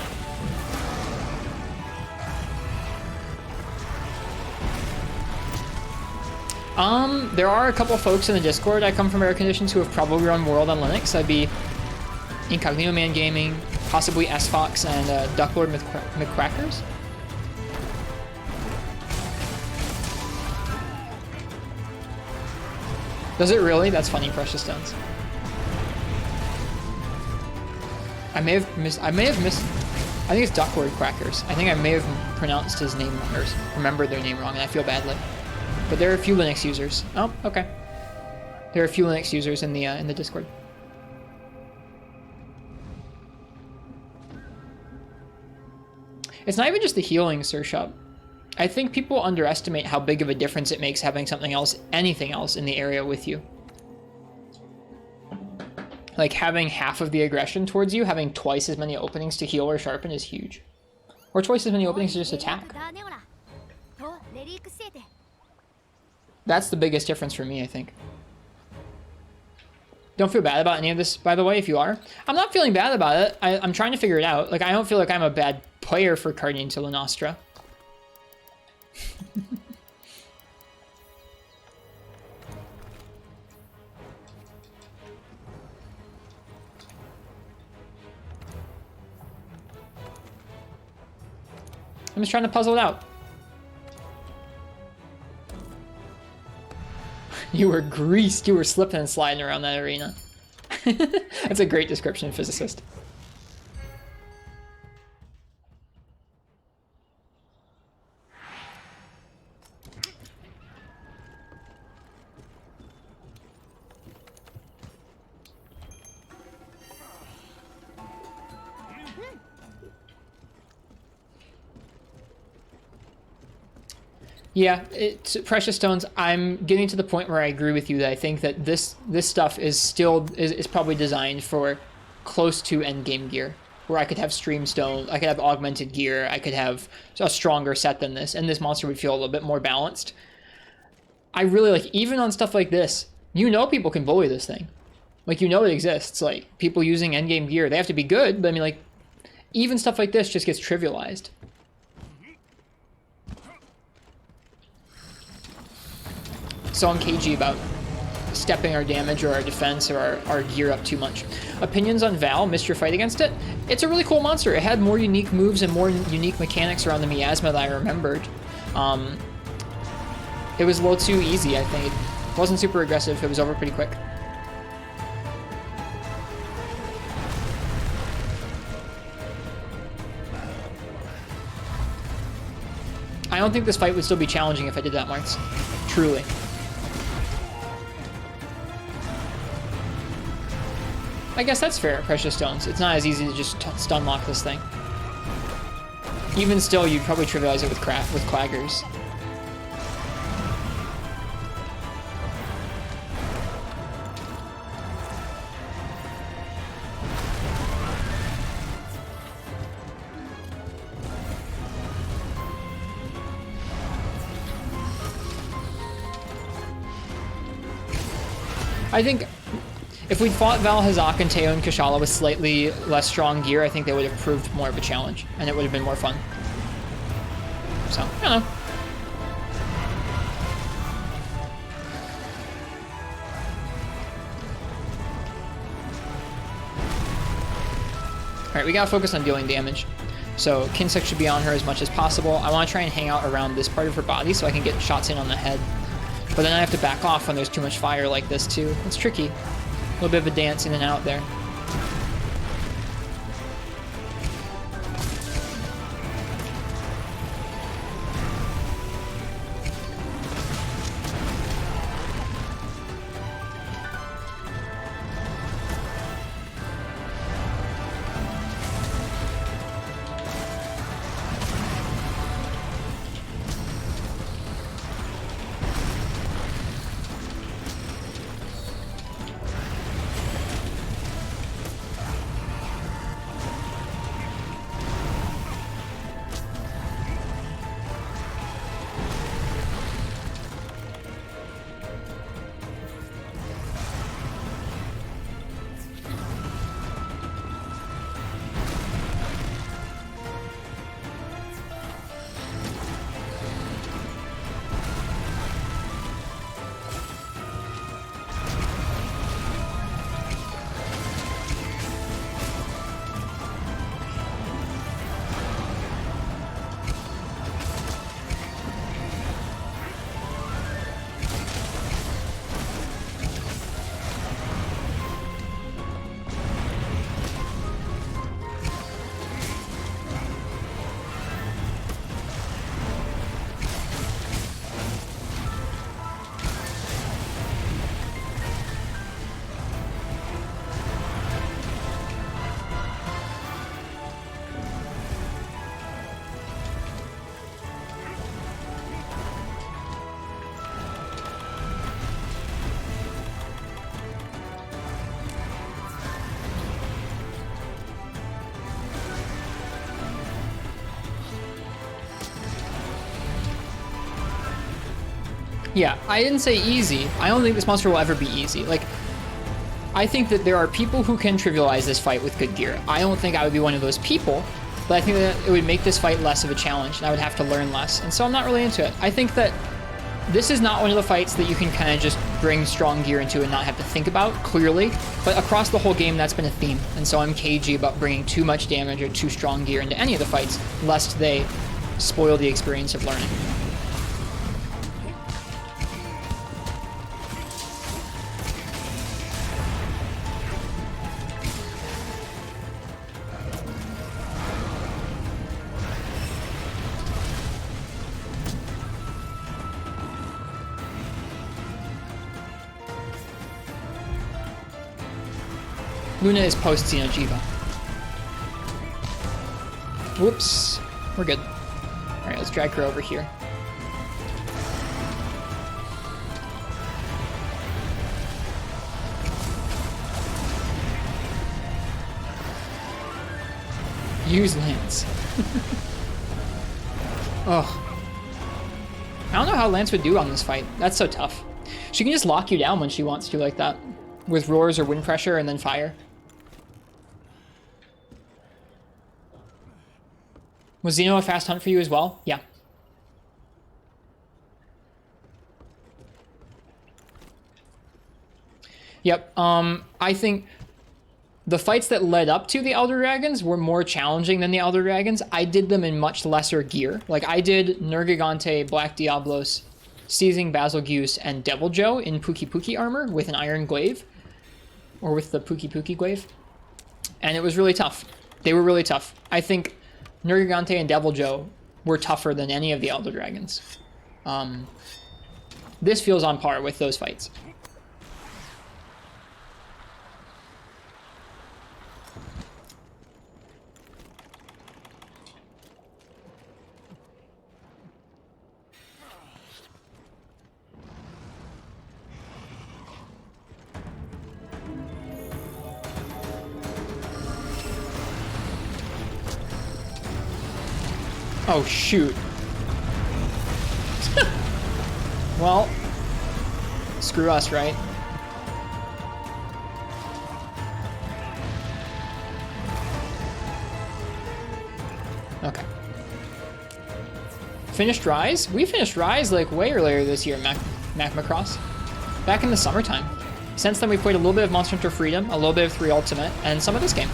There are a couple folks in the Discord I come from Air Conditions who have probably run World on Linux. I'd be Incognito Man Gaming, possibly S-Fox, and Ducklord McQuackers. Does it really? That's funny, Precious Stones. I may have missed. I think it's Duckward Crackers. I think I may have pronounced his name wrong, or remembered their name wrong, and I feel badly. But there are a few Linux users. Oh, okay. There are a few Linux users in the Discord. It's not even just the healing, Sir Shop. I think people underestimate how big of a difference it makes having something else, anything else in the area with you. Like having half of the aggression towards you, having twice as many openings to heal or sharpen is huge. Or twice as many openings to just attack. That's the biggest difference for me, I think. Don't feel bad about any of this, by the way, if you are. I'm not feeling bad about it. I'm trying to figure it out. Like, I don't feel like I'm a bad player for carding into Lunastra. I'm just trying to puzzle it out. You were greased. You were slipping and sliding around that arena. That's a great description, physicist. Yeah, it's Precious Stones. I'm getting to the point where I agree with you that I think that this stuff is probably designed for close to end game gear, where I could have Stream Stone, I could have augmented gear, I could have a stronger set than this, and this monster would feel a little bit more balanced. I really like, even on stuff like this, you know people can bully this thing. Like, you know it exists. Like, people using end game gear, they have to be good, but I mean, like, even stuff like this just gets trivialized. So I'm cagey about stepping our damage or our defense or our gear up too much. Opinions on Val, missed your fight against it? It's a really cool monster. It had more unique moves and more unique mechanics around the miasma that I remembered. It was a little too easy, I think. It wasn't super aggressive. It was over pretty quick. I don't think this fight would still be challenging if I did that, Marks. Truly. I guess that's fair, Precious Stones. It's not as easy to just stun lock this thing. Even still, you'd probably trivialize it with Claggers. I think if we'd fought Val, Hazak, and Teo and Kashala with slightly less strong gear, I think they would have proved more of a challenge, and it would have been more fun. So, I don't know. Alright, we gotta focus on dealing damage. So, Kinsek should be on her as much as possible. I want to try and hang out around this part of her body so I can get shots in on the head. But then I have to back off when there's too much fire like this, too. It's tricky. A little bit of a dance in and out there. Yeah, I didn't say easy. I don't think this monster will ever be easy. Like, I think that there are people who can trivialize this fight with good gear. I don't think I would be one of those people, but I think that it would make this fight less of a challenge, and I would have to learn less. And so I'm not really into it. I think that this is not one of the fights that you can kind of just bring strong gear into and not have to think about, clearly. But across the whole game, that's been a theme. And so I'm cagey about bringing too much damage or too strong gear into any of the fights, lest they spoil the experience of learning. Luna is post-Xeno Jiva. Whoops. We're good. Alright, let's drag her over here. Use Lance. Oh. I don't know how Lance would do on this fight. That's so tough. She can just lock you down when she wants to like that. With roars or wind pressure and then fire. Was Xeno a fast hunt for you as well? Yeah. Yep. I think the fights that led up to the Elder Dragons were more challenging than the Elder Dragons. I did them in much lesser gear. Like, I did Nergigante, Black Diablos, Seizing Basilgeuse, and Devil Joe in Pookie Pookie armor with an Iron Glaive. Or with the Pookie Pookie Glaive. And it was really tough. They were really tough. I think Nergigante and Devil Joe were tougher than any of the Elder Dragons. This feels on par with those fights. Oh, shoot. Well, screw us, right? Okay. Finished Rise? We finished Rise like way earlier this year, Mac Macross. Back in the summertime. Since then, we played a little bit of Monster Hunter Freedom, a little bit of 3 Ultimate, and some of this game.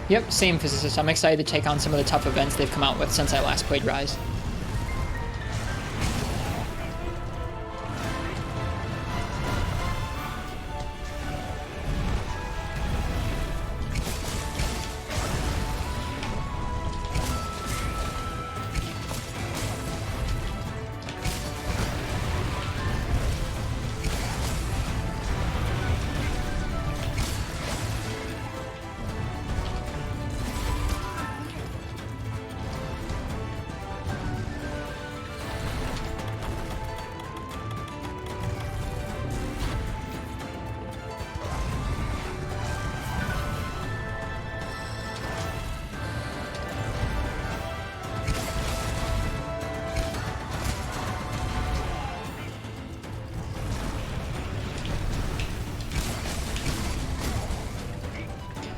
Yep, same physicist. I'm excited to take on some of the tough events they've come out with since I last played Rise.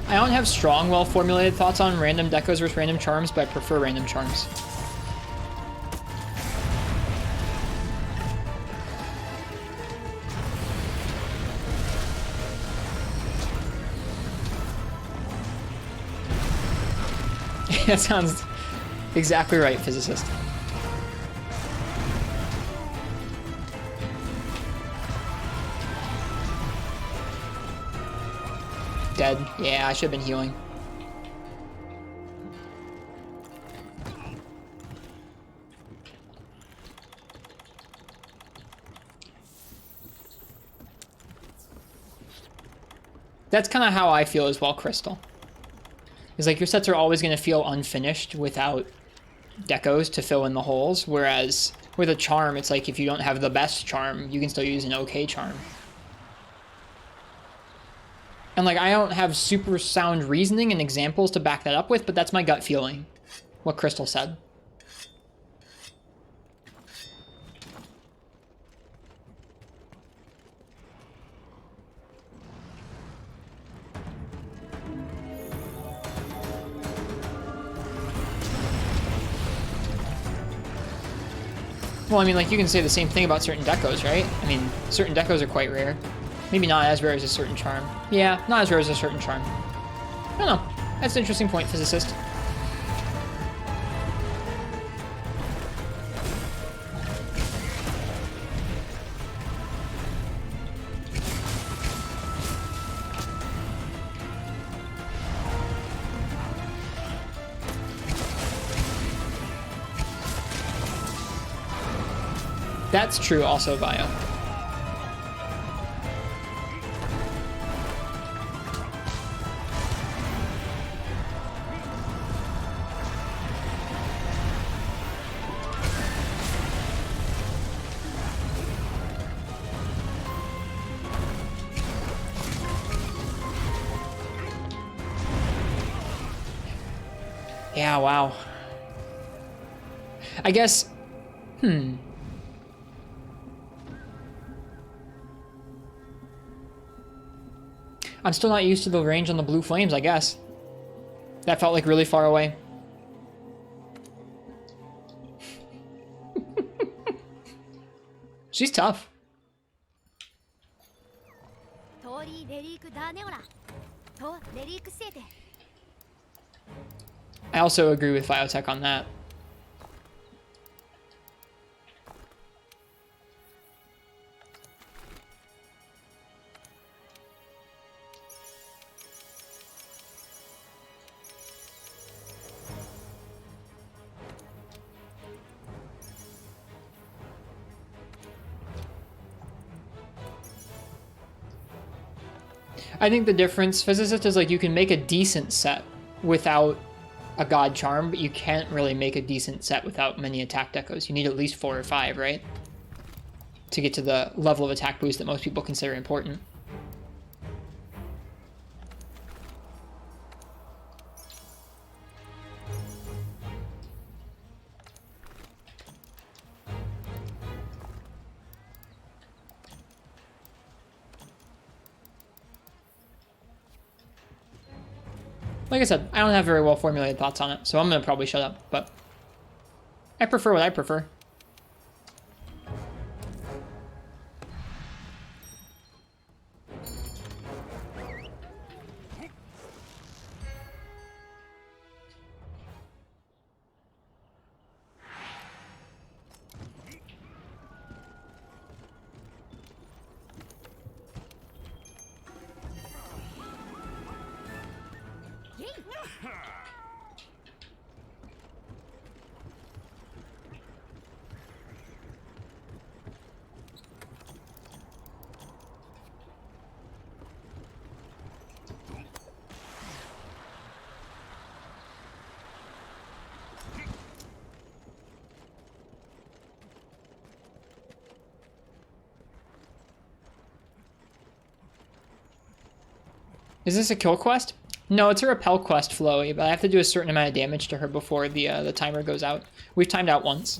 I don't have strong, well-formulated thoughts on random decos versus random charms, but I prefer random charms. That sounds exactly right, physicist. Dead. Yeah, I should have been healing. That's kind of how I feel as well, Crystal. It's like your sets are always going to feel unfinished without decos to fill in the holes, whereas with a charm, it's like if you don't have the best charm, you can still use an okay charm. And like, I don't have super sound reasoning and examples to back that up with, but that's my gut feeling, what Crystal said. Well, I mean, like, you can say the same thing about certain decos, right? I mean, certain decos are quite rare. Maybe not as rare as a certain charm. Yeah, not as rare as a certain charm. I don't know. That's an interesting point, physicist. That's true also, Bio. Yeah, wow. I guess, I'm still not used to the range on the blue flames, I guess. That felt like really far away. She's tough. I also agree with Biotech on that. I think the difference, physicist, is like you can make a decent set without a god charm, but you can't really make a decent set without many attack decos. You need at least 4 or 5, right? To get to the level of attack boost that most people consider important. Like I said, I don't have very well formulated thoughts on it, so I'm going to probably shut up, but I prefer what I prefer. Is this a kill quest? No, it's a repel quest, Floey, but I have to do a certain amount of damage to her before the timer goes out. We've timed out once.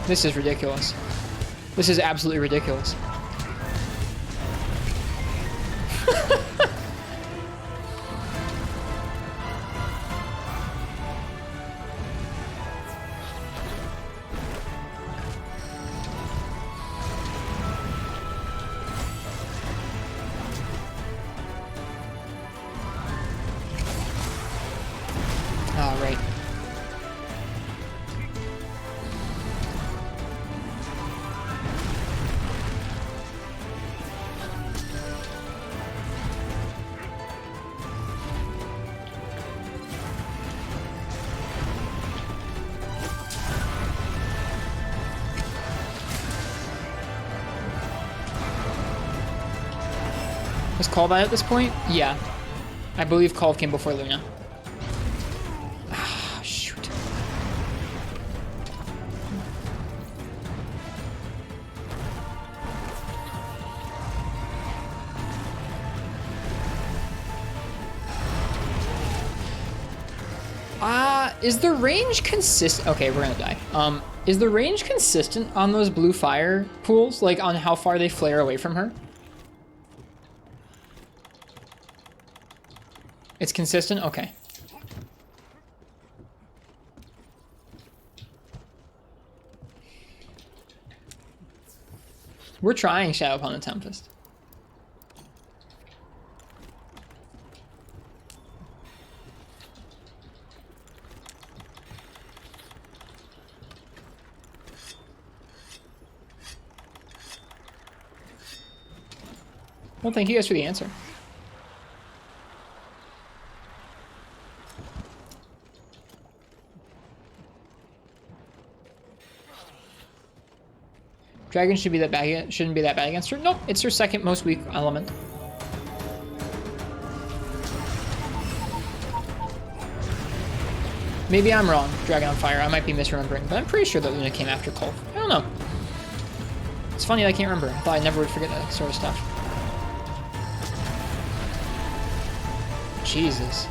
This is ridiculous. This is absolutely ridiculous. Oh, right. Was Call that at this point? Yeah. I believe Call came before Luna. Ah, shoot. Is the range consistent? Okay, we're gonna die. Is the range consistent on those blue fire pools? Like, on how far they flare away from her? It's consistent? Okay. We're trying Shadow upon the Tempest. Well, thank you guys for the answer. Dragon should be that bad. Shouldn't be that bad against her. Nope, it's her second most weak element. Maybe I'm wrong. Dragon on fire. I might be misremembering, but I'm pretty sure that Luna came after Cole. I don't know. It's funny I can't remember. I thought I never would forget that sort of stuff. Jesus.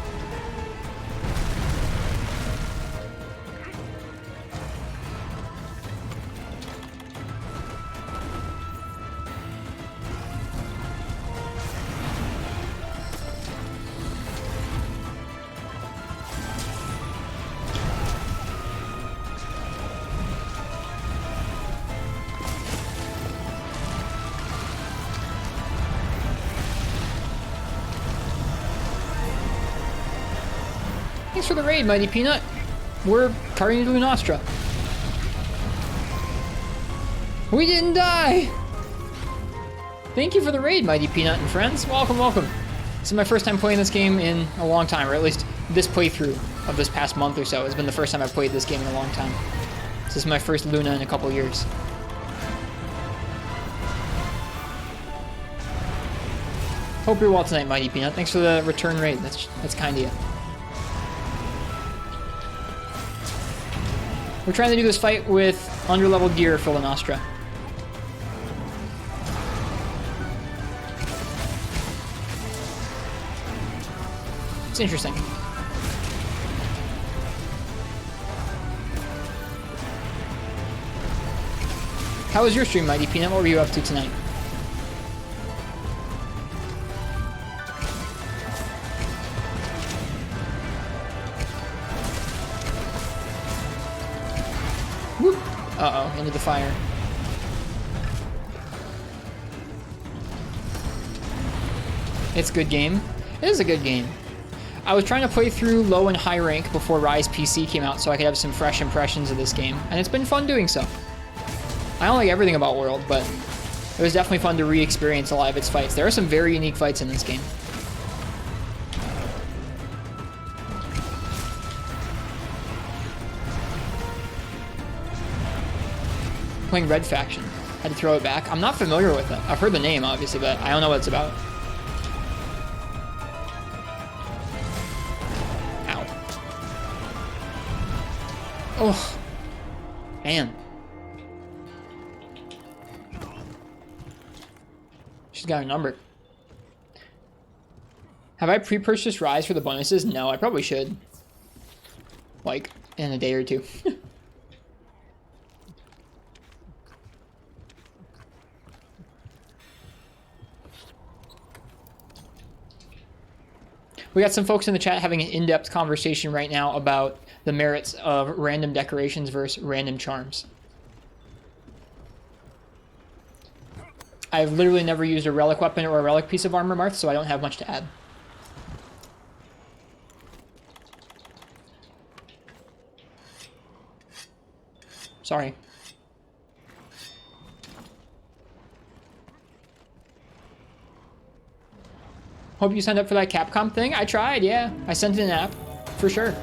Thanks for the raid, Mighty Peanut. We're carrying to Lunastra. We didn't die! Thank you for the raid, Mighty Peanut and friends. Welcome, welcome. This is my first time playing this game in a long time, or at least this playthrough of this past month or so has been the first time I've played this game in a long time. This is my first Luna in a couple years. Hope you're well tonight, Mighty Peanut. Thanks for the return raid. That's kind of you. We're trying to do this fight with underleveled gear for Lunastra. It's interesting. How was your stream, Mighty Peanut? What were you up to tonight? Uh-oh, into the fire. It's a good game. It is a good game. I was trying to play through low and high rank before Rise PC came out so I could have some fresh impressions of this game, and it's been fun doing so. I don't like everything about World, but it was definitely fun to re-experience a lot of its fights. There are some very unique fights in this game. Playing Red Faction. Had to throw it back. I'm not familiar with it. I've heard the name, obviously, but I don't know what it's about. Ow. Oh. Man. She's got her number. Have I pre-purchased Rise for the bonuses? No, I probably should. Like, in a day or two. We got some folks in the chat having an in-depth conversation right now about the merits of random decorations versus random charms. I've literally never used a relic weapon or a relic piece of armor, Marth, so I don't have much to add. Sorry. Hope you signed up for that Capcom thing. I tried, yeah. I sent in an app, for sure.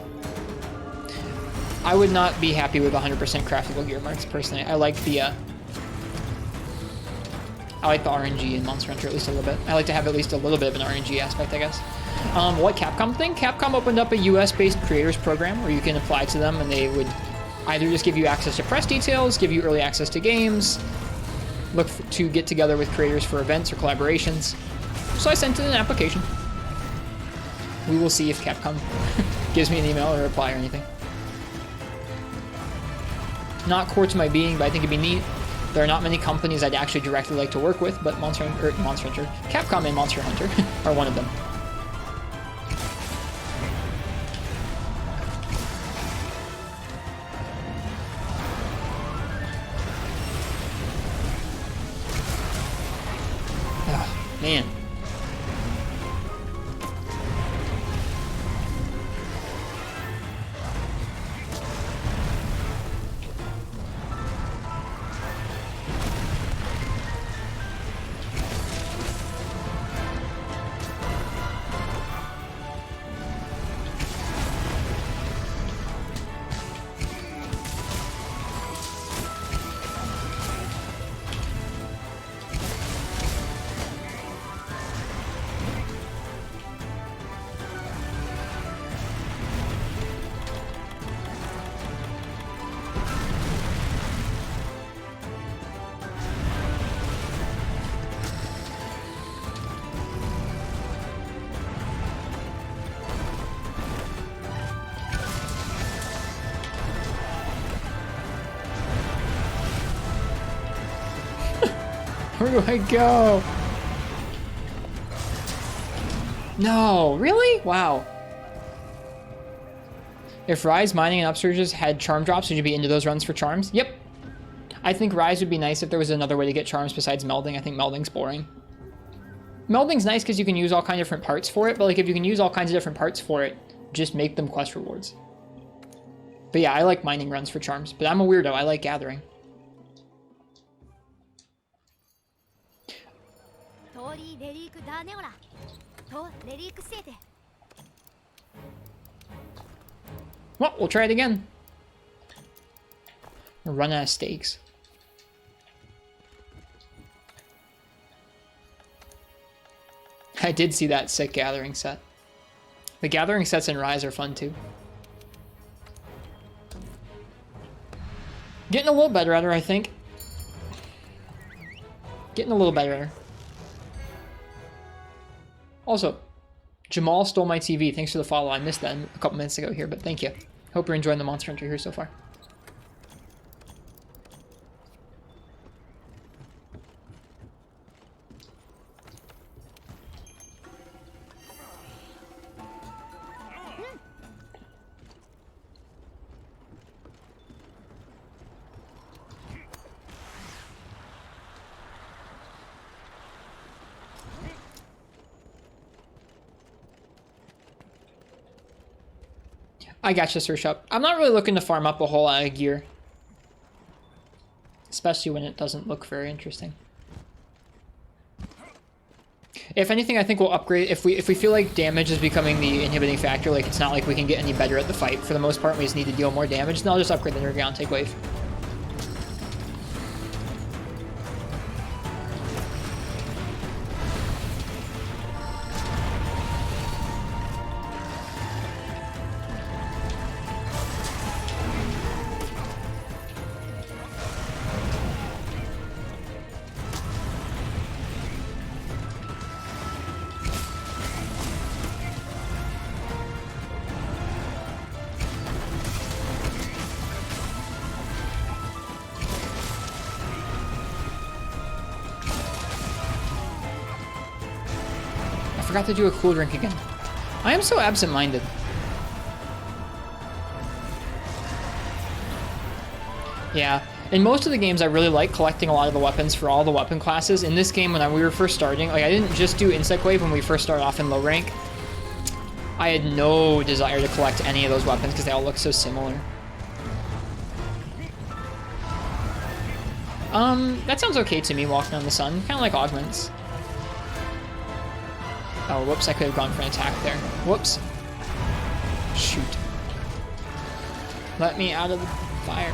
I would not be happy with 100% craftable gear marks, personally. I like the RNG in Monster Hunter at least a little bit. I like to have at least a little bit of an RNG aspect, I guess. What Capcom thing? Capcom opened up a US-based creators program where you can apply to them and they would either just give you access to press details, give you early access to games, look to get together with creators for events or collaborations. So I sent in an application. We will see if Capcom gives me an email or a reply or anything. Not core to my being, but I think it'd be neat. There are not many companies I'd actually directly like to work with, but Capcom and Monster Hunter are one of them. Oh, man. Where do I go? No, really? Wow. If Rise, Mining, and Upsurges had charm drops, would you be into those runs for charms? Yep. I think Rise would be nice if there was another way to get charms besides melding. I think melding's boring. Melding's nice because you can use all kinds of different parts for it, but like if you can use all kinds of different parts for it, just make them quest rewards. But yeah, I like mining runs for charms, but I'm a weirdo. I like gathering. Well, we'll try it again. Run out of stakes. I did see that sick gathering set. The gathering sets in Rise are fun too. Getting a little better at her, I think. Getting a little better at her. Also, Jamal stole my TV. Thanks for the follow. I missed that a couple minutes ago here, but thank you. Hope you're enjoying the Monster Hunter here so far. I gotcha, Sir Shup. I'm not really looking to farm up a whole lot of gear. Especially when it doesn't look very interesting. If anything, I think we'll upgrade. If we feel like damage is becoming the inhibiting factor, like it's not like we can get any better at the fight. For the most part, we just need to deal more damage, then I'll just upgrade the Nergigante Glaive. I forgot to do a cool drink again. I am so absent-minded. Yeah, in most of the games I really like collecting a lot of the weapons for all the weapon classes. In this game, when we were first starting, like I didn't just do Insect Wave when we first started off in low rank. I had no desire to collect any of those weapons because they all look so similar. That sounds okay to me, walking on the sun. Kind of like augments. Oh, whoops, I could have gone for an attack there. Whoops. Shoot. Let me out of the fire.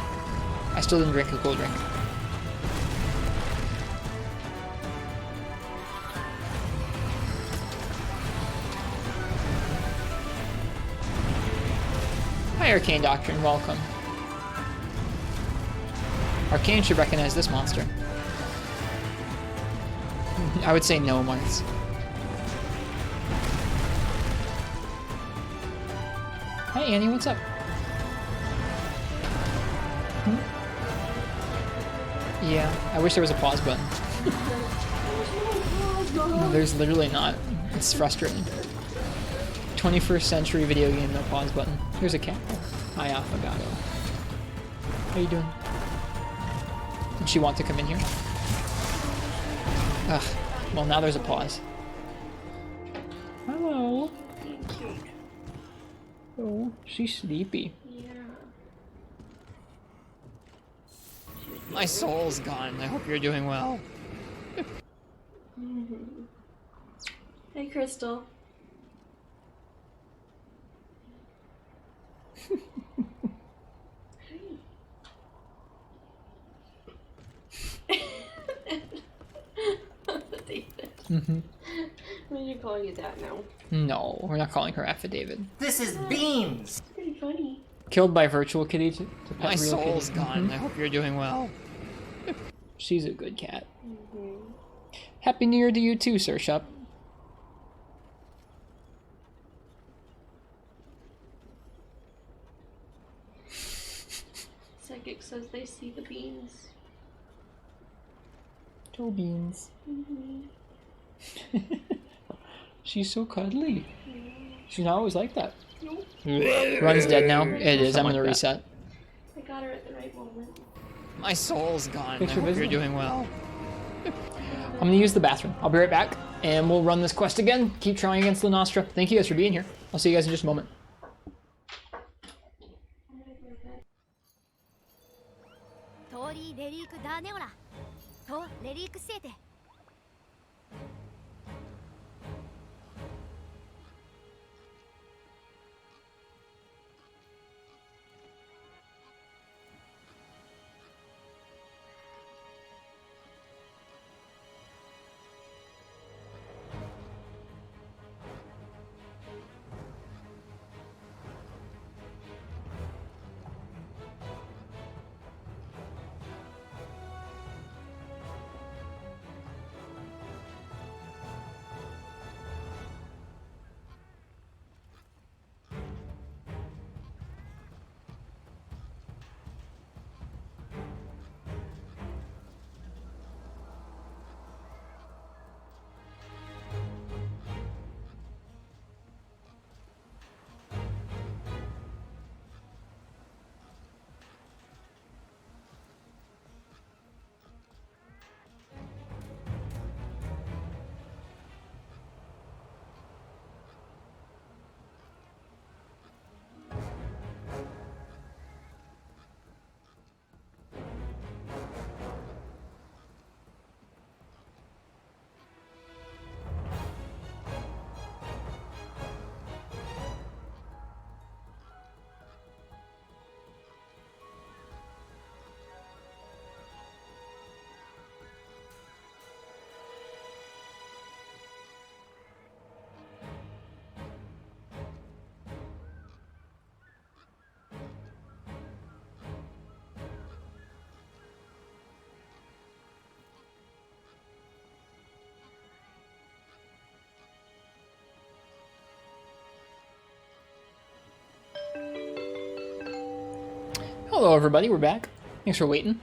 I still didn't drink a cool drink. Hi, Arcane Doctrine, welcome. Arcane should recognize this monster. I would say no, Marks. Hi, Annie, what's up? Yeah, I wish there was a pause button. No, there's literally not. It's frustrating. 21st century video game, no pause button. Here's a cat. Hi, Affogato. How you doing? Did she want to come in here? Ugh. Well, now there's a pause. Hello. Oh, she's sleepy. Yeah. My soul's gone. I hope you're doing well. Hey, Crystal. David. Why are you calling you that now? No, we're not calling her Affidavit. This is beans! It's pretty funny. Killed by virtual kitty to pet My real soul's kitty. gone. I hope you're doing well. She's a good cat. Happy New Year to you too, Sir Shup. Psychic says they see the beans. Toe beans. She's so cuddly. She's not always like that. Nope. Run's dead now. It is. I'm gonna reset. I got her at the right moment. My soul's gone. Thanks I for hope you're visiting. doing well. I'm gonna use the bathroom. I'll be right back, and we'll run this quest again. Keep trying against Lunastra. Thank you guys for being here. I'll see you guys in just a moment. トーリー・レリーク・ダーネオラとレリーク・セーテ Hello, everybody. We're back. Thanks for waiting.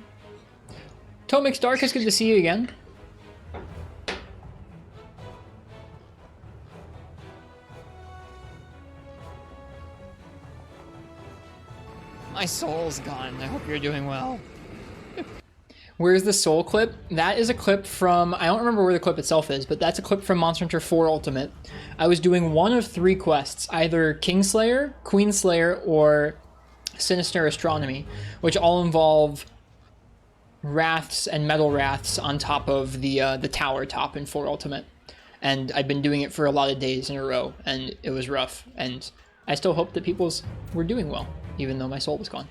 Tomix Dark, it's good to see you again. My soul's gone. I hope you're doing well. Where's the soul clip? That is a clip from, I don't remember where the clip itself is, but that's a clip from Monster Hunter 4 Ultimate. I was doing one of 3 quests, either Kingslayer, Queenslayer, or Sinister Astronomy, which all involve wraths and metal wraths on top of the tower top in 4 Ultimate. And I've been doing it for a lot of days in a row, and it was rough. And I still hope that people's were doing well, even though my soul was gone.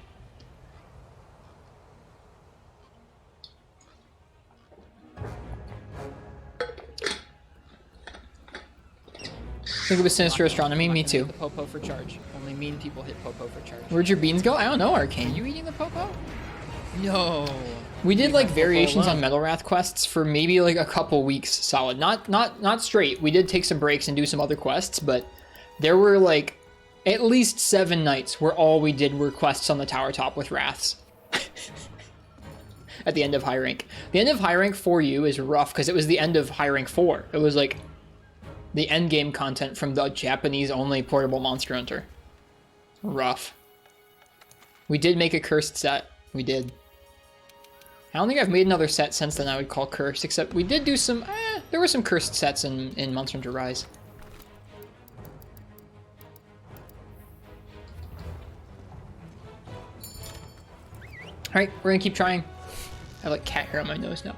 Think it was Sinister Astronomy? Me too. The Popo for charge. Only mean people hit Popo for charge. Where'd your beans go? I don't know, Are Arcane. you eating the Popo? No. We did like Popo variations alone. on Metal Wrath quests for maybe like a couple weeks solid. Not straight. We did take some breaks and do some other quests, but there were like at least 7 nights where all we did were quests on the tower top with wraths. At the end of high rank. The end of high rank for you is rough because it was the end of high rank 4. It was like the end game content from the Japanese only portable Monster Hunter. Rough. We did make a cursed set. We did. I don't think I've made another set since then I would call cursed, except we did do some, there were some cursed sets in Monster Hunter Rise. Alright, we're gonna keep trying. I have like cat hair on my nose now.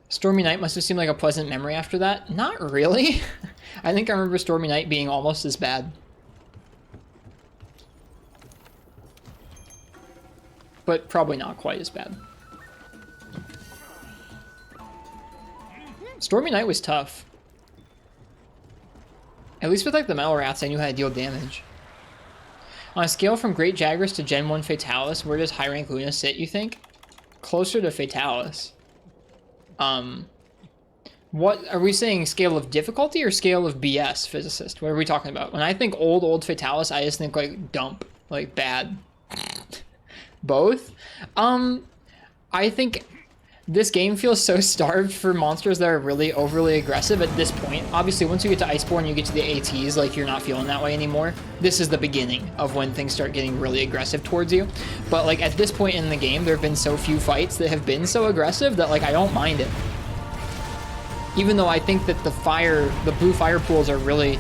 Stormy Night must have seemed like a pleasant memory after that. Not really. I think I remember Stormy Night being almost as bad. But probably not quite as bad. Stormy Night was tough. At least with like the Metal Rats, I knew how to deal damage. On a scale from Great Jagras to Gen 1 Fatalis, where does high rank Luna sit, you think? Closer to Fatalis. What are we saying, scale of difficulty or scale of BS, physicist? What are we talking about? When I think old Fatalis, I just think like dump, like bad. Both? I think this game feels so starved for monsters that are really overly aggressive at this point. Obviously, once you get to Iceborne, you get to the ATs, like you're not feeling that way anymore. This is the beginning of when things start getting really aggressive towards you. But like at this point in the game, there have been so few fights that have been so aggressive that like I don't mind it. Even though I think that the blue fire pools are really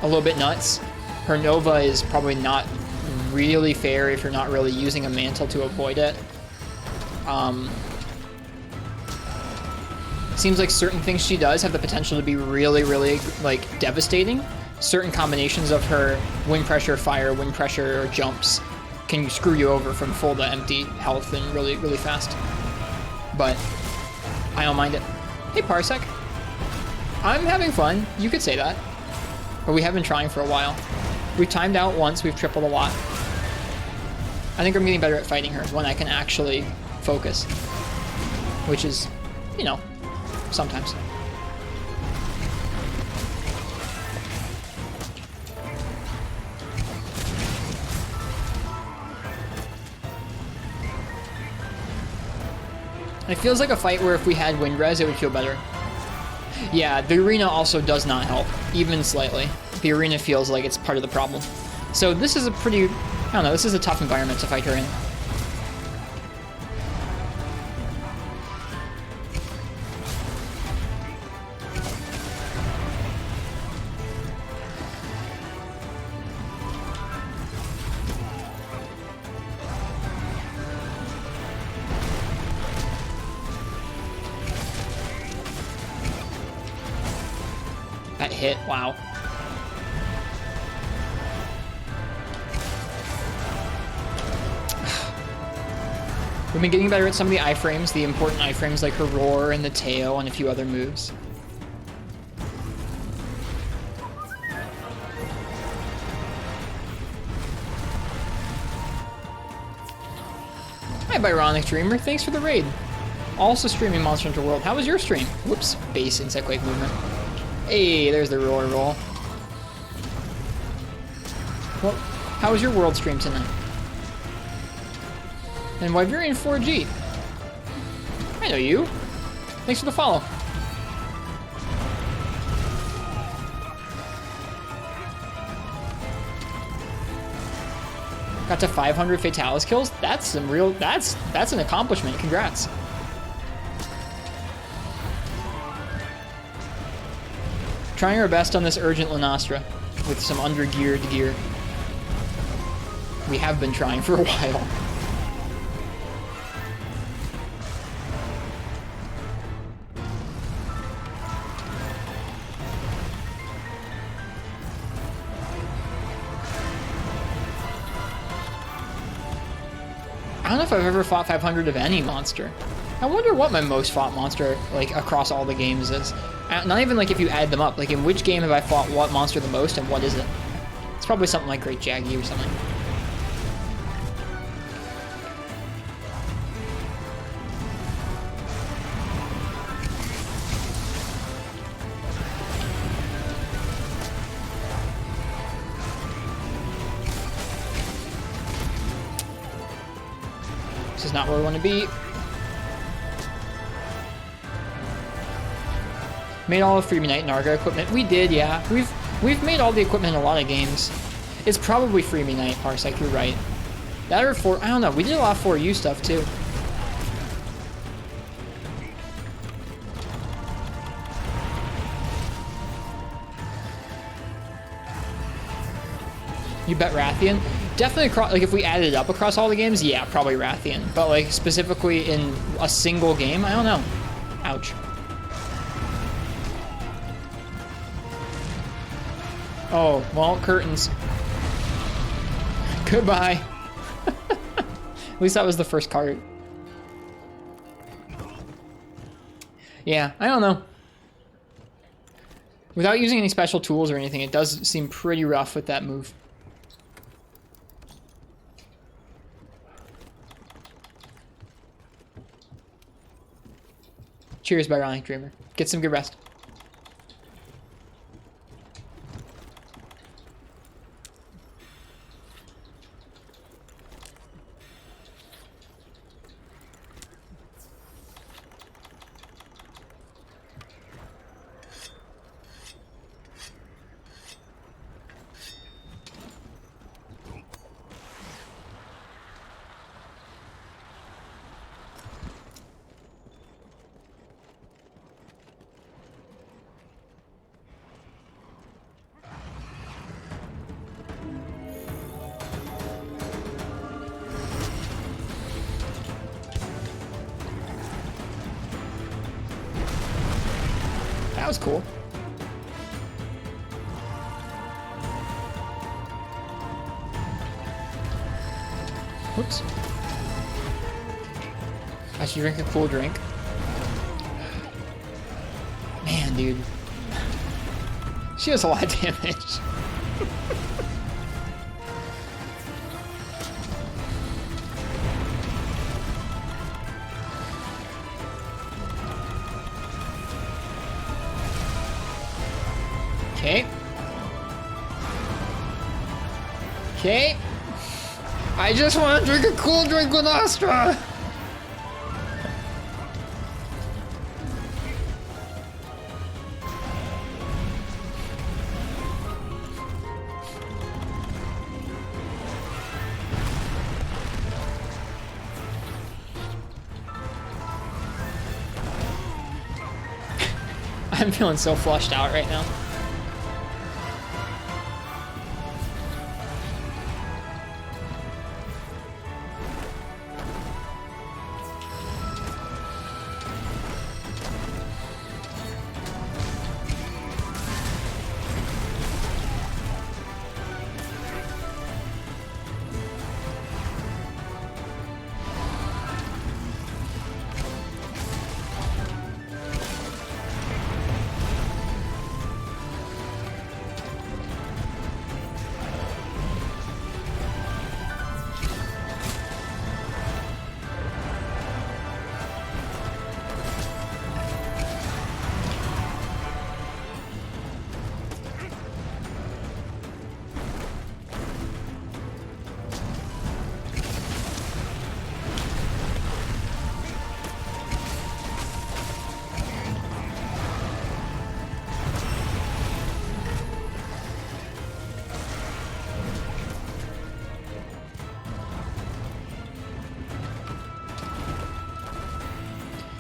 a little bit nuts. Her Nova is probably not really fair if you're not really using a mantle to avoid it. Seems like certain things she does have the potential to be really, really like devastating. Certain combinations of her wind pressure, fire, wind pressure, or jumps can screw you over from full to empty health and really, really fast. But I don't mind it. Hey Parsec. I'm having fun. You could say that. But we have been trying for a while. We've timed out once, we've tripled a lot. I think I'm getting better at fighting her when I can actually focus. Which is, you know, sometimes. It feels like a fight where if we had wind res, it would feel better. Yeah, the arena also does not help, even slightly. The arena feels like it's part of the problem. So this is a pretty, I don't know, this is a tough environment to fight her in. That hit, wow. We've been getting better at some of the iframes, the important iframes like her roar and the tail and a few other moves. Hi Byronic Dreamer, thanks for the raid. Also streaming Monster Hunter World. How was your stream? Whoops, base insect wave movement. Hey, there's the roar roll. Well, how was your world stream tonight? And Wyverian 4G. I know you. Thanks for the follow. Got to 500 Fatalis kills. That's some real. That's an accomplishment. Congrats. Trying our best on this urgent Lunastra with some under-geared gear. We have been trying for a while. I don't know if I've ever fought 500 of any monster. I wonder what my most fought monster, like, across all the games is. Not even, like, if you add them up. Like, in which game have I fought what monster the most and what is it? It's probably something like Great Jaggy or something. This is not where we want to be. Made all of Freebie Knight Narga equipment. We did, yeah. We've made all the equipment in a lot of games. It's probably Freebie Knight, Parsec, you're right. That or for I don't know, we did a lot of 4U stuff too. You bet Rathian? Definitely across, like if we added it up across all the games, yeah, probably Rathian. But like specifically in a single game, I don't know. Ouch. Oh, well, curtains. Goodbye. At least that was the first card. Yeah, I don't know. Without using any special tools or anything, it does seem pretty rough with that move. Cheers, Bionic Dreamer. Get some good rest. That was cool. Whoops. I should drink a cool drink. Man, dude. She does a lot of damage. Okay. Okay. I just want to drink a cool drink with Astra. I'm feeling so flushed out right now.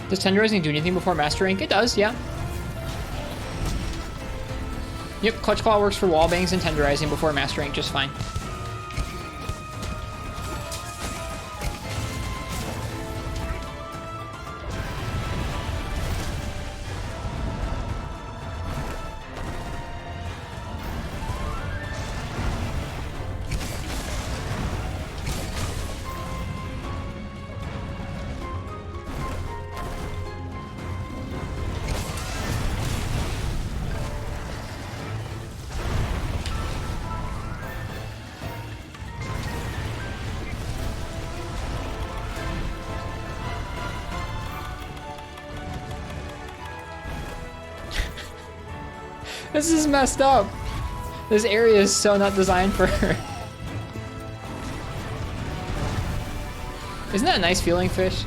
Does tenderizing do anything before master rank? It does, yeah. Yep, clutch claw works for wall bangs and tenderizing before master rank just fine. This is messed up. This area is so not designed for her. Isn't that a nice feeling, Fish?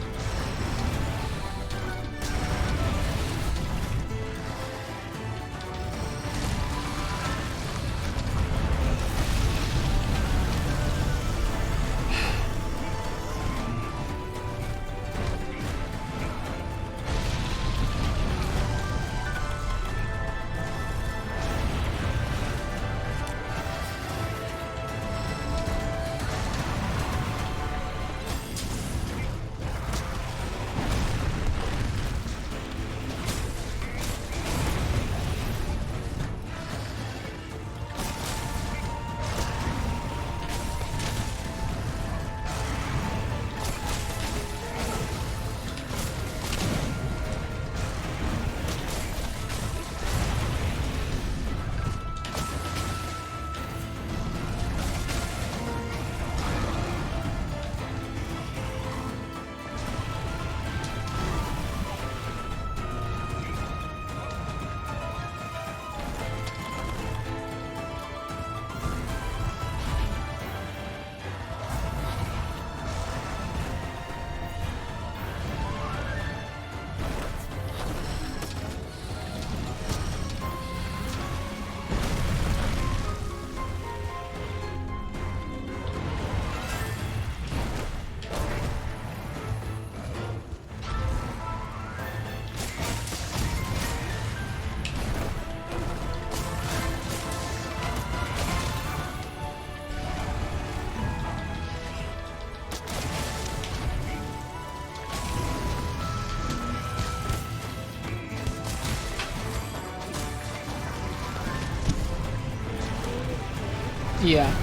Yeah.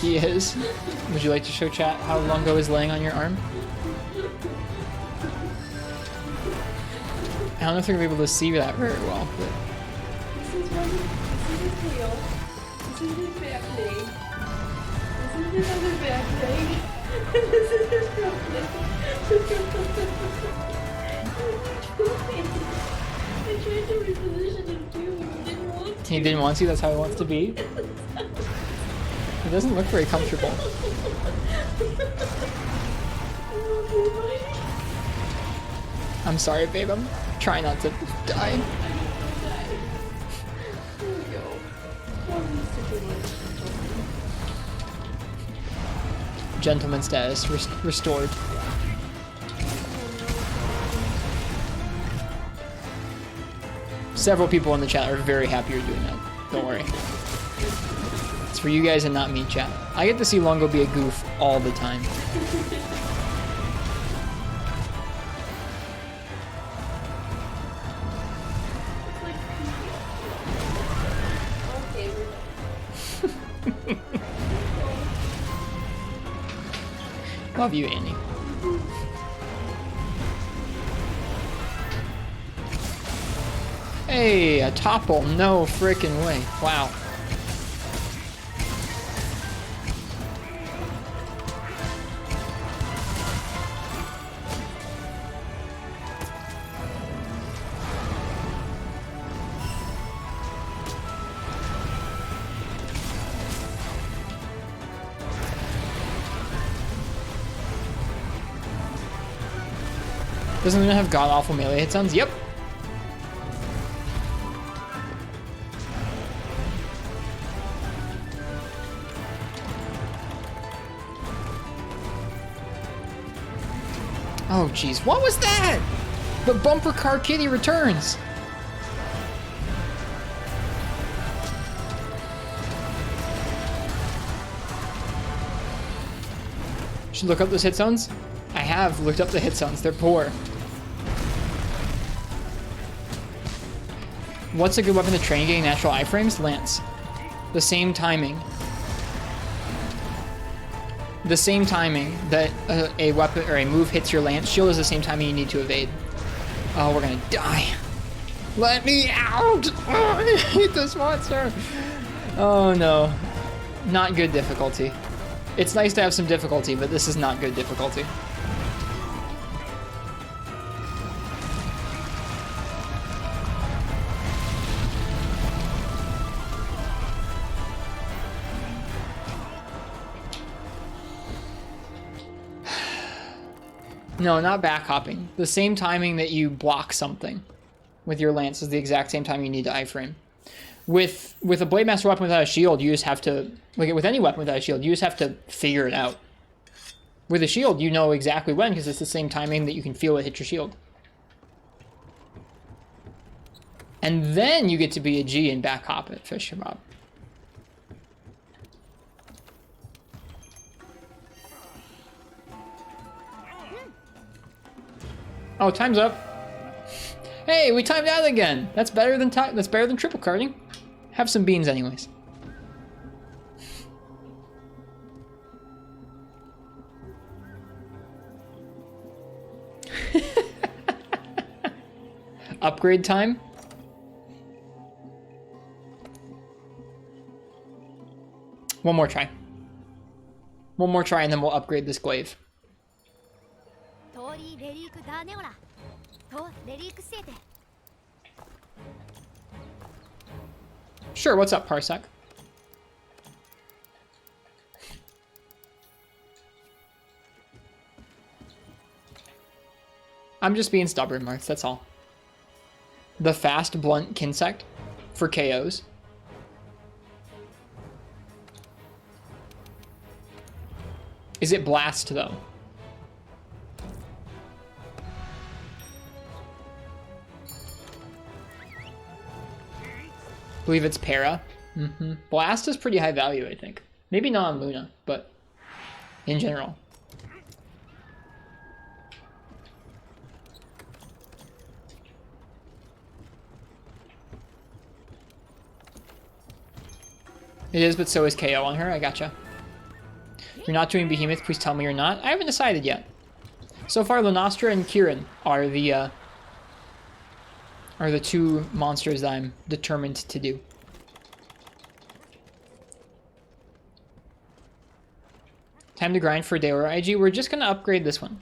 He is. Would you like to show chat how Lungo is laying on your arm? I don't know if they're gonna be able to see that very well, but... This is his tail. This is his back leg. This is his other back leg. And this is his front leg. I tried to reposition him too, but he didn't want to. He didn't want to, that's how he wants to be. He doesn't look very comfortable. I'm sorry, babe, I'm trying not to die. There we go. Gentleman status restored. Several people in the chat are very happy you're doing that. Don't worry. It's for you guys and not me, chat. I get to see Lungo be a goof all the time. Okay, we're done. Love you, Annie. Hey, a topple. No frickin' way. Wow. Doesn't it have god-awful melee hit sounds? Yep. Oh, jeez. What was that? The bumper car kitty returns. Should look up those hit zones. I have looked up the hit zones. They're poor. What's a good weapon to train getting natural iframes? Lance. The same timing. The same timing that a weapon or a move hits your lance shield is the same timing you need to evade. Oh, we're gonna die. Let me out! Oh, I hate this monster. Oh no. Not good difficulty. It's nice to have some difficulty, but this is not good difficulty. No, not back hopping. The same timing that you block something with your lance is the exact same time you need to iframe. With a Blade Master weapon without a shield, you just have to, like with any weapon without a shield, you just have to figure it out. With a shield, you know exactly when because it's the same timing that you can feel it hit your shield. And then you get to be a G and back hop it, Fisher Bob. Oh, time's up. Hey, we timed out again. That's better than triple carding. Have some beans, anyways. Upgrade time. One more try. One more try, and then we'll upgrade this glaive. Sure, what's up, Parsec? I'm just being stubborn, Marth, that's all. The fast, blunt Kinsect for KOs. Is it blast, though? I believe it's para. Blast is pretty high value, I think. Maybe not on Luna, but in general. It is, but so is KO on her. I gotcha. You're not doing Behemoth, please tell me you're not. I haven't decided yet. So far, Lunastra and Kirin are the two monsters that I'm determined to do. Time to grind for Daylor IG. We're just gonna upgrade this one.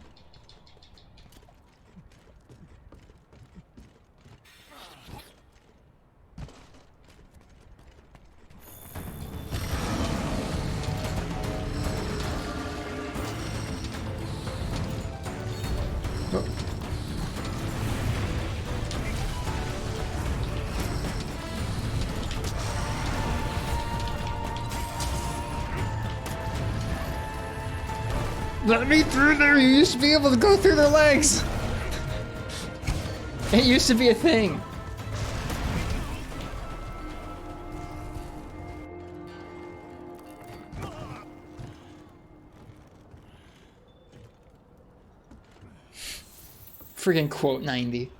Let me through there! You used to be able to go through their legs! It used to be a thing. Friggin' quote 90.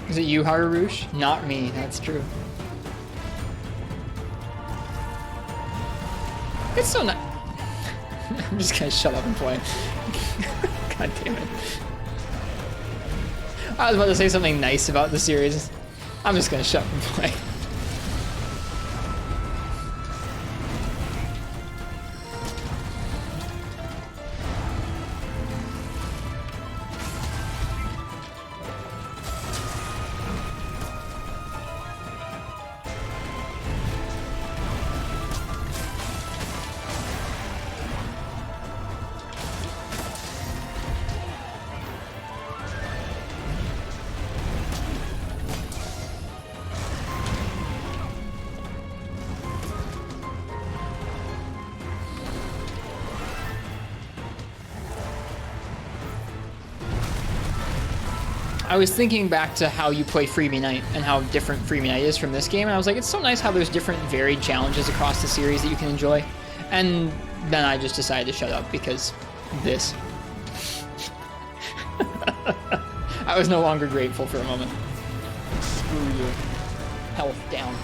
Is it you, Harurush? Not me, that's true. It's so nice. I'm just gonna shut up and play. God damn it. I was about to say something nice about the series. I'm just gonna shut up and play. I was thinking back to how you play Freebie Night and how different Freebie Night is from this game, and I was like, it's so nice how there's different varied challenges across the series that you can enjoy. And then I just decided to shut up because this. I was no longer grateful for a moment. Screw you. Health down.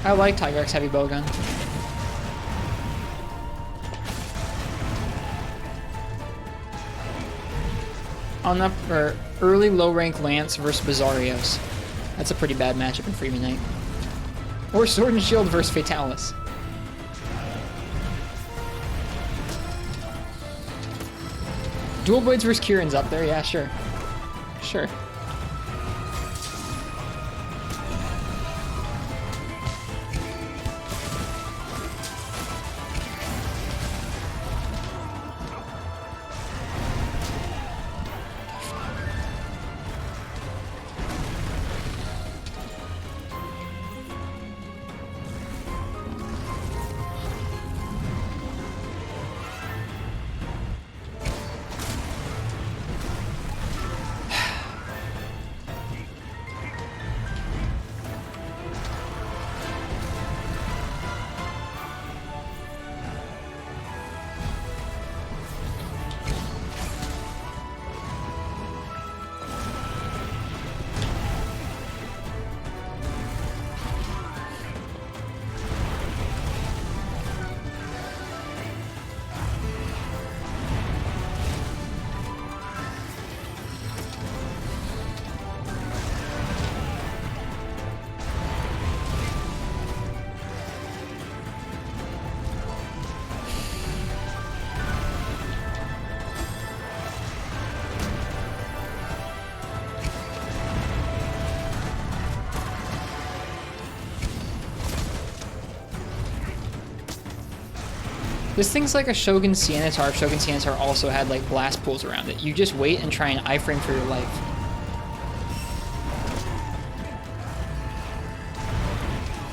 I like Tigrex Heavy Bowgun. On up or early low rank Lance versus Bizarrios. That's a pretty bad matchup in Freebie Night. Or Sword and Shield versus Fatalis. Dual Blades versus Kirin's up there, yeah, sure. Sure. This thing's like a Shogun Sianitar. Shogun Sianitar also had like blast pools around it. You just wait and try and iframe for your life.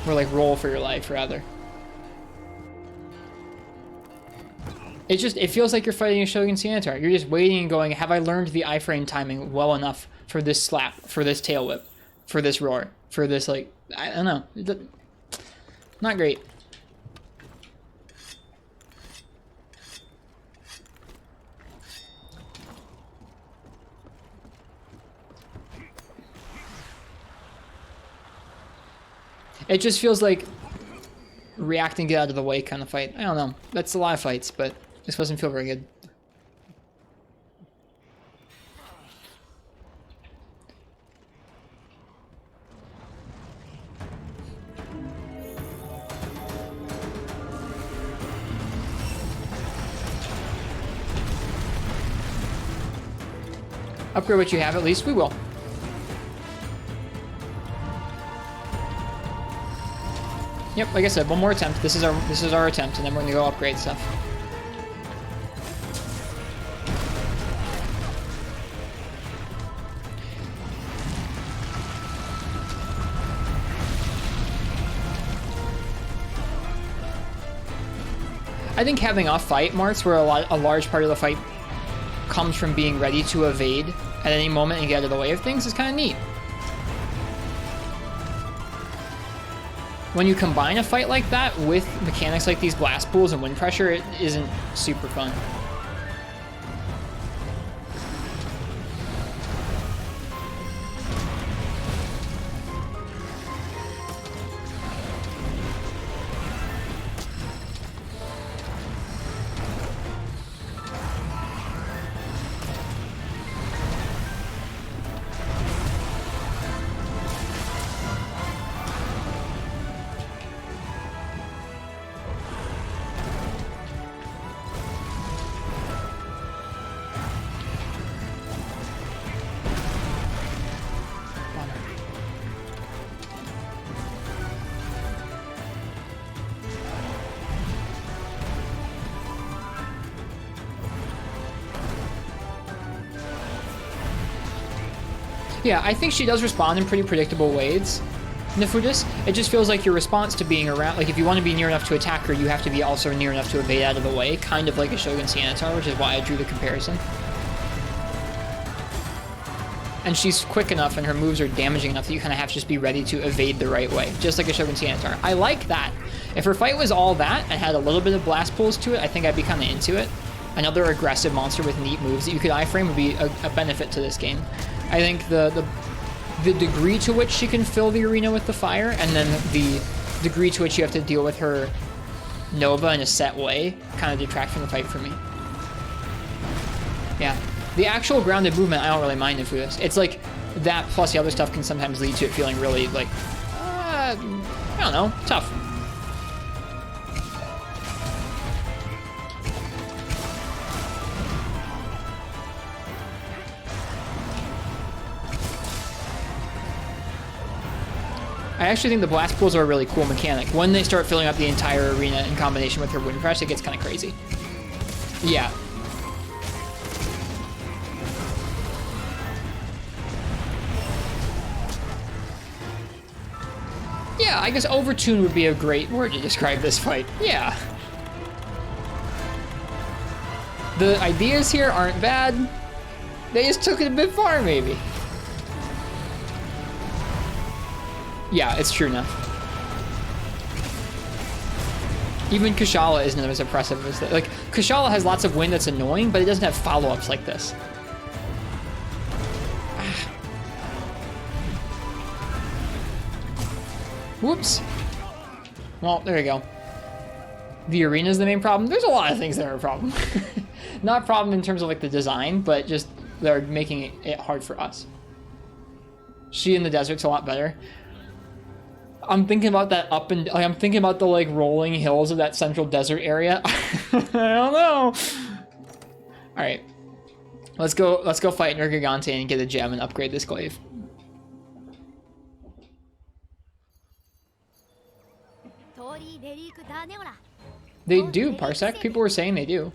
Or like roll for your life, rather. It feels like you're fighting a Shogun Sianitar. You're just waiting and going, have I learned the iframe timing well enough for this slap, for this tail whip, for this roar, for this like, I don't know. Not great. It just feels like react and get out of the way kind of fight. I don't know. That's a lot of fights, but this doesn't feel very good. Upgrade what you have, at least we will. Yep, like I said, one more attempt. This is our attempt, and then we're gonna go upgrade stuff. I think having off fight marks where a large part of the fight comes from being ready to evade at any moment and get out of the way of things is kind of neat. When you combine a fight like that with mechanics like these blast pools and wind pressure, it isn't super fun. Yeah, I think she does respond in pretty predictable ways, Nefudis. It just feels like your response to being around, like if you want to be near enough to attack her, you have to be also near enough to evade out of the way, kind of like a Shogun Sianitar, which is why I drew the comparison. And she's quick enough and her moves are damaging enough that you kind of have to just be ready to evade the right way, just like a Shogun Sianitar. I like that. If her fight was all that and had a little bit of blast pulls to it, I think I'd be kind of into it. Another aggressive monster with neat moves that you could iframe would be a benefit to this game. I think the degree to which she can fill the arena with the fire, and then the degree to which you have to deal with her Nova in a set way, kind of detract from the fight for me. Yeah. The actual grounded movement, I don't really mind if this. It's like that plus the other stuff can sometimes lead to it feeling really like, I don't know, tough. I actually think the blast pools are a really cool mechanic. When they start filling up the entire arena in combination with her wind crash, it gets kind of crazy. Yeah. Yeah, I guess overtune would be a great word to describe this fight. Yeah. The ideas here aren't bad. They just took it a bit far, maybe. Yeah, it's true now. Even Kushala isn't as impressive as that. Like, Kushala has lots of wind that's annoying, but it doesn't have follow-ups like this. Whoops. Well, there you go. The arena's the main problem. There's a lot of things that are a problem. Not a problem in terms of like the design, but just they're making it hard for us. She in the desert's a lot better. I'm thinking about that up and like, I'm thinking about the like rolling hills of that central desert area. I don't know. All right, let's go fight Nergigante and get a gem and upgrade this glaive. They do, Parsec. People were saying they do.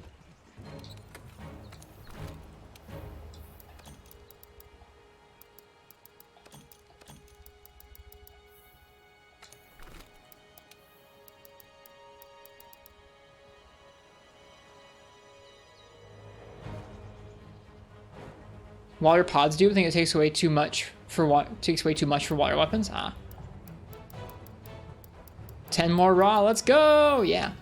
Water pods do. I think it takes away too much for water weapons. Ah. 10 more raw. Let's go. Yeah.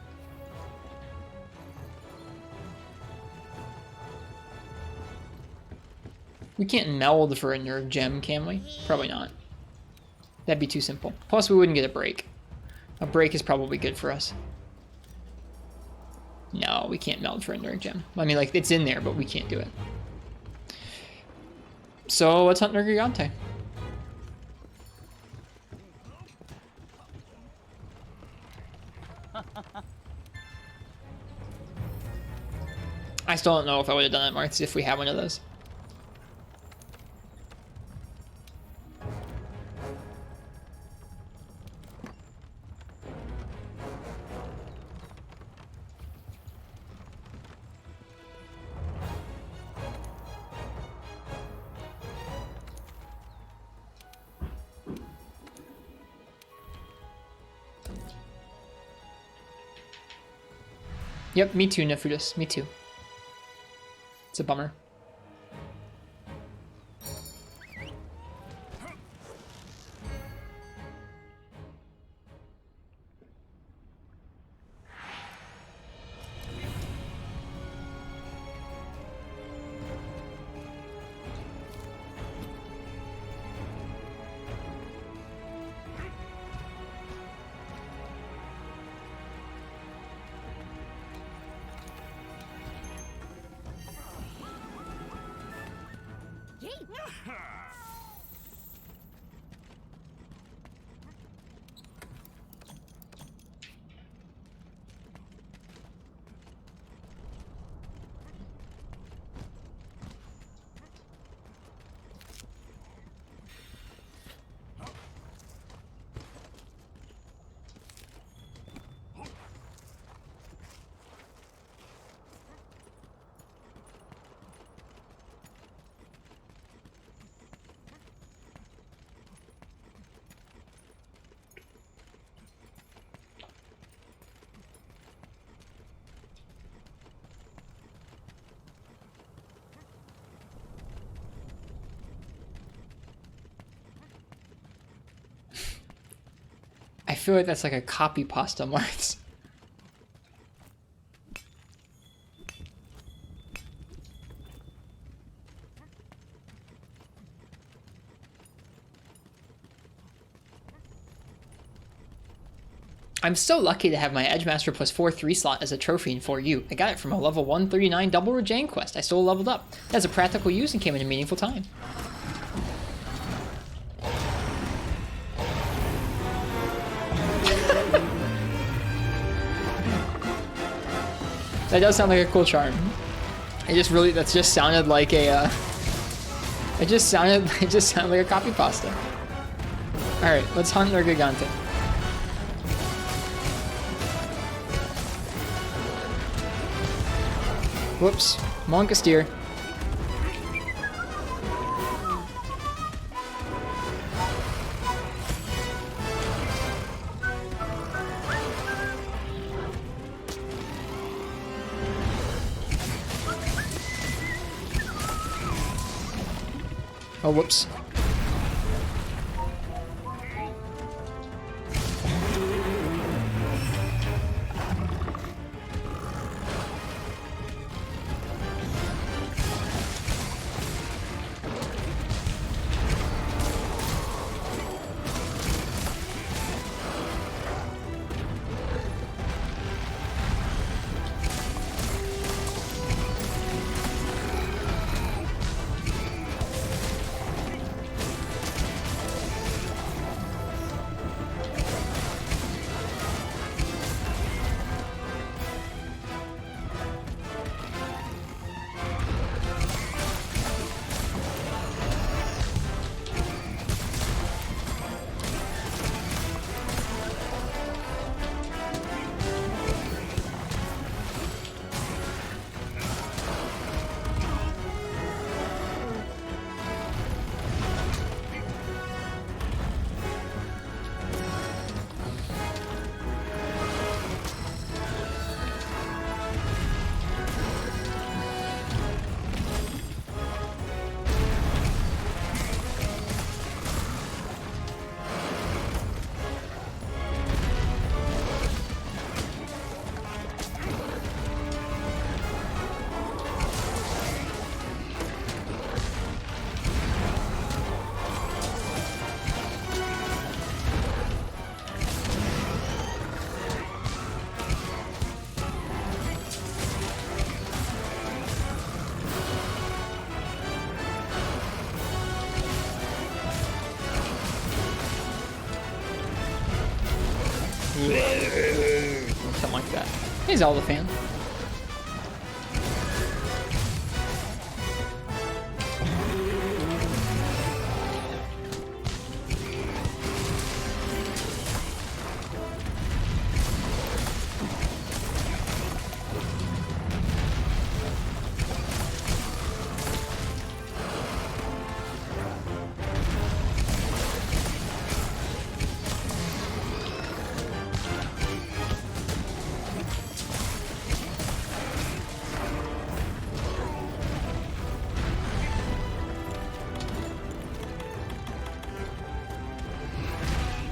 We can't meld for a nerve gem, can we? Probably not. That'd be too simple. Plus, we wouldn't get a break. A break is probably good for us. No, we can't meld for a nerve gem. I mean, like, it's in there, but we can't do it. So let's hunt Nergigante. I still don't know if I would have done that, Martz, if we had one of those. Yep, me too, Nefudis. Me too. It's a bummer. feel like that's like a copy pasta, Marks. I'm so lucky to have my Edgemaster plus 4/3 slot as a trophy in 4U. I got it from a level 139 double Rajang quest. I still leveled up. It has a practical use and came in a meaningful time. That does sound like a cool charm. It just really, that just sounded like a, it just sounded like a copy pasta. Alright, let's hunt Nergigante. Whoops, Monkasteer. Oh, whoops. Something like that. Hey, Zelda fan.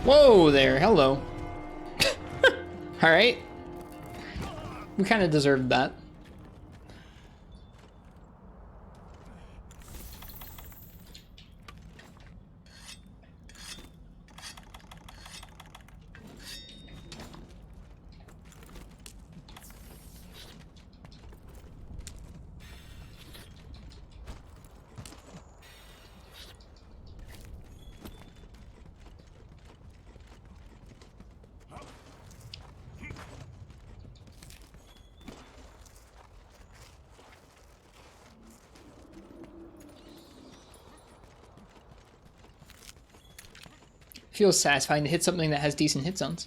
Whoa there, hello. Alright. We kind of deserved that. Feels satisfying to hit something that has decent hit zones.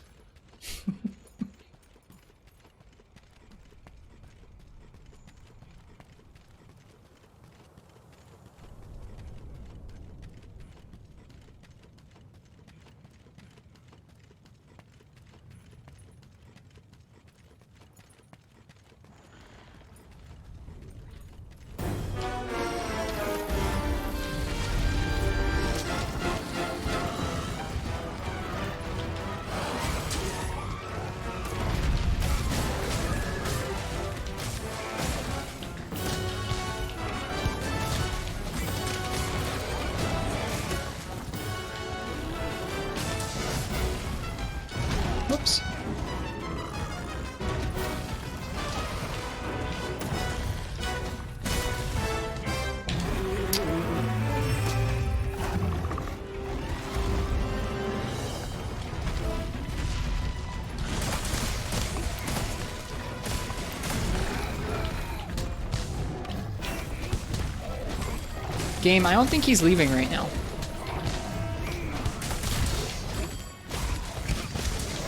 Game, I don't think he's leaving right now.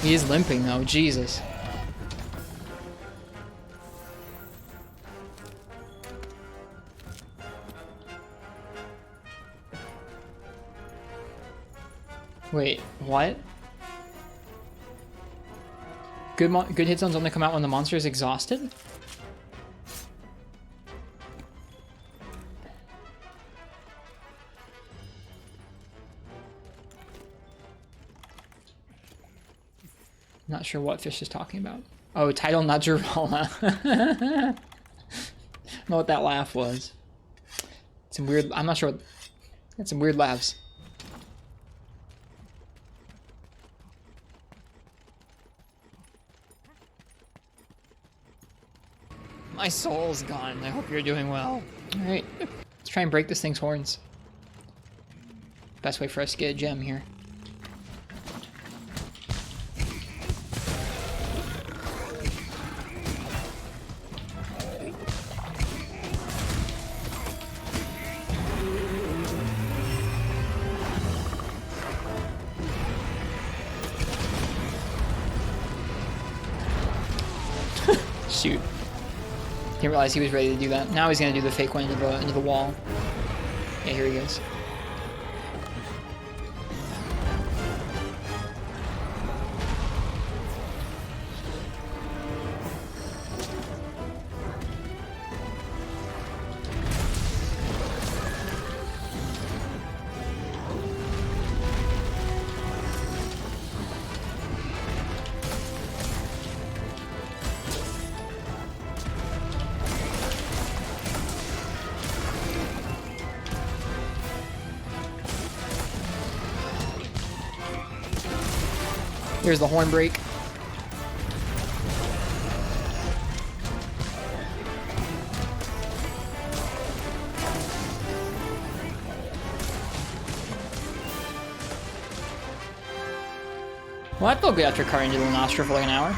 He is limping though, Jesus. Wait, what? Good hit zones only come out when the monster is exhausted? Not sure what Fish is talking about. Oh, title Najurala. I don't know what that laugh was. Some weird, I'm not sure what, it's some weird laughs. My soul's gone. I hope you're doing well. Alright, let's try and break this thing's horns. Best way for us to get a gem here. Shoot. Didn't realize he was ready to do that. Now he's gonna do the fake one into the wall. Yeah, here he goes. Here's the horn break. Well, I feel good after carrying into Lunastra for like an hour.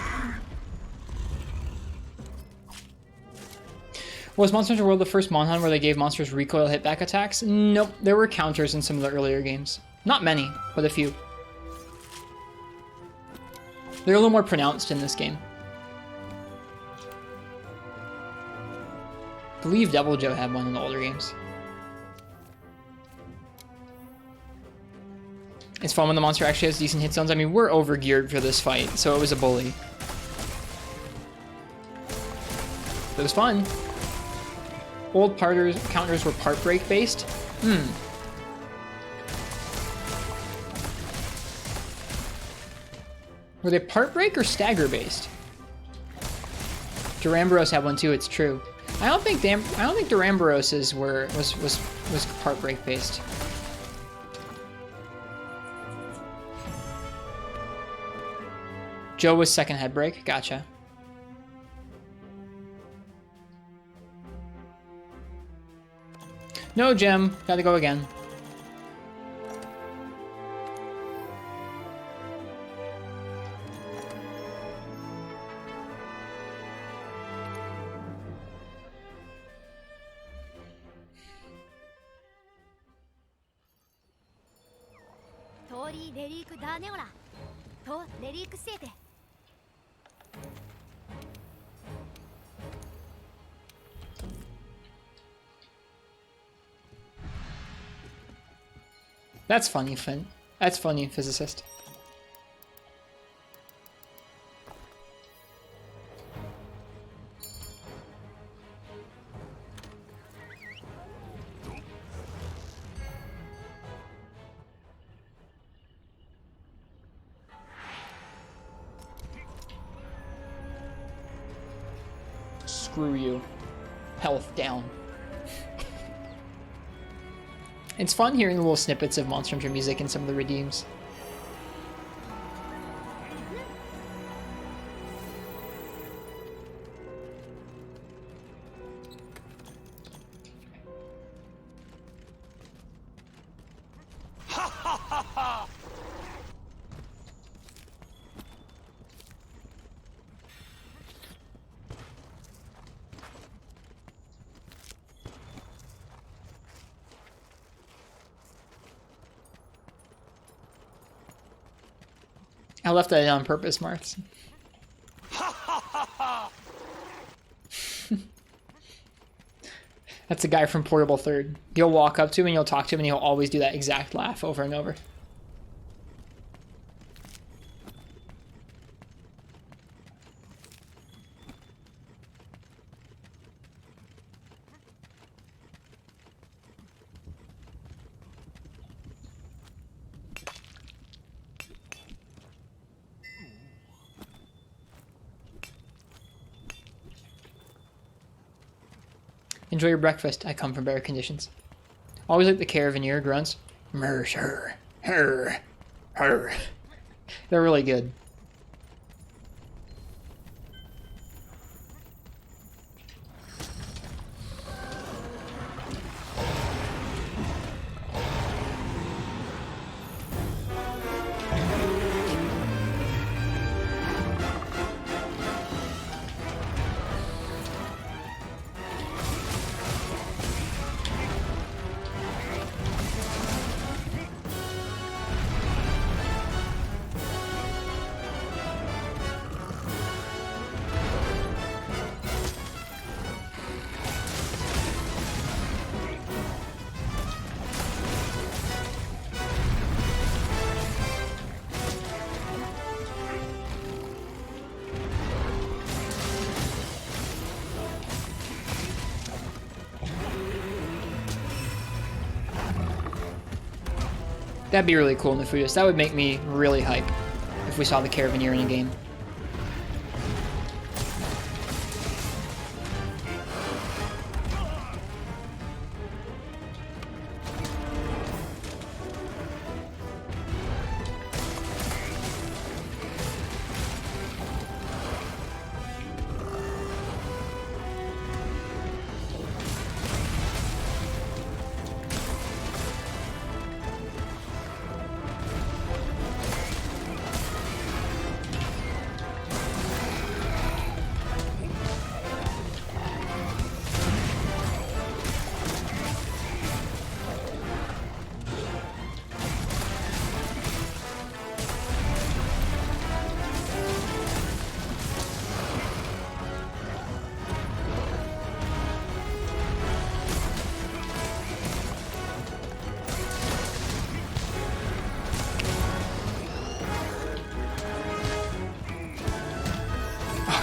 Was Monster Hunter World the first Mon Hunt where they gave monsters recoil hitback attacks? Nope, there were counters in some of the earlier games. Not many, but a few. They're a little more pronounced in this game. I believe Devil Joe had one in the older games. It's fun when the monster actually has decent hit zones. I mean, we're over-geared for this fight, so it was a bully. It was fun. Old counters were part break based. Were they part break or stagger based? Duramboros had one too. It's true. I don't think Duramboros's was part break based. Joe was second head break. Gotcha. No gem. Gotta go again. That's funny, Finn. That's funny, physicist. Screw you. Health down. It's fun hearing little snippets of Monster Hunter music in some of the redeems. I left that in on purpose, Marth. That's the guy from Portable Third. You'll walk up to him and you'll talk to him and he'll always do that exact laugh over and over. Enjoy your breakfast. I come from better conditions. Always like the Caravaneer grunts. Mercer. Her. Her. They're really good. That'd be really cool, Nefudis. That would make me really hype if we saw the Caravaneer in a game.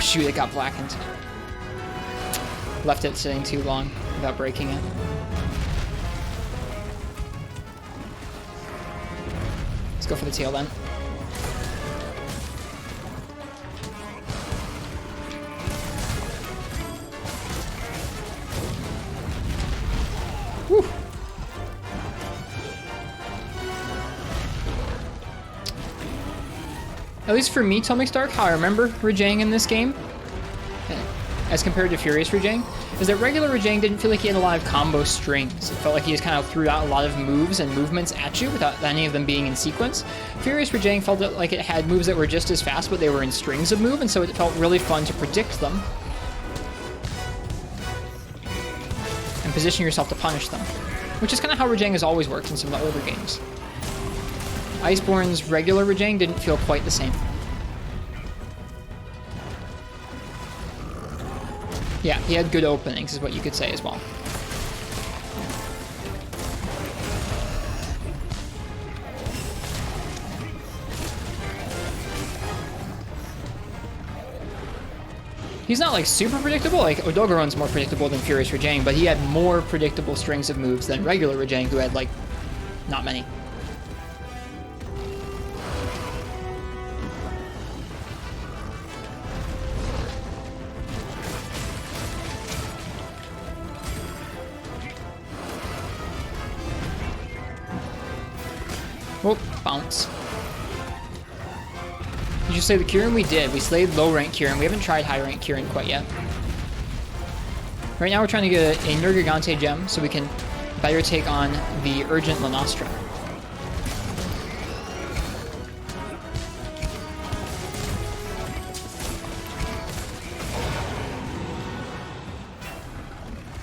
Shoot, it got blackened. Left it sitting too long without breaking it. Let's go for the tail then. Whew. At least for me, Tomix Dark, how I remember Rajang in this game, as compared to Furious Rajang, is that regular Rajang didn't feel like he had a lot of combo strings. It felt like he just kind of threw out a lot of moves and movements at you without any of them being in sequence. Furious Rajang felt like it had moves that were just as fast, but they were in strings of move, and so it felt really fun to predict them and position yourself to punish them, which is kind of how Rajang has always worked in some of the older games. Iceborne's regular Rajang didn't feel quite the same. Yeah, he had good openings, is what you could say as well. He's not like super predictable, like Odogaron's more predictable than Furious Rajang, but he had more predictable strings of moves than regular Rajang, who had like not many. Oh, bounce. Did you say the Kirin? We did. We slayed low rank Kirin. We haven't tried high rank Kirin quite yet. Right now we're trying to get a Nergigante gem so we can better take on the urgent Lunastra.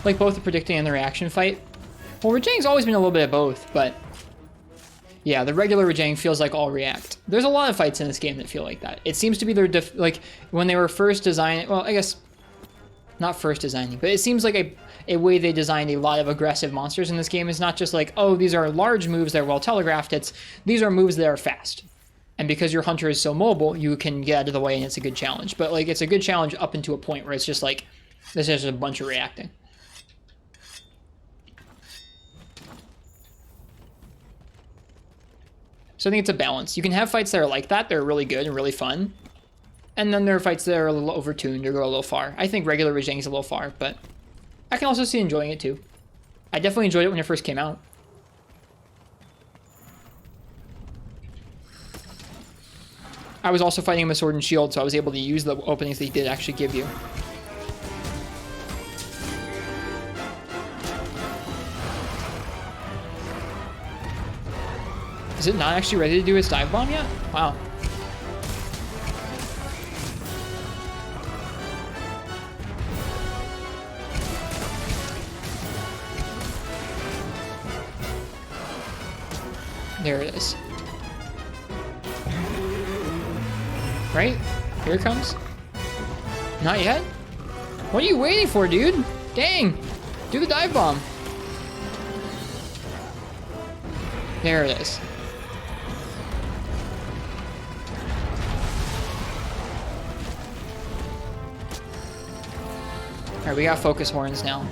Like both the predicting and the reaction fight. Well, Rajang's always been a little bit of both, but Yeah, the regular Rajang feels like all react. There's a lot of fights in this game that feel like that. It seems to be their like when they were first designing. Well, I guess not first designing, but it seems like a way they designed a lot of aggressive monsters in this game is not just like, oh, these are large moves that are well telegraphed. It's these are moves that are fast. And because your hunter is so mobile, you can get out of the way and it's a good challenge. But like it's a good challenge up into a point where it's just like there's just a bunch of reacting. So I think it's a balance. You can have fights that are like that, they're really good and really fun. And then there are fights that are a little overtuned or go a little far. I think regular Rajang is a little far, but I can also see enjoying it too. I definitely enjoyed it when it first came out. I was also fighting him with Sword and Shield, so I was able to use the openings that he did actually give you. Is it not actually ready to do its dive bomb yet? Wow. There it is. Right? Here it comes. Not yet? What are you waiting for, dude? Dang! Do the dive bomb. There it is. Alright, we got focus horns now.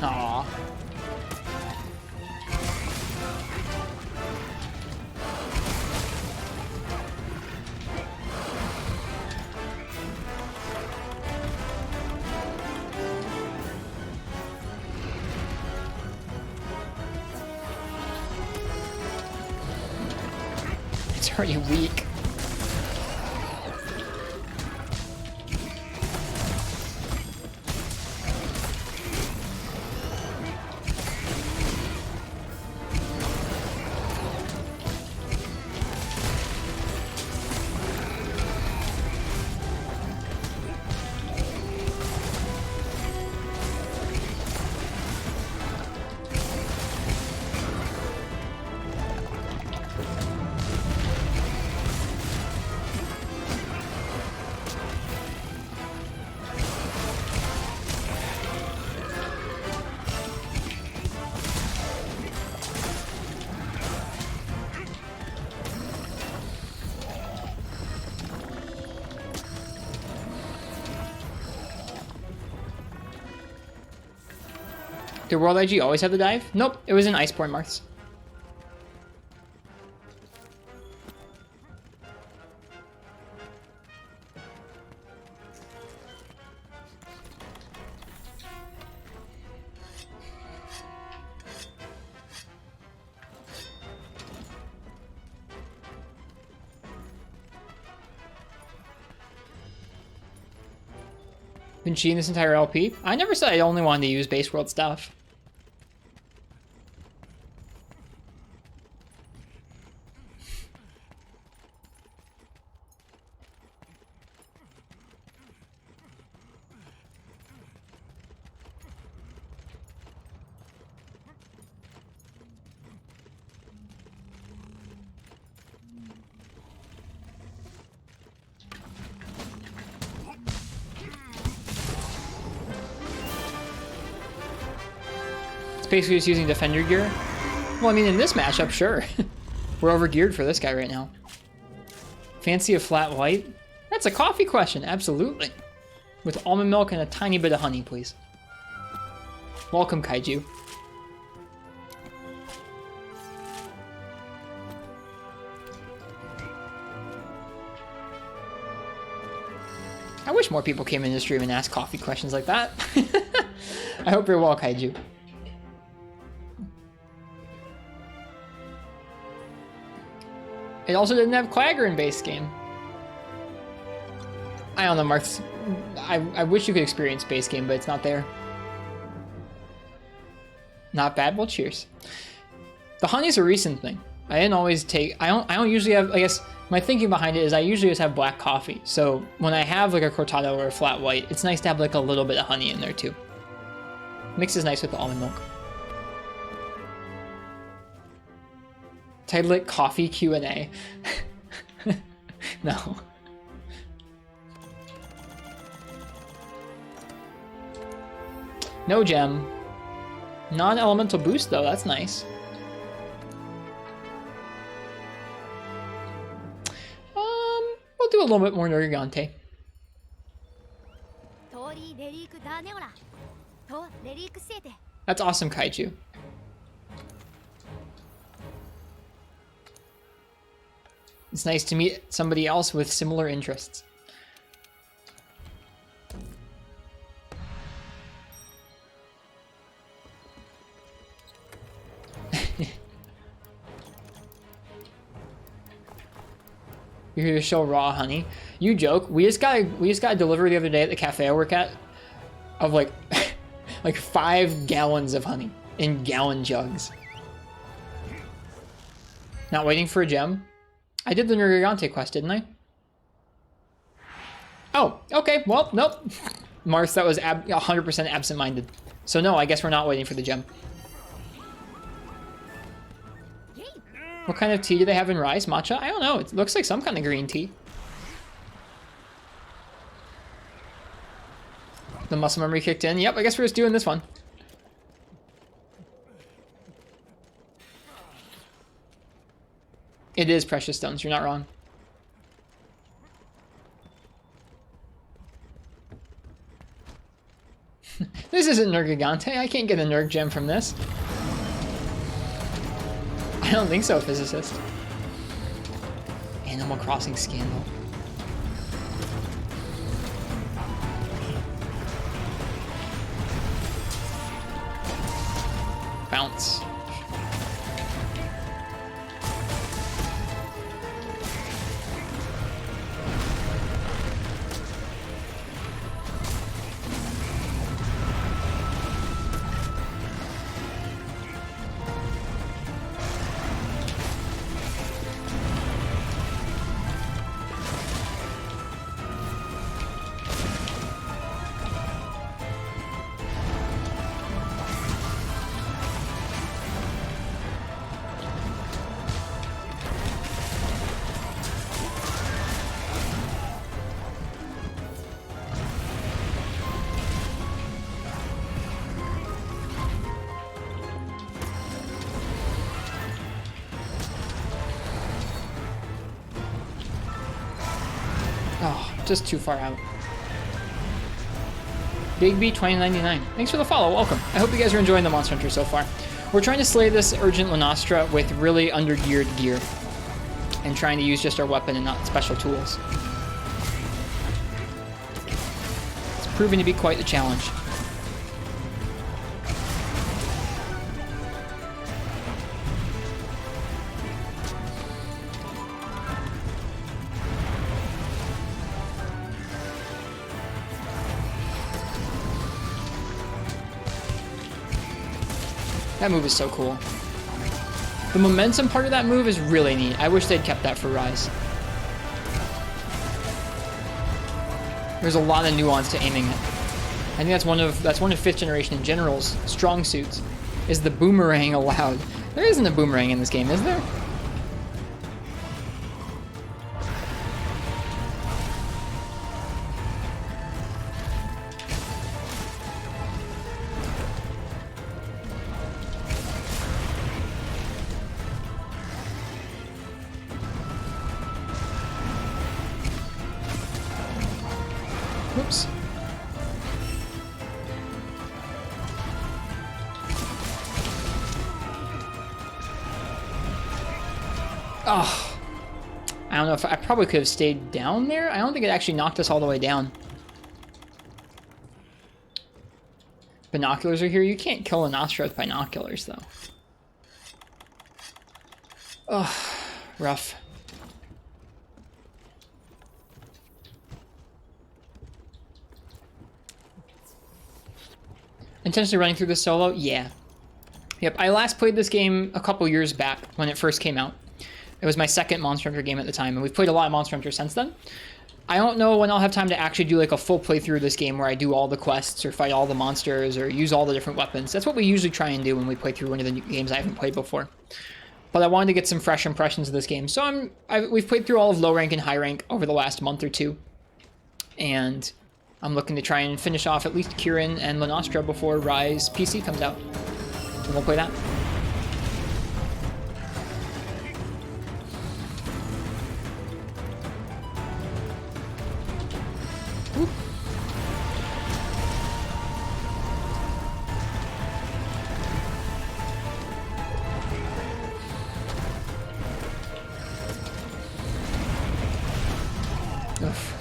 Aww. It's already weak. Did World IG always have the dive? Nope, it was in Iceborne Marks. Been cheating this entire LP? I never said I only wanted to use base world stuff. Basically just using defender gear. Well, I mean, in this matchup, sure. We're overgeared for this guy right now. Fancy a flat white? That's a coffee question, absolutely. With almond milk and a tiny bit of honey, please. Welcome, Kaiju. I wish more people came into the stream and asked coffee questions like that. I hope you're well, Kaiju. It also didn't have Quagger in base game. I don't know, Marth. I wish you could experience base game, but it's not there. Not bad. Well, cheers. The honey's a recent thing. I didn't always take. I don't usually have. I guess my thinking behind it is I usually just have black coffee. So when I have like a cortado or a flat white, it's nice to have like a little bit of honey in there too. Mixes nice with the almond milk. Title it Coffee Q&A. No. No gem. Non-elemental boost though, that's nice. We'll do a little bit more Nergigante. That's awesome, Kaiju. It's nice to meet somebody else with similar interests. You're here to show raw honey. You joke. We just got a delivery the other day at the cafe I work at of like like 5 gallons of honey in gallon jugs. Not waiting for a gem. I did the Nergigante quest, didn't I? Oh, okay. Well, nope. Marth, that was 100% absent-minded. So no, I guess we're not waiting for the gem. What kind of tea do they have in Rise? Matcha? I don't know. It looks like some kind of green tea. The muscle memory kicked in. Yep, I guess we're just doing this one. It is precious stones. You're not wrong. This isn't Nergigante. I can't get a Nerg gem from this. I don't think so, physicist. Animal Crossing scandal. Bounce. Just too far out. Big B 2099. Thanks for the follow. Welcome. I hope you guys are enjoying the Monster Hunter so far. We're trying to slay this urgent Lunastra with really undergeared gear and trying to use just our weapon and not special tools. It's proving to be quite the challenge. That move is so cool. The momentum part of that move is really neat. I wish they'd kept that for Rise. There's a lot of nuance to aiming it. I think that's one of 5th generation in general's strong suits, is the boomerang allowed. There isn't a boomerang in this game, is there? Oops. Oh. I don't know if I probably could have stayed down there. I don't think it actually knocked us all the way down. Binoculars are here. You can't kill a Lunastra with binoculars, though. Oh, rough. Intentionally running through this solo? Yeah. Yep, I last played this game a couple years back when it first came out. It was my second Monster Hunter game at the time, and we've played a lot of Monster Hunter since then. I don't know when I'll have time to actually do like a full playthrough of this game where I do all the quests or fight all the monsters or use all the different weapons. That's what we usually try and do when we play through one of the new games I haven't played before. But I wanted to get some fresh impressions of this game. So we've played through all of low rank and high rank over the last month or two. And I'm looking to try and finish off at least Kirin and Lunastra before Rise PC comes out. And we'll play that. Whoop. Oof.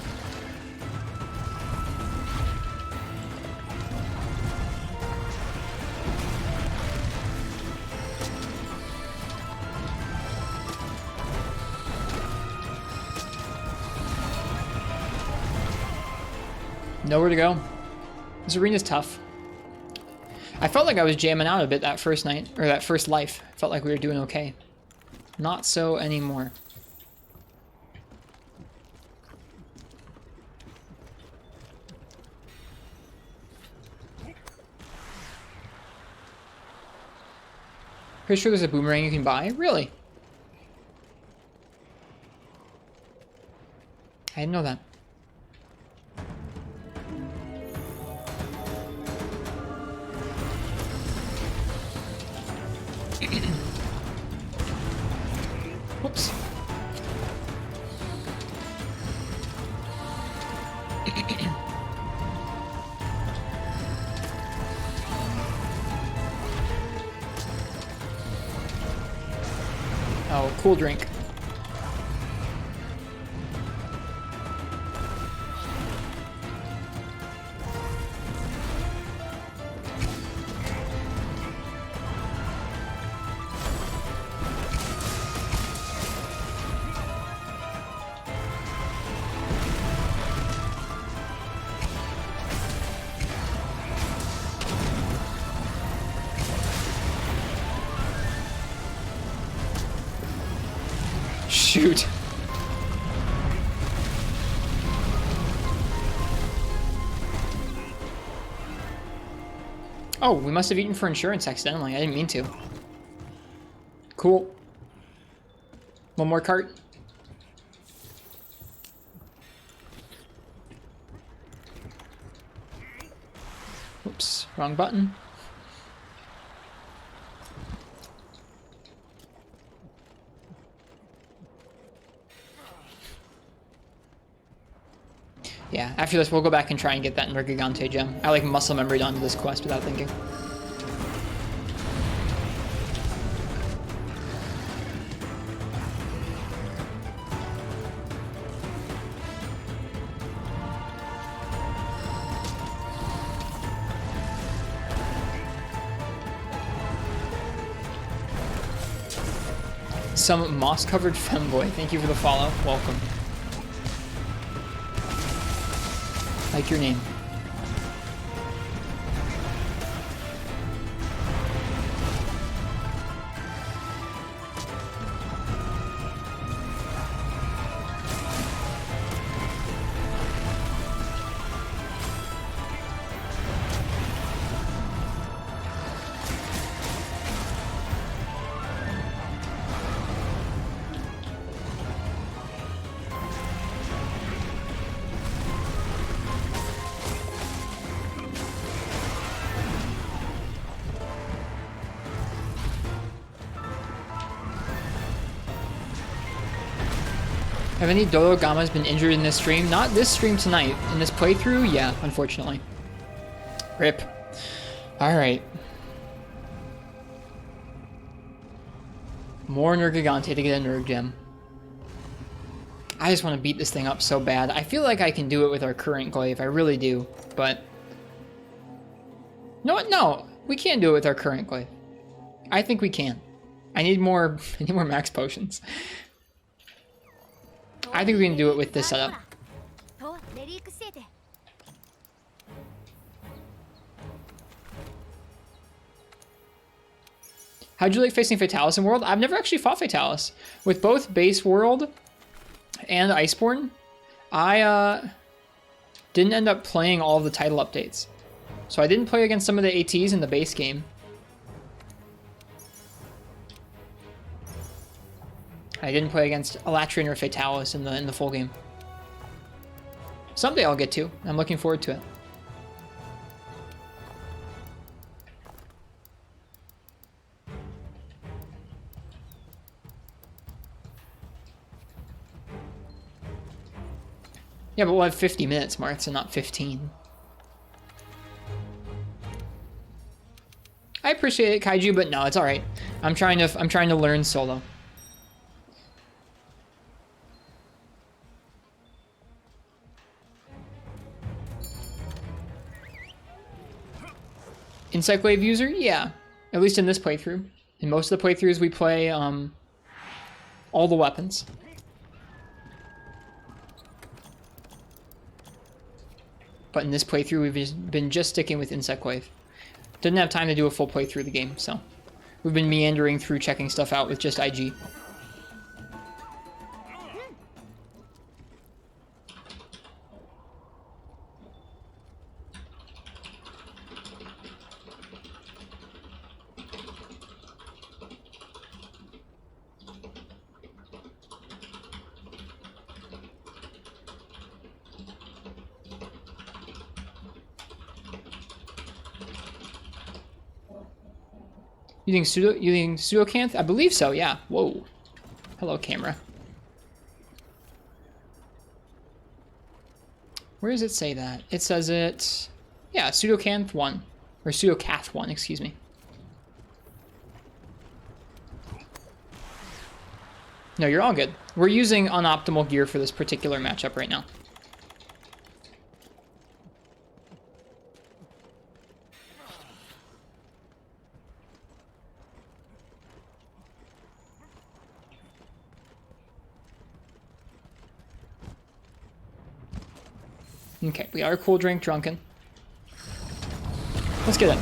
Nowhere to go. This arena's tough. I felt like I was jamming out a bit that first night, or that first life. I felt like we were doing okay. Not so anymore. Pretty sure there's a boomerang you can buy? Really? I didn't know that. Whoops. Oh, cool drink. Shoot. Oh, we must have eaten for insurance accidentally. I didn't mean to. Cool. One more cart. Oops, wrong button. Yeah, after this, we'll go back and try and get that Nergigante gem. I like muscle memory onto this quest without thinking. Some moss-covered femboy. Thank you for the follow. Welcome. Like your name. Have any Dodogamas been injured in this stream? Not this stream tonight. In this playthrough? Yeah, unfortunately. RIP. Alright. More Nergigante to get a Nerg gem. I just want to beat this thing up so bad. I feel like I can do it with our current Glaive. I really do. But... No, no. We can do it with our current Glaive. I think we can. I need more max potions. I think we can do it with this setup. How'd you like facing Fatalis in World? I've never actually fought Fatalis. With both base World and Iceborne, I didn't end up playing all of the title updates. So I didn't play against some of the ATs in the base game. I didn't play against Elatrian or Fatalis in the full game. Someday I'll get to. I'm looking forward to it. Yeah, but we'll have 50 minutes, Mark, so not 15. I appreciate it, Kaiju, but no, it's all right. I'm trying to learn solo. Insect Glaive user? Yeah. At least in this playthrough. In most of the playthroughs, we play all the weapons. But in this playthrough, we've been just sticking with Insect Glaive. Didn't have time to do a full playthrough of the game, so we've been meandering through checking stuff out with just IG. Using pseudocanth? I believe so, yeah. Whoa. Hello, camera. Where does it say that? It says it... Yeah, pseudocanth 1. Or pseudocath 1, excuse me. No, you're all good. We're using unoptimal gear for this particular matchup right now. Okay, we are cool drink drunken. Let's get it.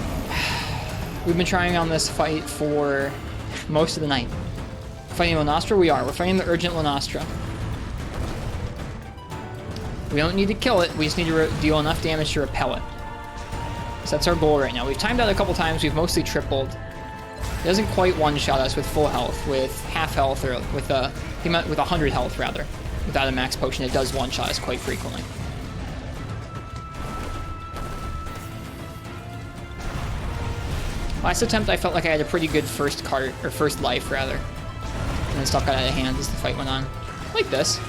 We've been trying on this fight for most of the night. Fighting Lunastra? We are. We're fighting the urgent Lunastra. We don't need to kill it, we just need to deal enough damage to repel it. So that's our goal right now. We've timed out a couple times, we've mostly tripled. It doesn't quite one-shot us with full health, with half health, or with 100 health rather. Without a max potion, it does one-shot us quite frequently. Last attempt, I felt like I had a pretty good first life, rather. And then stuff got out of hand as the fight went on. Like this.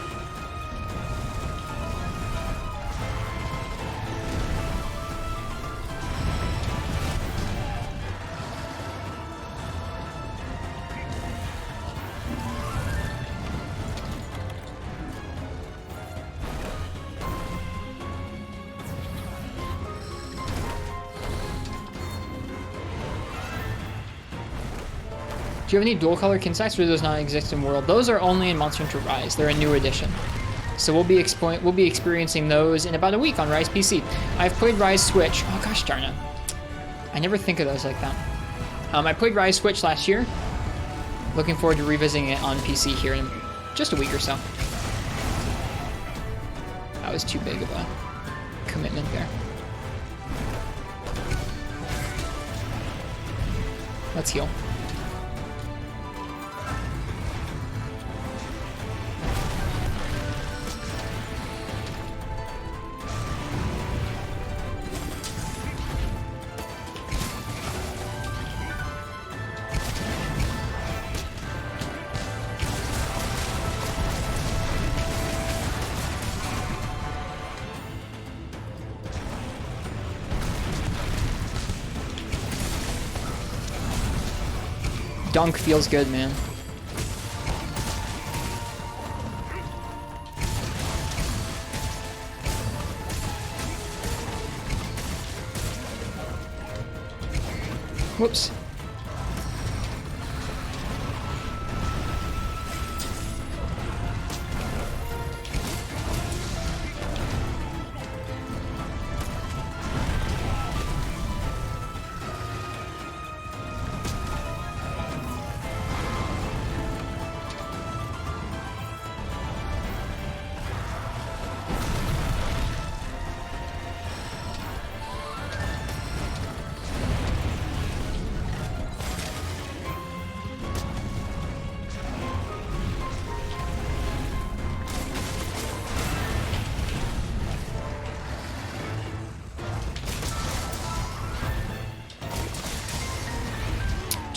Do you have any dual color Kinsects, or do those not exist in World? Those are only in Monster Hunter Rise. They're a new edition. So we'll be experiencing those in about a week on Rise PC. I've played Rise Switch. Oh gosh darn it. I never think of those like that. I played Rise Switch last year. Looking forward to revisiting it on PC here in just a week or so. That was too big of a commitment there. Let's heal. Dunk feels good, man. Whoops.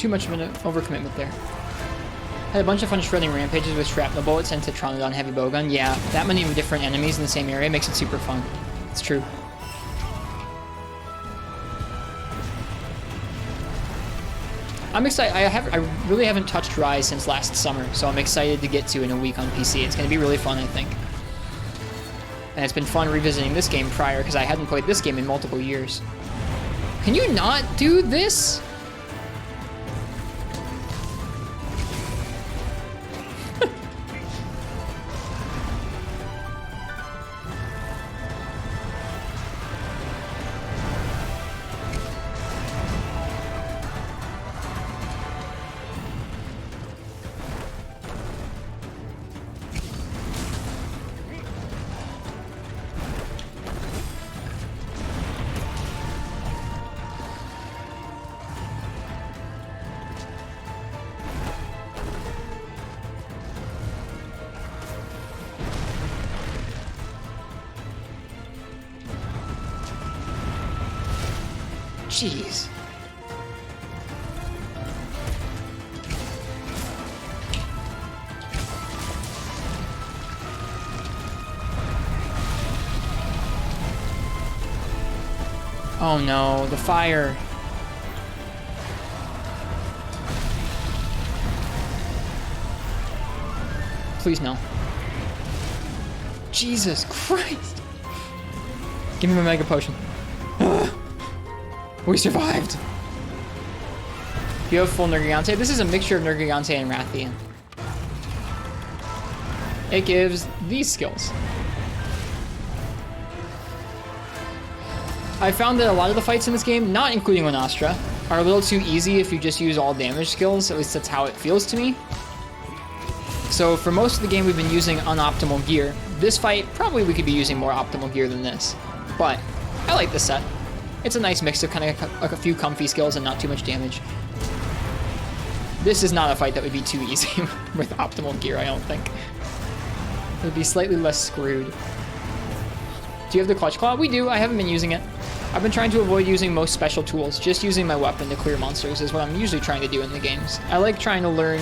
too much of an overcommitment there. Had a bunch of fun shredding rampages with shrapnel bullets and Tetranodon heavy bowgun. Yeah, that many different enemies in the same area makes it super fun. It's true. I'm excited. I really haven't touched Rise since last summer, so I'm excited to get to in a week on PC. It's going to be really fun, I think. And it's been fun revisiting this game prior, because I hadn't played this game in multiple years. Can you not do this? Jeez. Oh no, the fire. Please no. Jesus Christ. Give me my mega potion. We survived! You have full Nergigante. This is a mixture of Nergigante and Rathian. It gives these skills. I found that a lot of the fights in this game, not including Lunastra, are a little too easy if you just use all damage skills. At least that's how it feels to me. So for most of the game we've been using unoptimal gear. This fight, probably we could be using more optimal gear than this. But I like this set. It's a nice mix of kind of like a few comfy skills and not too much damage. This is not a fight that would be too easy with optimal gear, I don't think. It would be slightly less screwed. Do you have the Clutch Claw? We do. I haven't been using it. I've been trying to avoid using most special tools. Just using my weapon to clear monsters is what I'm usually trying to do in the games. I like trying to learn...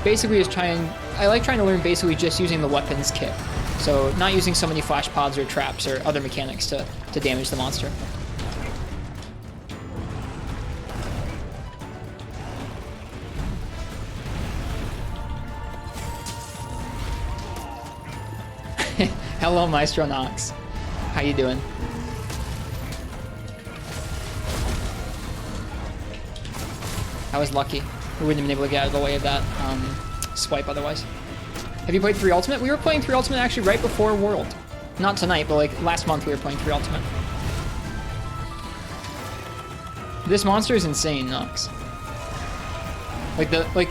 I like trying to learn basically just using the weapons kit. So not using so many flash pods or traps or other mechanics to damage the monster. Hello, Maestro Nox. How you doing? I was lucky. We wouldn't have been able to get out of the way of that swipe otherwise. Have you played 3 Ultimate? We were playing 3 Ultimate actually right before World. Not tonight, but like last month we were playing 3 Ultimate. This monster is insane, Nox. Like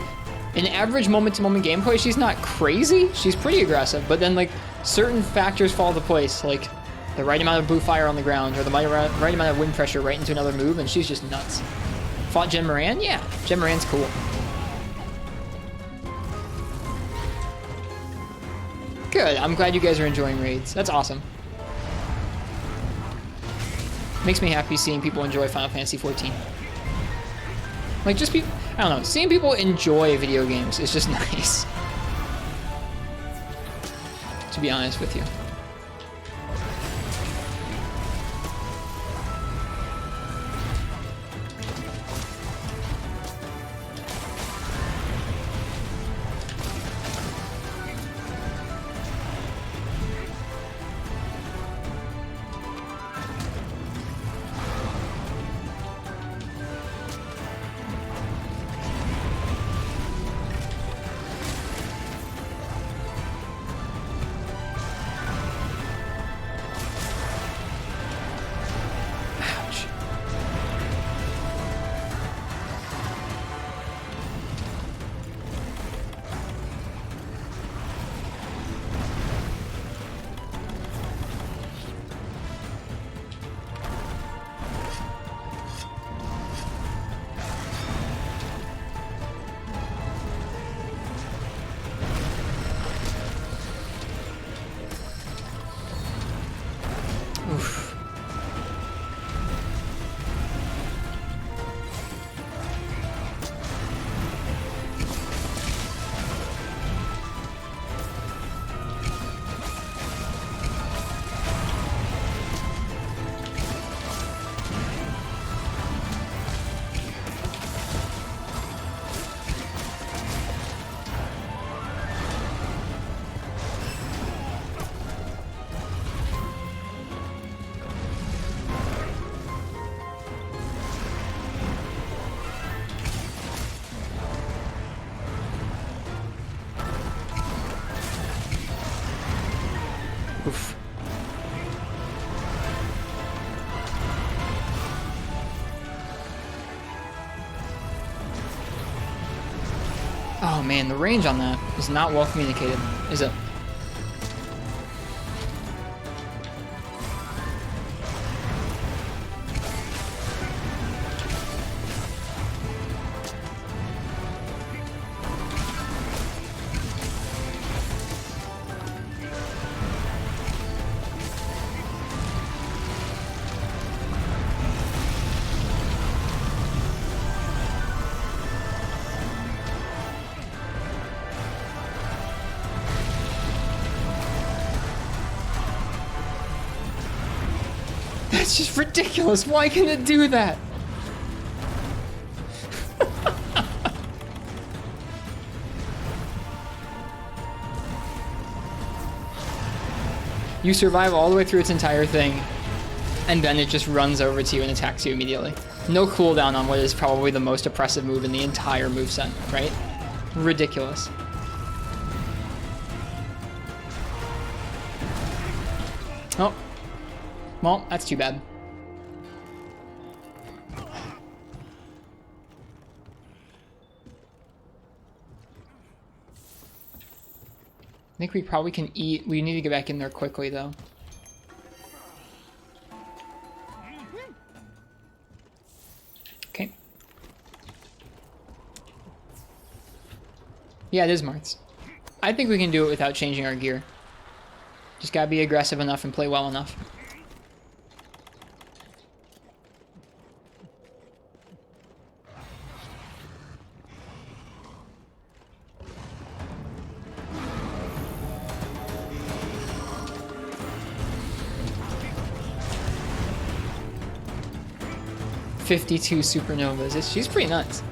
in average moment-to-moment gameplay, she's not crazy. She's pretty aggressive, but then like certain factors fall into place, like the right amount of blue fire on the ground or the right amount of wind pressure right into another move, and she's just nuts. Fought Jen Moran? Yeah, Jen Moran's cool. Good, I'm glad you guys are enjoying raids. That's awesome. Makes me happy seeing people enjoy Final Fantasy XIV. Like, just people, I don't know, seeing people enjoy video games is just nice. To be honest with you. Oh man, the range on that is not well communicated, is it? That's just ridiculous. Why can it do that? You survive all the way through its entire thing, and then it just runs over to you and attacks you immediately. No cooldown on what is probably the most oppressive move in the entire moveset, right? Ridiculous. Oh. Well, that's too bad. I think we probably can eat. We need to get back in there quickly, though. Okay. Yeah, it is Marth's. I think we can do it without changing our gear. Just gotta be aggressive enough and play well enough. "52 supernovas." She's pretty nuts.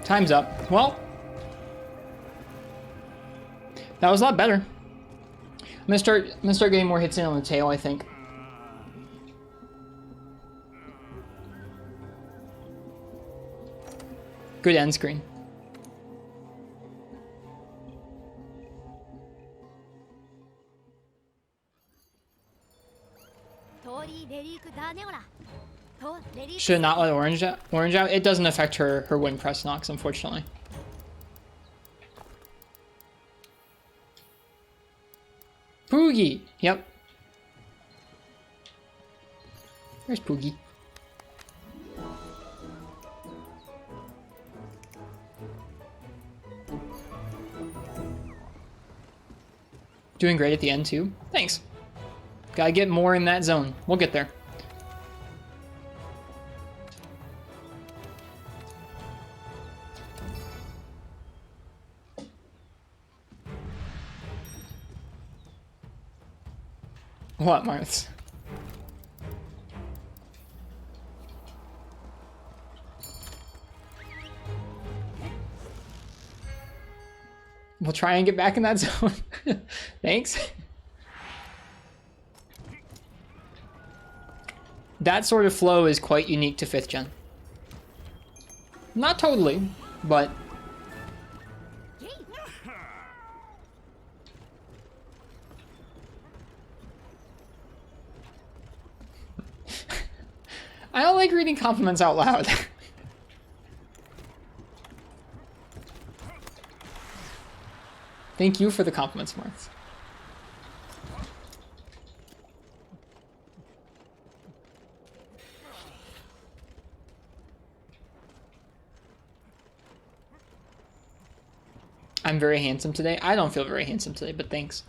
Time's up. Well, that was a lot better. I'm gonna start getting more hits in on the tail, I think. Good end screen. Should not let orange out. Orange out. It doesn't affect her wind press knocks, unfortunately. Poogie. Yep. There's Poogie. Doing great at the end too. Thanks. Gotta get more in that zone. We'll get there. What, Marth? We'll try and get back in that zone. Thanks. That sort of flow is quite unique to 5th gen. Not totally, but... I don't like reading compliments out loud. Thank you for the compliments, Marth. I'm very handsome today. I don't feel very handsome today, but thanks.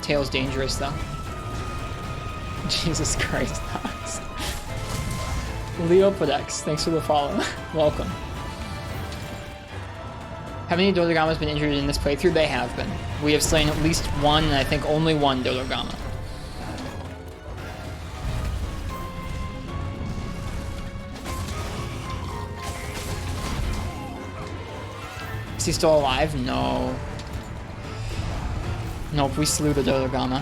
Tail's dangerous though. Jesus Christ. Leopodex, thanks for the follow. Welcome. Have any Dodorgamas been injured in this playthrough? They have been. We have slain at least one, and I think only one Dodorgama. Is he still alive? No. Nope, we slew the Dodorgama.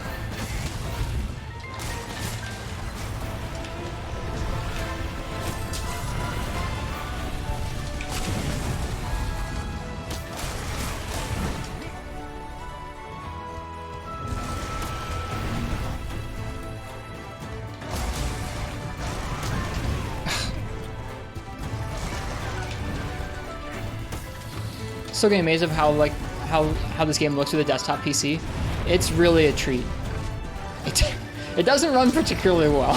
Still getting amazed of how this game looks with a desktop PC. It's really a treat. It doesn't run particularly well,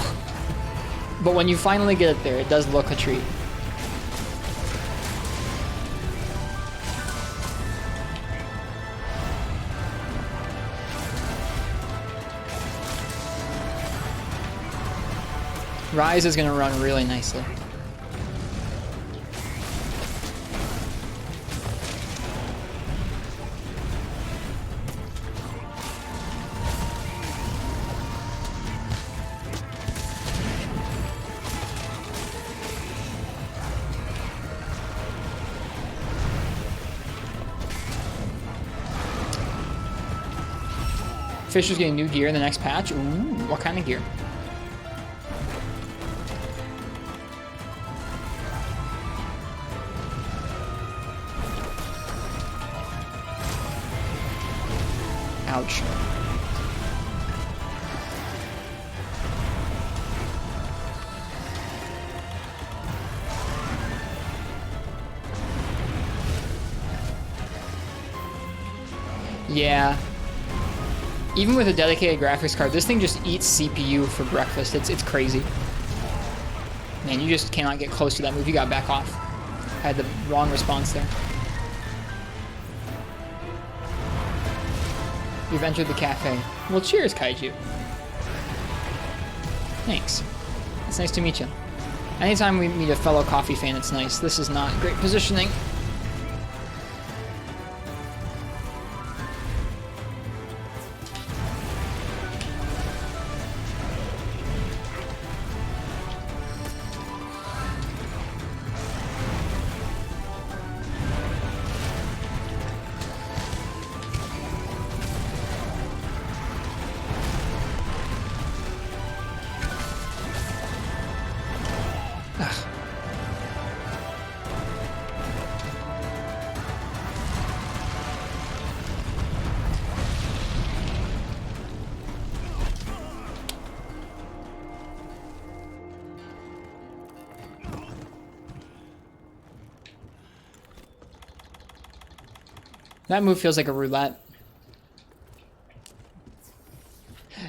but when you finally get it there, it does look a treat. Rise is gonna run really nicely. Fisher's getting new gear in the next patch. Ooh, what kind of gear? Ouch. Yeah. Even with a dedicated graphics card, this thing just eats CPU for breakfast. It's crazy. Man, you just cannot get close to that move. You got back off. I had the wrong response there. You've entered the cafe. Well, cheers, Kaiju. Thanks. It's nice to meet you. Anytime we meet a fellow coffee fan, it's nice. This is not great positioning. That move feels like a roulette.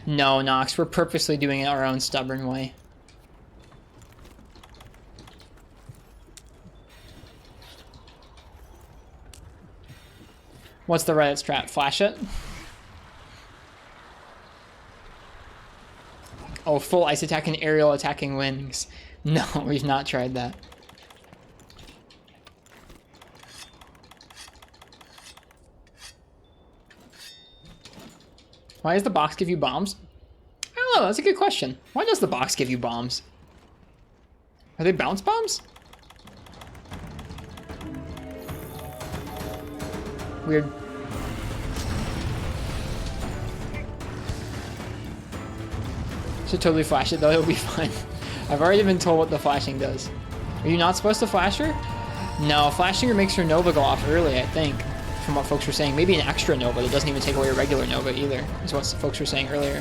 No, Nox, we're purposely doing it our own stubborn way. What's the Reddit strat? Flash it? Oh, full ice attack and aerial attacking wings. No, we've not tried that. Why does the box give you bombs? I don't know, that's a good question. Why does the box give you bombs? Are they bounce bombs? Weird. Should totally flash it though, it'll be fine. I've already been told what the flashing does. Are you not supposed to flash her? No, flashing her makes her Nova go off early, I think. From what folks were saying. Maybe an extra Nova that doesn't even take away a regular Nova either, is what folks were saying earlier.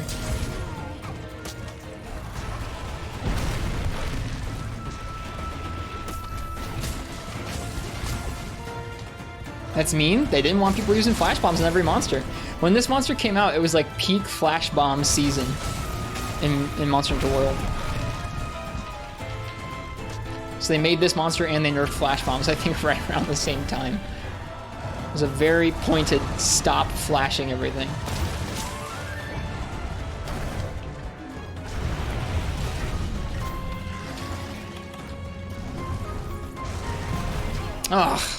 That's mean. They didn't want people using flash bombs on every monster. When this monster came out, it was like peak flash bomb season in Monster Hunter World. So they made this monster and they nerfed flash bombs, I think, right around the same time. It was a very pointed stop flashing everything. Ugh.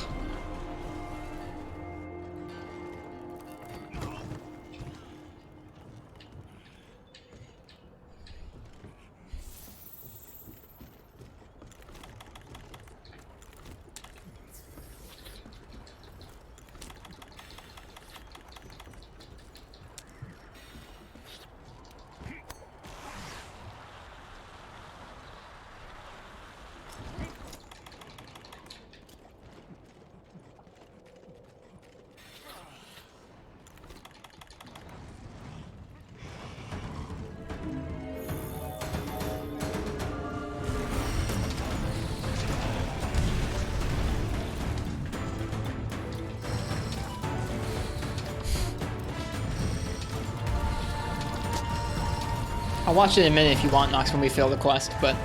I'll watch it in a minute if you want, Nox, when we fail the quest, but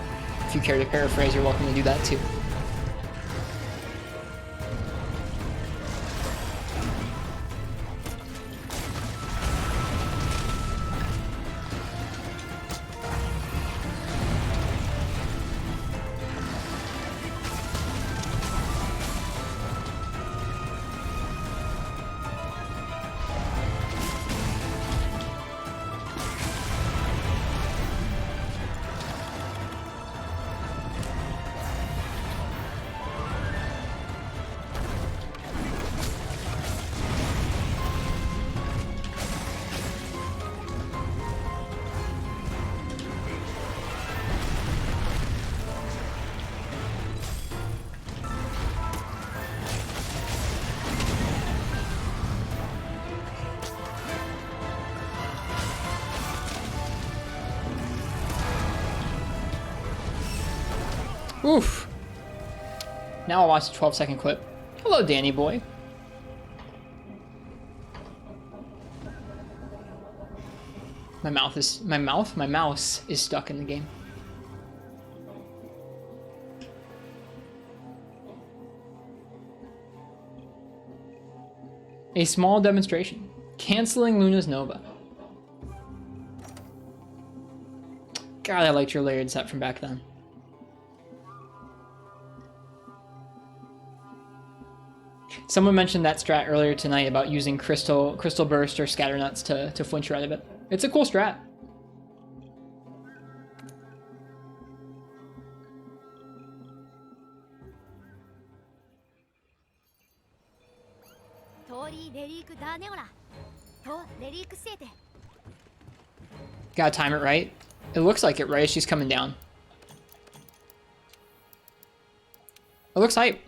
if you care to paraphrase, you're welcome to do that too. Oof. Now I'll watch the 12-second clip. Hello, Danny boy. My mouse is stuck in the game. A small demonstration. Canceling Luna's Nova. God, I liked your layered set from back then. Someone mentioned that strat earlier tonight about using Crystal Burst or Scatternuts to flinch her out of it. It's a cool strat. Gotta time it right. It looks like it, right? As she's coming down. It looks hype.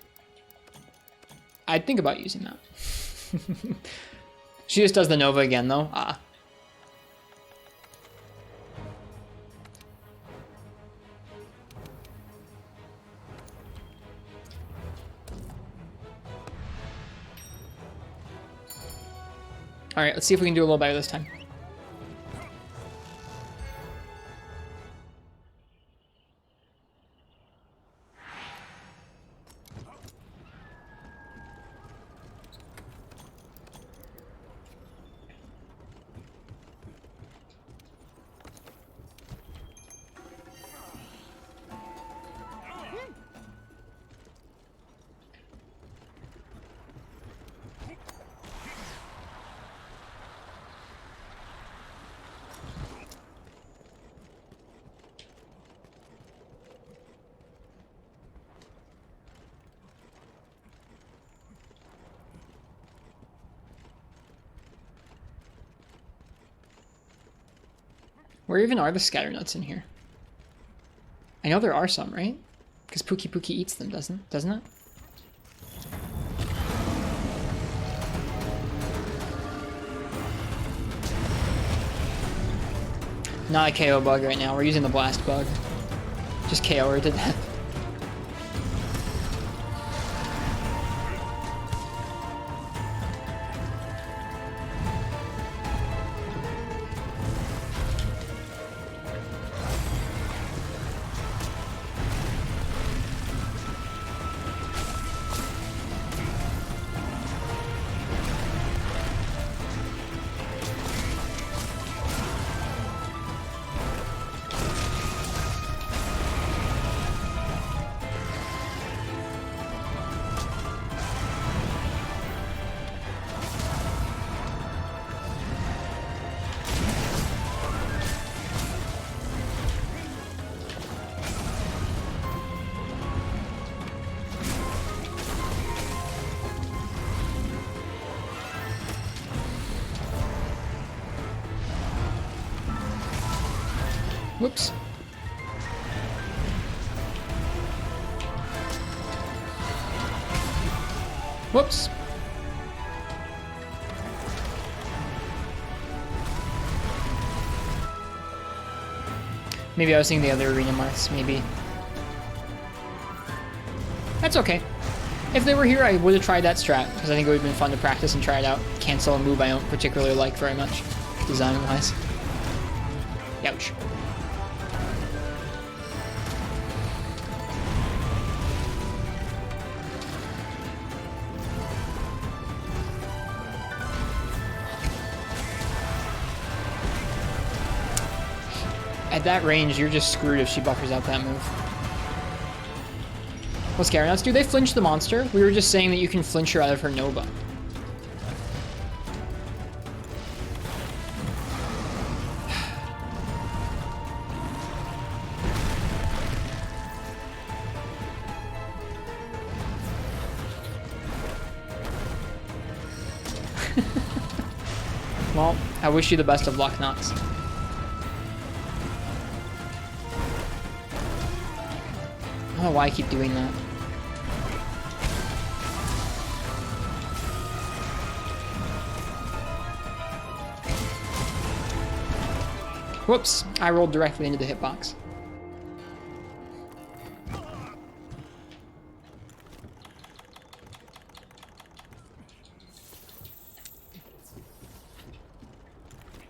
I'd think about using that. She just does the Nova again, though. Ah. Alright, let's see if we can do a little better this time. Where even are the Scatternuts in here? I know there are some, right? Because Pookie Pookie eats them, doesn't it? Not a KO bug right now. We're using the blast bug. Just KO her to death. Whoops. Whoops. Maybe I was thinking the other arena marks, maybe. That's okay. If they were here, I would have tried that strat, because I think it would have been fun to practice and try it out. Cancel a move I don't particularly like very much, design-wise. Ouch. At that range, you're just screwed if she buffers out that move. What Scatternuts do? They flinch the monster. We were just saying that you can flinch her out of her Nova. Well, I wish you the best of luck, Nox. I don't know why I keep doing that. Whoops, I rolled directly into the hitbox.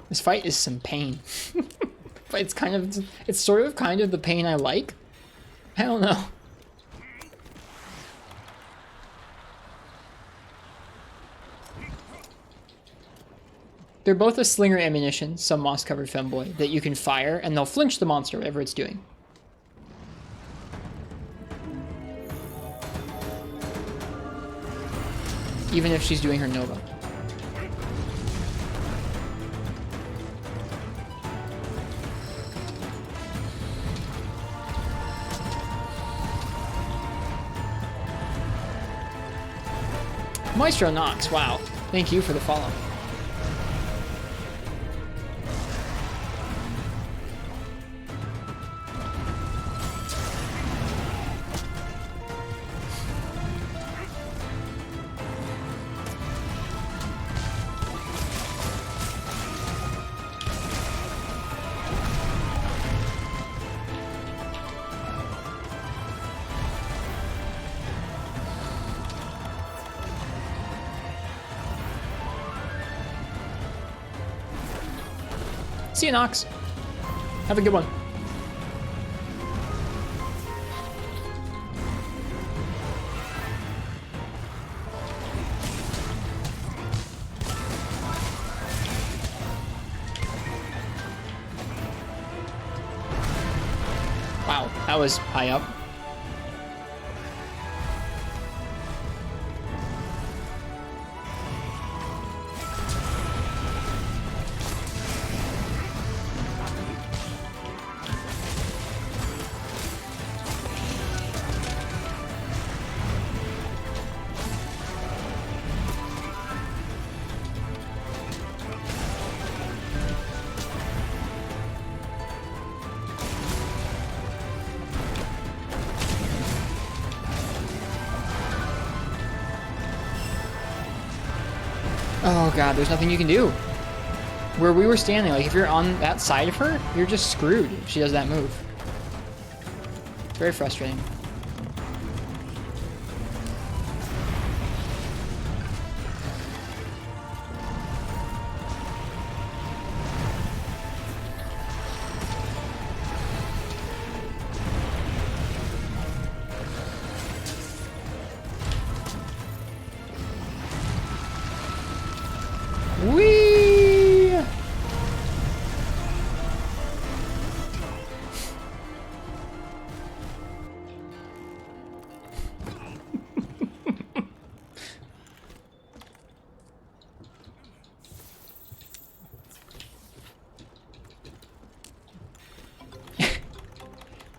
This fight is some pain. But it's sort of kind of the pain I like. I don't know. They're both a slinger ammunition, some moss-covered femboy, that you can fire, and they'll flinch the monster, whatever it's doing. Even if she's doing her Nova. Maestro Nox, wow. Thank you for the follow. See you, Nox. Have a good one. Wow, that was high up. Oh god, there's nothing you can do. Where we were standing, like if you're on that side of her, you're just screwed if she does that move. It's very frustrating. Whee!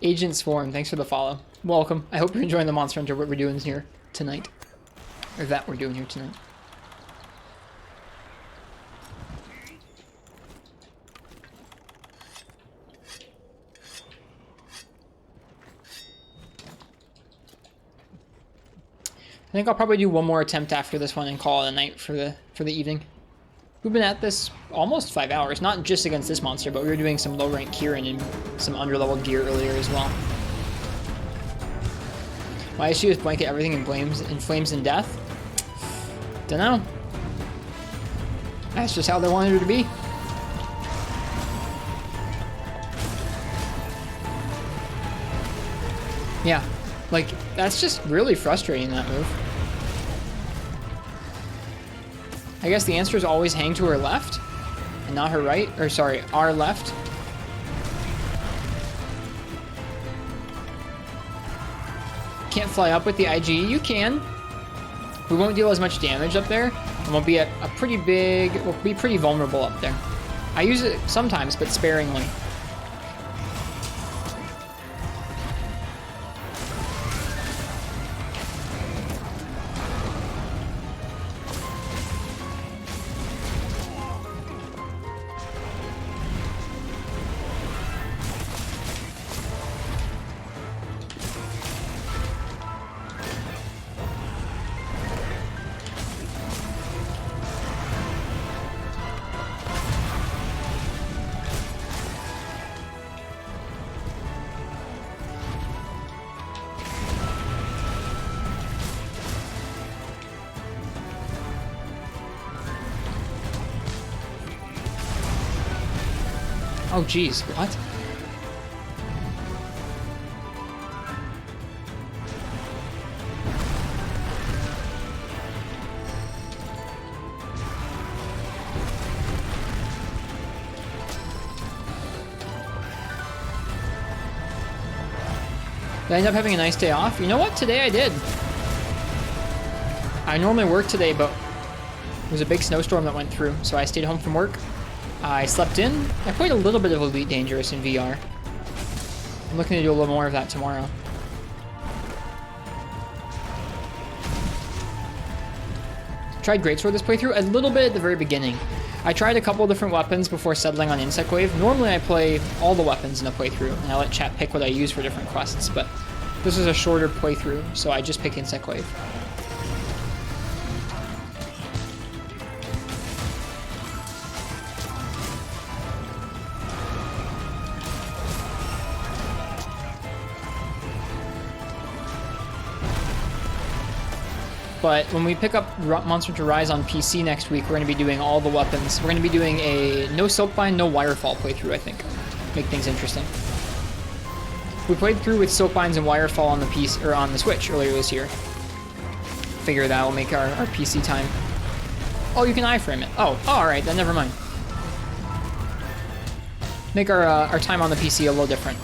Agent Swarm, thanks for the follow. Welcome. I hope you're enjoying the Monster Hunter, what we're doing here tonight. Or that we're doing here tonight. I think I'll probably do one more attempt after this one and call it a night for the evening. We've been at this almost 5 hours, not just against this monster, but we were doing some low rank Kirin and some underleveled gear earlier as well. My issue is blanket everything in flames and death. Dunno. That's just how they wanted her to be. Yeah, like that's just really frustrating, that move. I guess the answer is always hang to her left and not her right, or sorry, our left. Can't fly up with the IG. You can. We won't deal as much damage up there, and we'll be at a pretty big, we'll be pretty vulnerable up there. I use it sometimes, but sparingly. Oh geez, what? Did I end up having a nice day off? You know what? Today I did. I normally work today, but there was a big snowstorm that went through, so I stayed home from work. I slept in. I played a little bit of Elite Dangerous in VR. I'm looking to do a little more of that tomorrow. Tried Greatsword this playthrough a little bit at the very beginning. I tried a couple different weapons before settling on Insect Glaive. Normally I play all the weapons in a playthrough, and I let chat pick what I use for different quests, but this is a shorter playthrough, so I just picked Insect Glaive. But when we pick up Monster Hunter Rise on PC next week, we're going to be doing all the weapons. We're going to be doing a no Silkbind, no Wirefall playthrough, I think. Make things interesting. We played through with Silkbinds and Wirefall on the PC or on the Switch earlier this year. Figure that will make our PC time. Oh, you can iframe it. Oh, all right, then never mind. Make our time on the PC a little different.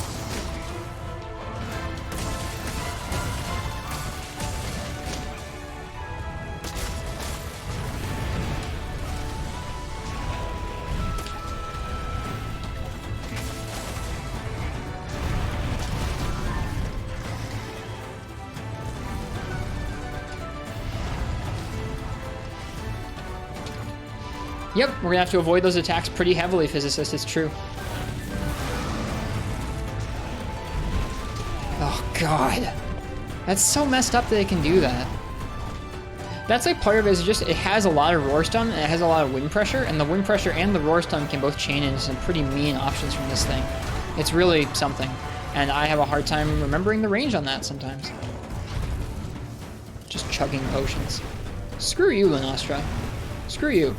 Yep, we're gonna have to avoid those attacks pretty heavily, Physicist, it's true. Oh god. That's so messed up that it can do that. That's like part of it is just, it has a lot of roar stun and it has a lot of wind pressure, and the wind pressure and the roar stun can both chain into some pretty mean options from this thing. It's really something. And I have a hard time remembering the range on that sometimes. Just chugging potions. Screw you, Lunastra. Screw you.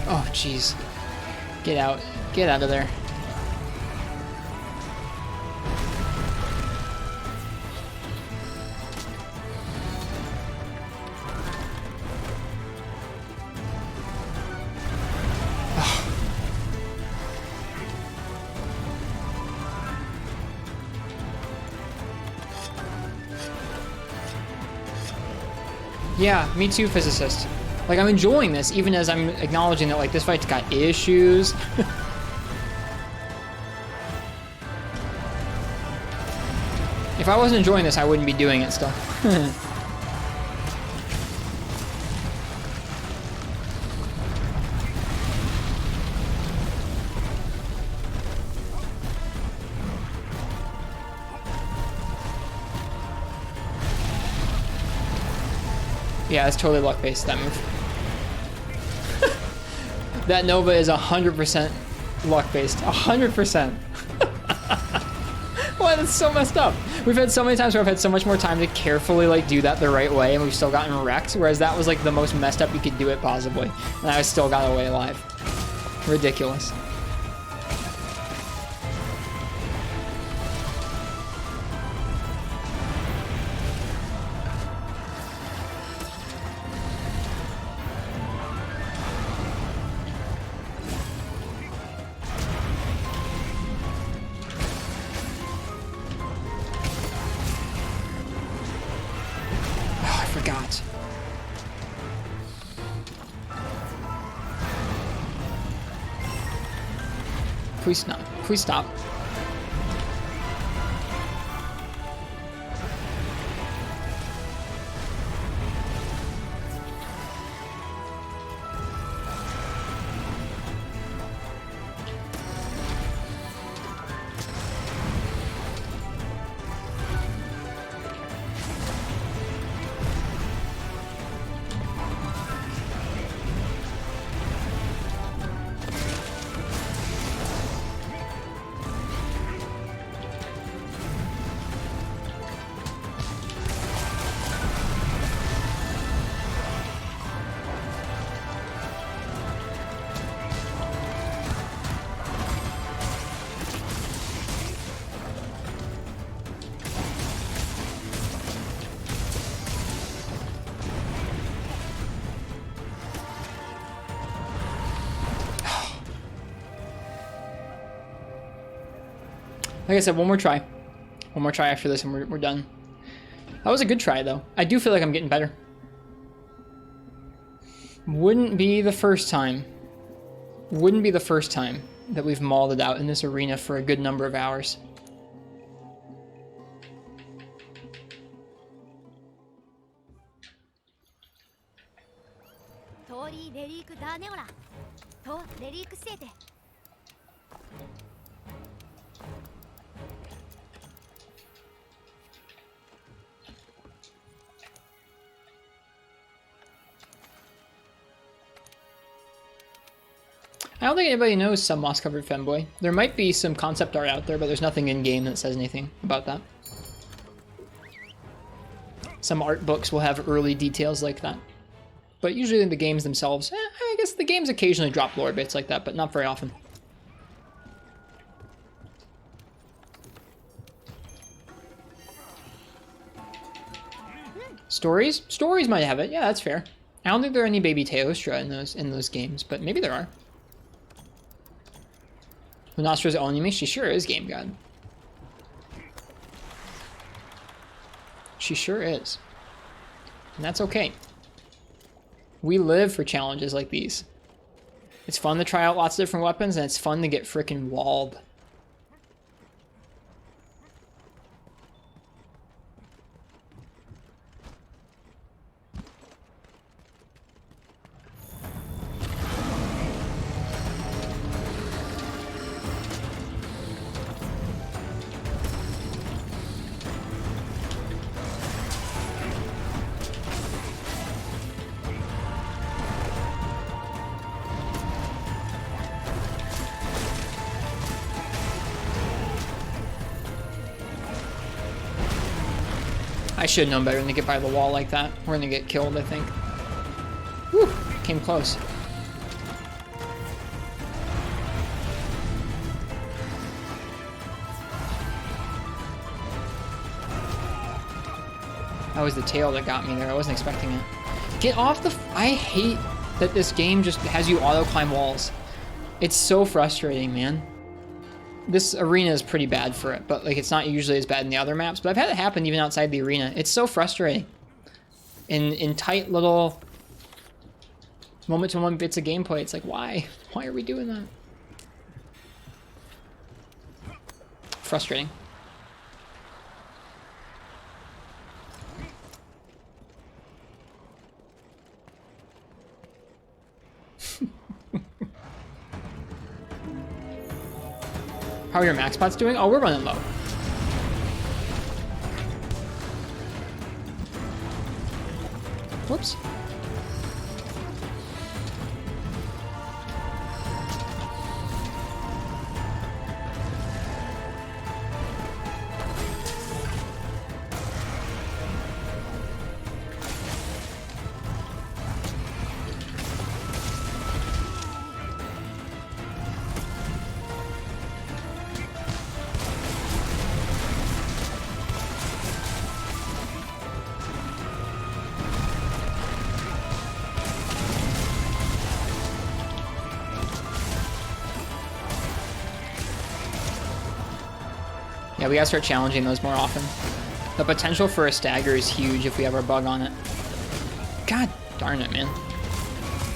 Oh, jeez. Get out. Get out of there. Oh. Yeah, me too, Physicist. Like, I'm enjoying this, even as I'm acknowledging that, like, this fight's got issues. If I wasn't enjoying this, I wouldn't be doing it still. Yeah, it's totally luck-based, that move. That Nova is 100% luck-based. 100%. Why, that's so messed up. We've had so many times where I've had so much more time to carefully, like, do that the right way, and we've still gotten wrecked, whereas that was, like, the most messed up you could do it, possibly. And I still got away alive. Ridiculous. Please stop. Please stop. Like I said, one more try. One more try after this and we're done. That was a good try, though. I do feel like I'm getting better. Wouldn't be the first time. Wouldn't be the first time that we've mauled it out in this arena for a good number of hours. I don't think anybody knows some moss-covered femboy. There might be some concept art out there, but there's nothing in-game that says anything about that. Some art books will have early details like that. But usually in the games themselves, I guess the games occasionally drop lore bits like that, but not very often. Stories? Stories might have it. Yeah, that's fair. I don't think there are any baby Teostra in those games, but maybe there are. Lunastra's owning me? She sure is, Game God. She sure is. And that's okay. We live for challenges like these. It's fun to try out lots of different weapons, and it's fun to get frickin' walled. I should have known better than to get by the wall like that. We're gonna get killed, I think. Whew, came close. That was the tail that got me there. I wasn't expecting it. Get off the... I hate that this game just has you auto-climb walls. It's so frustrating, man. This arena is pretty bad for it, but like it's not usually as bad in the other maps. But I've had it happen even outside the arena. It's so frustrating. In tight little moment-to-moment bits of gameplay, it's like, why? Why are we doing that? Frustrating. How are your max pots doing? Oh, we're running low. Whoops. Yeah, we gotta start challenging those more often. The potential for a stagger is huge if we have our bug on it. God darn it, man.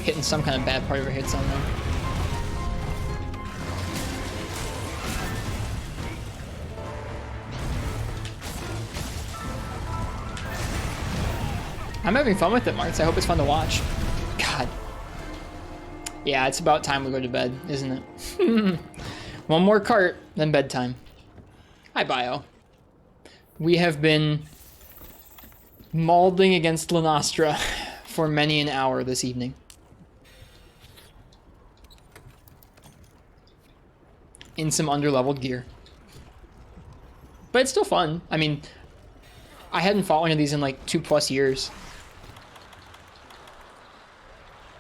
Hitting some kind of bad part of our hit zone though. I'm having fun with it, Marks. I hope it's fun to watch. God. Yeah, it's about time we go to bed, isn't it? One more cart, then bedtime. Hi, Bio. We have been mauling against Lunastra for many an hour this evening. In some underleveled gear. But it's still fun. I mean, I hadn't fought one of these in like 2+ years.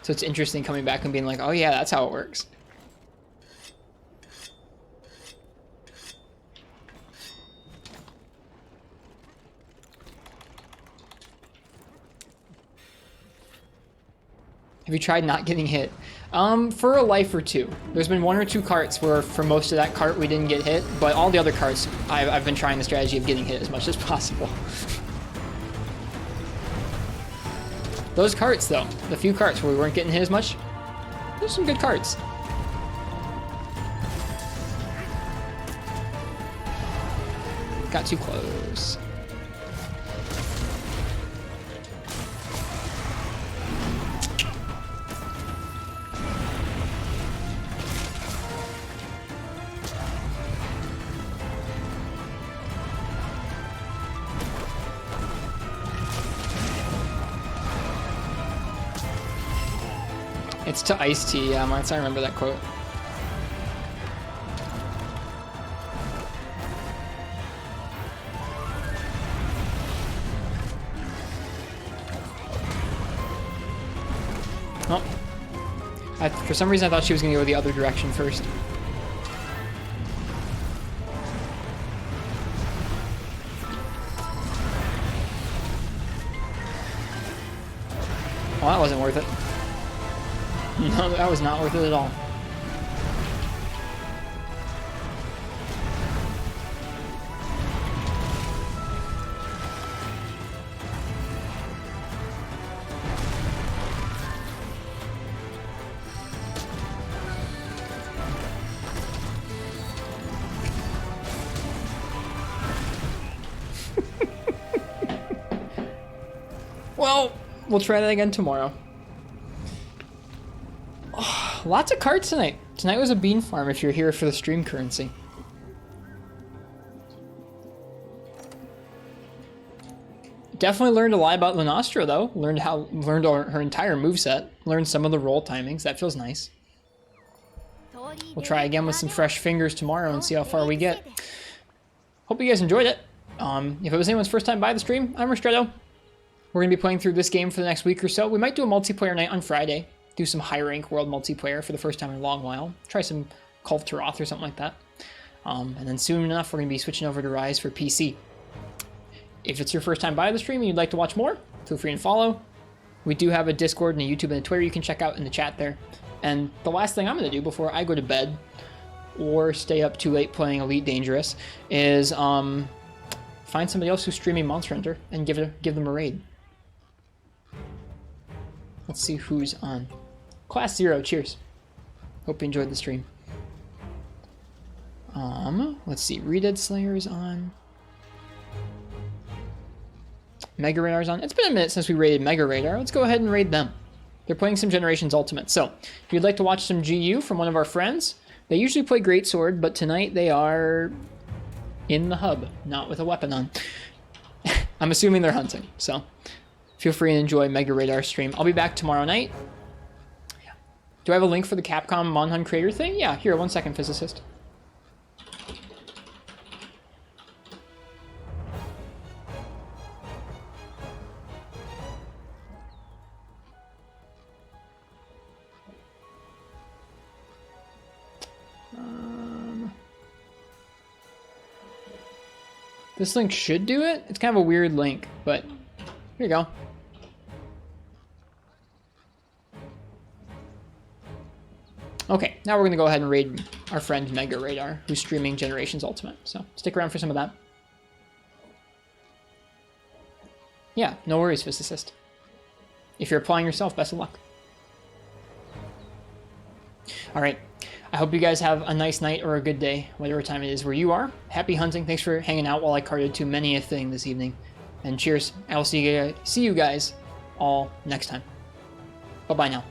So it's interesting coming back and being like, oh yeah, that's how it works. Have you tried not getting hit? For a life or two. There's been 1 or 2 carts where for most of that cart we didn't get hit, but all the other carts I've been trying the strategy of getting hit as much as possible. Those carts though, the few carts where we weren't getting hit as much, there's some good carts. Got too close. It's to iced tea, yeah, Martha, I remember that quote. Oh. For some reason I thought she was going to go the other direction first. Well, that wasn't worth it. No, that was not worth it at all. Well, we'll try that again tomorrow. Oh, lots of cards tonight. Tonight was a bean farm if you're here for the stream currency. Definitely learned a lot about Lunastra though. Learned her entire moveset. Learned some of the roll timings. That feels nice. We'll try again with some fresh fingers tomorrow and see how far we get. Hope you guys enjoyed it. If it was anyone's first time by the stream, I'm Ristretto. We're going to be playing through this game for the next week or so. We might do a multiplayer night on Friday. Do some high rank world multiplayer for the first time in a long while. Try some Call of Taroth or something like that. And then soon enough, we're going to be switching over to Rise for PC. If it's your first time by the stream and you'd like to watch more, feel free and follow. We do have a Discord and a YouTube and a Twitter you can check out in the chat there. And the last thing I'm going to do before I go to bed or stay up too late playing Elite Dangerous is find somebody else who's streaming Monster Hunter and give them a raid. Let's see who's on. Class 0, cheers. Hope you enjoyed the stream. Let's see. Redead Slayer is on. Mega Radar's on. It's been a minute since we raided Mega Radar. Let's go ahead and raid them. They're playing some Generations Ultimate. So, if you'd like to watch some GU from one of our friends, they usually play Greatsword, but tonight they are in the hub, not with a weapon on. I'm assuming they're hunting, so feel free and enjoy Mega Radar stream. I'll be back tomorrow night. Do I have a link for the Capcom Monhun creator thing? Yeah, here, 1 second, physicist. This link should do it. It's kind of a weird link, but here you go. Okay, now we're going to go ahead and raid our friend Mega Radar, who's streaming Generations Ultimate. So stick around for some of that. Yeah, no worries, physicist. If you're applying yourself, best of luck. All right. I hope you guys have a nice night or a good day, whatever time it is where you are. Happy hunting. Thanks for hanging out while I carted to many a thing this evening. And cheers. I will see you guys all next time. Bye-bye now.